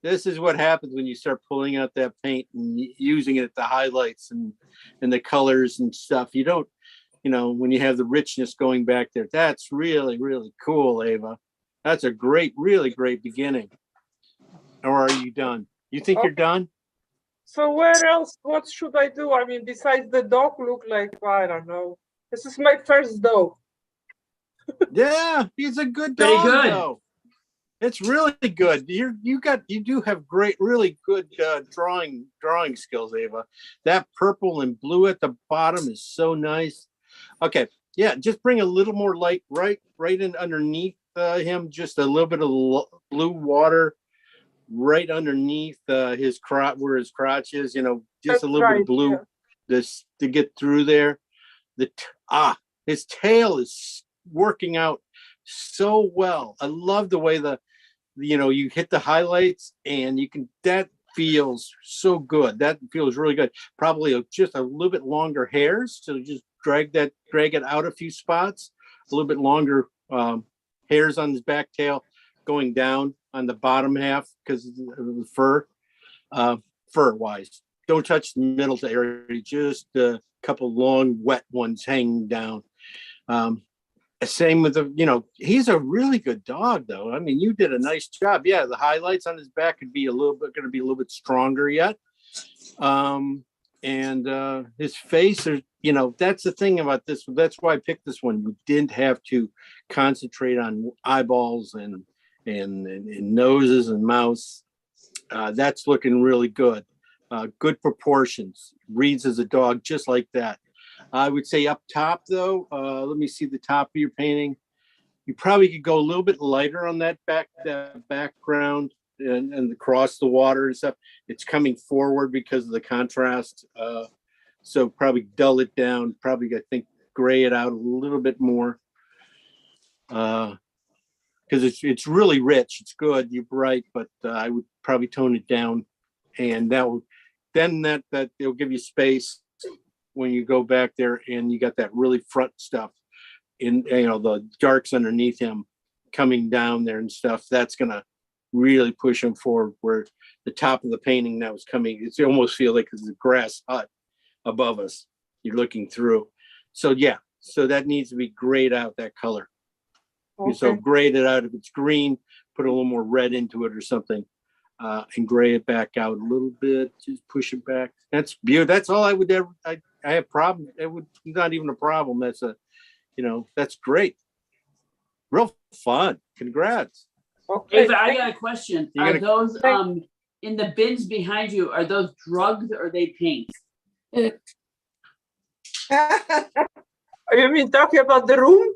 This is what happens when you start pulling out that paint and using it at the highlights and the colors and stuff. You don't, when you have the richness going back there, that's really, really cool, Ava. That's a really great beginning. Or are you done? You think you're done? So where else? What should I do? I mean, besides the dog look like, I don't know. This is my first dog. Yeah, he's a good Pretty dog, good. though. It's really good. You do have great, really good drawing skills, Ava. That purple and blue at the bottom is so nice. Okay, yeah, just bring a little more light right in underneath him. Just a little bit of blue water right underneath his crotch, where his crotch is. You know, just That's a little bit right, of blue, yeah. this to get through there. His tail is working out so well. I love the way you hit the highlights and that feels so good. That feels really good. Probably just a little bit longer hairs. So just drag it out a few spots, a little bit longer hairs on his back tail going down on the bottom half because of the fur wise. Don't touch the middle area, just a couple long wet ones hanging down. Same with he's a really good dog though. I mean, you did a nice job. Yeah, the highlights on his back could be going to be a little bit stronger yet. And his face, that's the thing about this. That's why I picked this one. You didn't have to concentrate on eyeballs and noses and mouths. That's looking really good. Good proportions. Reads as a dog just like that. I would say up top though, let me see the top of your painting. You probably could go a little bit lighter on that background and across the water and stuff. It's coming forward because of the contrast. So probably dull it down, probably I think gray it out a little bit more. Because it's really rich. It's good, you're right, but I would probably tone it down, and that'll give you space when you go back there and you got that really front stuff in, the darks underneath him coming down there and stuff. That's gonna really push him forward, where the top of the painting that was coming, it's almost feel like it's a grass hut above us you're looking through. So yeah, so that needs to be grayed out, that color. So Okay. grade it out. If it's green, put a little more red into it or something, and gray it back out a little bit. Just push it back. That's beautiful. That's all I would ever. I have problem. It would not even a problem. That's that's great. Real fun. Congrats. Okay. Ava, I got a question. You're Are gonna- those in the bins behind you? Are those drugs or are they paint? You mean talking about the room?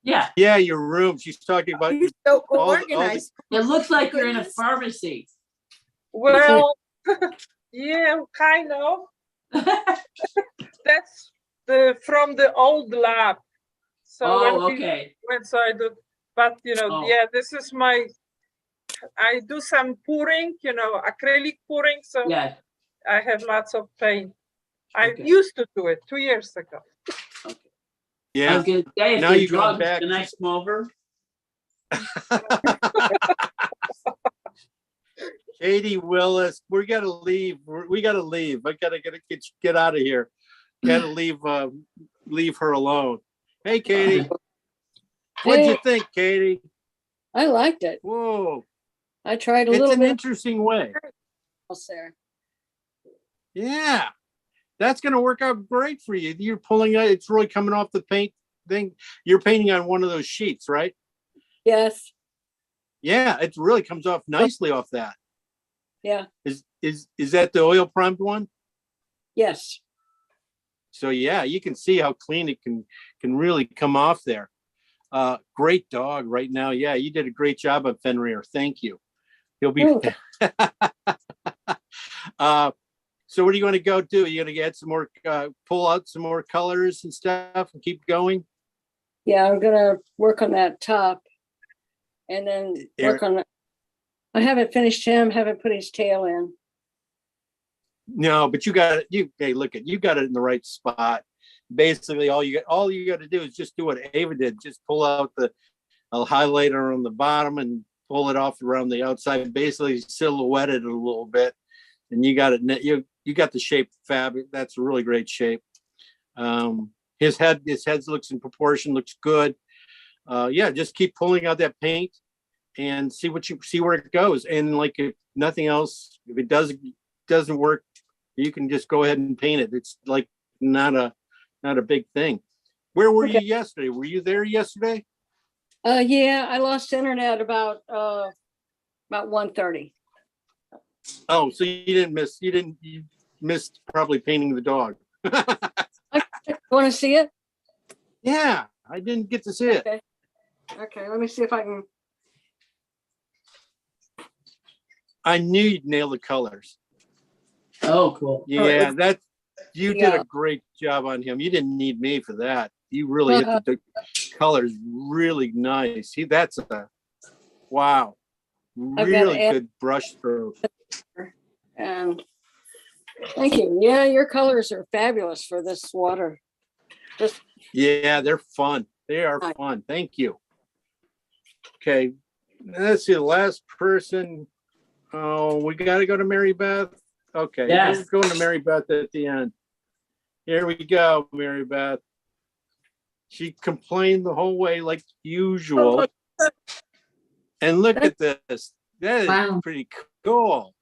Yeah, Yeah, your room. She's talking about. You're so all the- organized. it looks like you're in a Goodness. pharmacy. Well, yeah, kind of. That's from the old lab. So Oh, when we okay. went, so I do, but Oh. yeah, this is I do some pouring, acrylic pouring. So Yeah, I have lots of paint. I Okay. used to do it 2 years ago. I Yeah. was gonna say, if Now they're you've gone drugs, back can I to- come over? Katie Willis, we gotta leave. We gotta leave. I gotta get out of here. Gotta leave her alone. Hey, Katie. What'd you Hey. think, Katie? I liked it. Whoa, I tried a it's little an bit interesting way. else there. Yeah, that's gonna work out great for you. You're pulling out. It's really coming off the paint thing. You're painting on one of those sheets, right? Yes, Yeah, it really comes off nicely off that. yeah, Is that the oil primed one? yes. So yeah, you can see how clean it can really come off there. Great dog right now. Yeah, you did a great job on Fenrir. Thank you. He'll be. Oh. So what are you going to go do? Are you going to get some more, pull out some more colors and stuff and keep going? Yeah, I'm gonna work on that top. And then work on, I haven't finished him, haven't put his tail in. No, but you got it. Hey, look you got it in the right spot. Basically, all you got to do is just do what Ava did. Just pull out a highlighter on the bottom and pull it off around the outside. Basically, silhouette it a little bit, and you got it. You got the shape fab. That's a really great shape. His head looks in proportion. Looks good. Yeah, just keep pulling out that paint and see where it goes. And like if nothing else, if it doesn't work, you can just go ahead and paint it. It's like not a big thing. Where were you yesterday? Were you there yesterday? Yeah, I lost internet about 1:30. Oh, so you missed probably painting the dog. Want to see it? Yeah, I didn't get to see it. Okay. Okay, let me see if I can. I knew you'd nail the colors. Oh, cool. Yeah, you did Yeah. a great job on him. You didn't need me for that. You really hit the colors really nice. That's a wow. I've got Really to add- good brush stroke. And thank you. Yeah, your colors are fabulous for this water. Just Yeah, they're fun. They are Hi. fun. Thank you. Okay, let's see. The last person. Oh, we got to go to Mary Beth. Okay, Yes. we're going to Mary Beth at the end. Here we go, Mary Beth. She complained the whole way like usual. And look at this. That is Wow. pretty cool.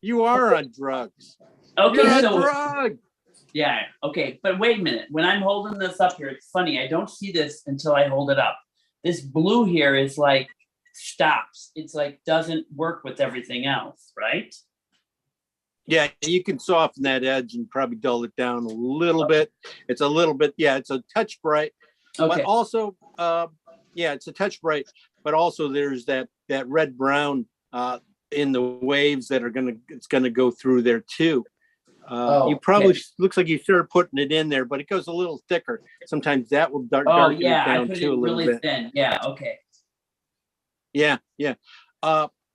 You are on drugs. Okay, You're on so drugs. yeah, okay, but wait a minute. When I'm holding this up here, it's funny. I don't see this until I hold it up. This blue here is like stops. It's like doesn't work with everything else, right? Yeah, you can soften that edge and probably dull it down a little bit. It's a little bit, yeah, it's a touch bright, but Okay. also, yeah, it's a touch bright, but also there's that red brown in the waves that it's gonna go through there too. You probably okay. looks like you started putting it in there, but it goes a little thicker. Sometimes that will Oh, darken it yeah, I down put too it a little really bit. thin. Yeah, okay. Yeah, yeah.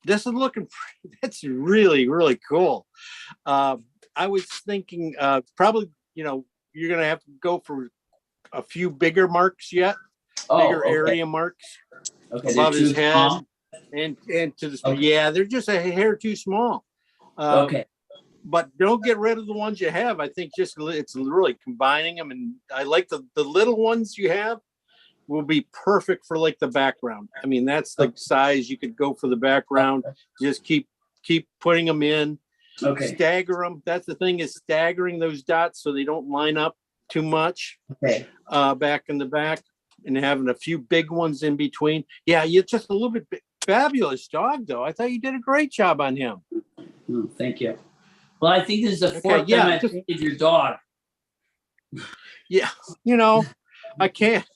This is looking, that's really, really cool. I was thinking, probably, you're gonna have to go for a few bigger marks yet, Oh, bigger okay. area marks Okay, above they're his too head small? and to the, Okay. yeah, they're just a hair too small. Okay, But don't get rid of the ones you have. I think it's really combining them, and I like the little ones you have will be perfect for like the background. I mean, that's the size you could go for the background. Just keep putting them in, okay, stagger them. That's the thing, is staggering those dots so they don't line up too much okay. back in the back, and having a few big ones in between. Yeah, you're just a little bit fabulous dog though. I thought you did a great job on him. Thank you. Well, I think this is the Okay, fourth yeah, time I just- painted your dog. Yeah, I can't.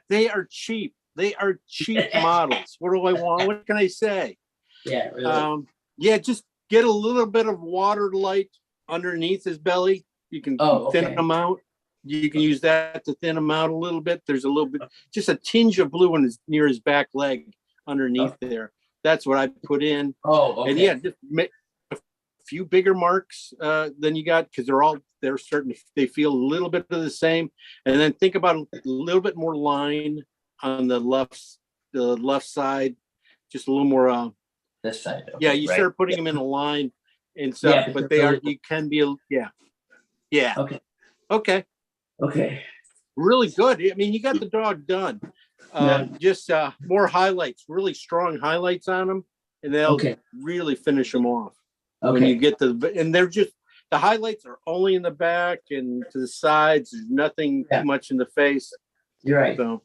They are cheap. They are cheap models. What do I want? What can I say? Yeah, really. Yeah, just get a little bit of water light underneath his belly. You can Oh, thin okay. him out. You can use that to thin him out a little bit. There's a little bit, just a tinge of blue near his back leg underneath there. That's what I put in. Oh, okay. And yeah, just make a few bigger marks than you got, because they're starting to, they feel a little bit of the same. And then think about a little bit more line on the left side, just a little more. This side. Okay, Yeah, you right. start putting them in a line and stuff, Yeah, but they're you can be, yeah. Okay, Okay, okay. really good. I mean, you got the dog done. Just more highlights, really strong highlights on them, and they'll Okay. really finish them off. When you Okay, get and they're just, the highlights are only in the back and to the sides. There's nothing Yeah. too much in the face. you're right. So,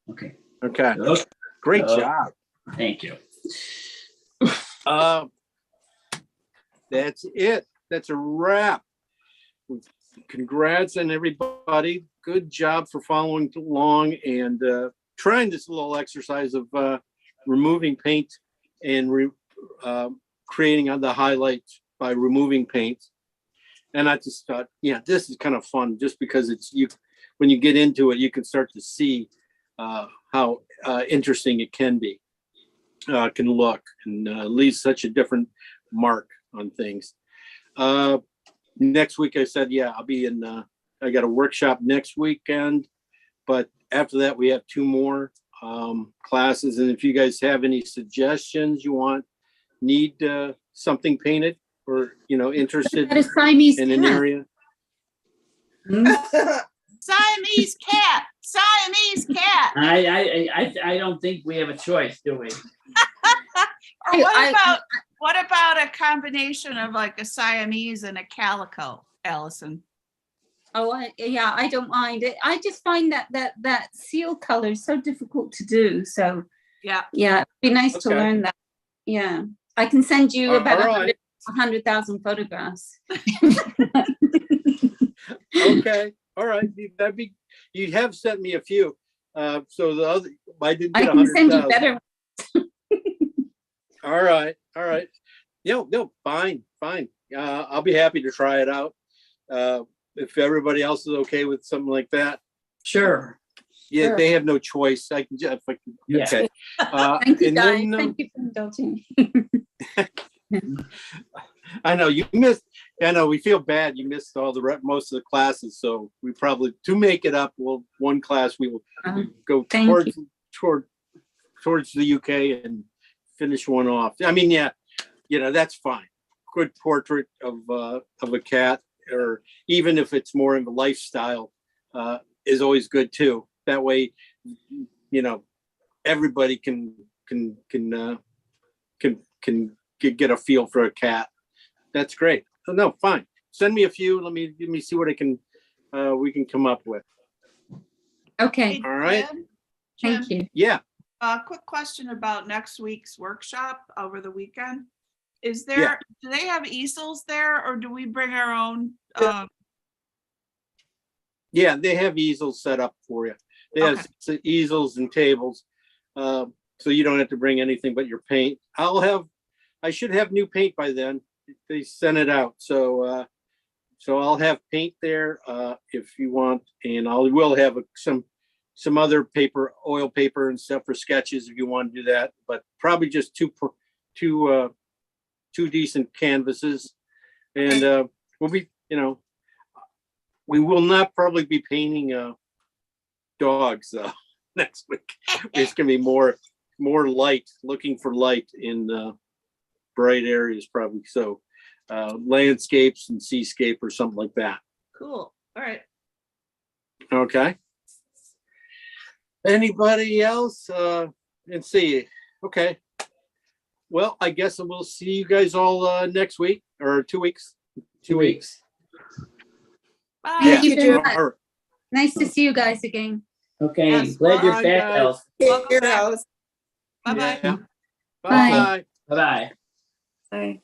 Okay. okay, Okay. great Okay. job. Thank you. That's it. That's a wrap. Congrats on everybody. Good job for following along and trying this little exercise of removing paint and creating the highlights by removing paint. And I just thought, yeah, this is kind of fun, just because when you get into it, you can start to see how interesting it can be, can look, and leaves such a different mark on things. Next week, I said, yeah, I'll be in, I got a workshop next weekend, but after that, we have 2 more classes. And if you guys have any suggestions need something painted, or, interested That is Siamese in an cat. area. Siamese cat, Siamese cat. I don't think we have a choice, do we? Or I- what about a combination of like a Siamese and a calico, Allison? Oh, yeah, I don't mind it. I just find that seal color is so difficult to do. So Yeah. yeah, it'd be nice to Okay. learn that. Yeah, I can send you All about right. 100,000 photographs. Okay, all right. You have sent me a few. So the other, I did I get can send you 100,000. better. All right, all right. No, fine. I'll be happy to try it out. If everybody else is okay with something like that. Sure. Yeah, Sure. they have no choice. I can just, Yeah. okay. Thank you, And guys. then, Thank you for indulging. I know you missed, I know we feel bad. You missed all most of the classes. So we probably, to make it up, one class, we will go Thank towards the UK and finish one off. I mean, yeah, that's fine. Good portrait of a cat, or even if it's more in the lifestyle, is always good too. That way, everybody can get a feel for a cat. That's great. So no, fine. Send me a few. Let me see what we can come up with. Okay, All right. Jim, thank you. Yeah. quick question about next week's workshop over the weekend. Do they have easels there, or do we bring our own? Yeah, they have easels set up for you. They have easels and tables, so you don't have to bring anything but your paint. I should have new paint by then. They sent it out, so I'll have paint there if you want, and will have some other paper, oil paper and stuff for sketches if you want to do that. But probably just two decent canvases, and we'll be, we will not probably be painting dogs next week. It's gonna be more light, looking for light in bright areas probably. So landscapes and seascape or something like that. Cool. All right. Okay. Anybody else? And see. Okay. Well, I guess we'll see you guys all next week or 2 weeks. 2 weeks. Bye. Thank you you, very Jim. much. All right. Nice to see you guys again. Okay, Yes, glad you're bye, back, guys. Elf. Welcome Here, back. Alice. Bye-bye. Yeah. Bye. Bye. Bye-bye. Bye.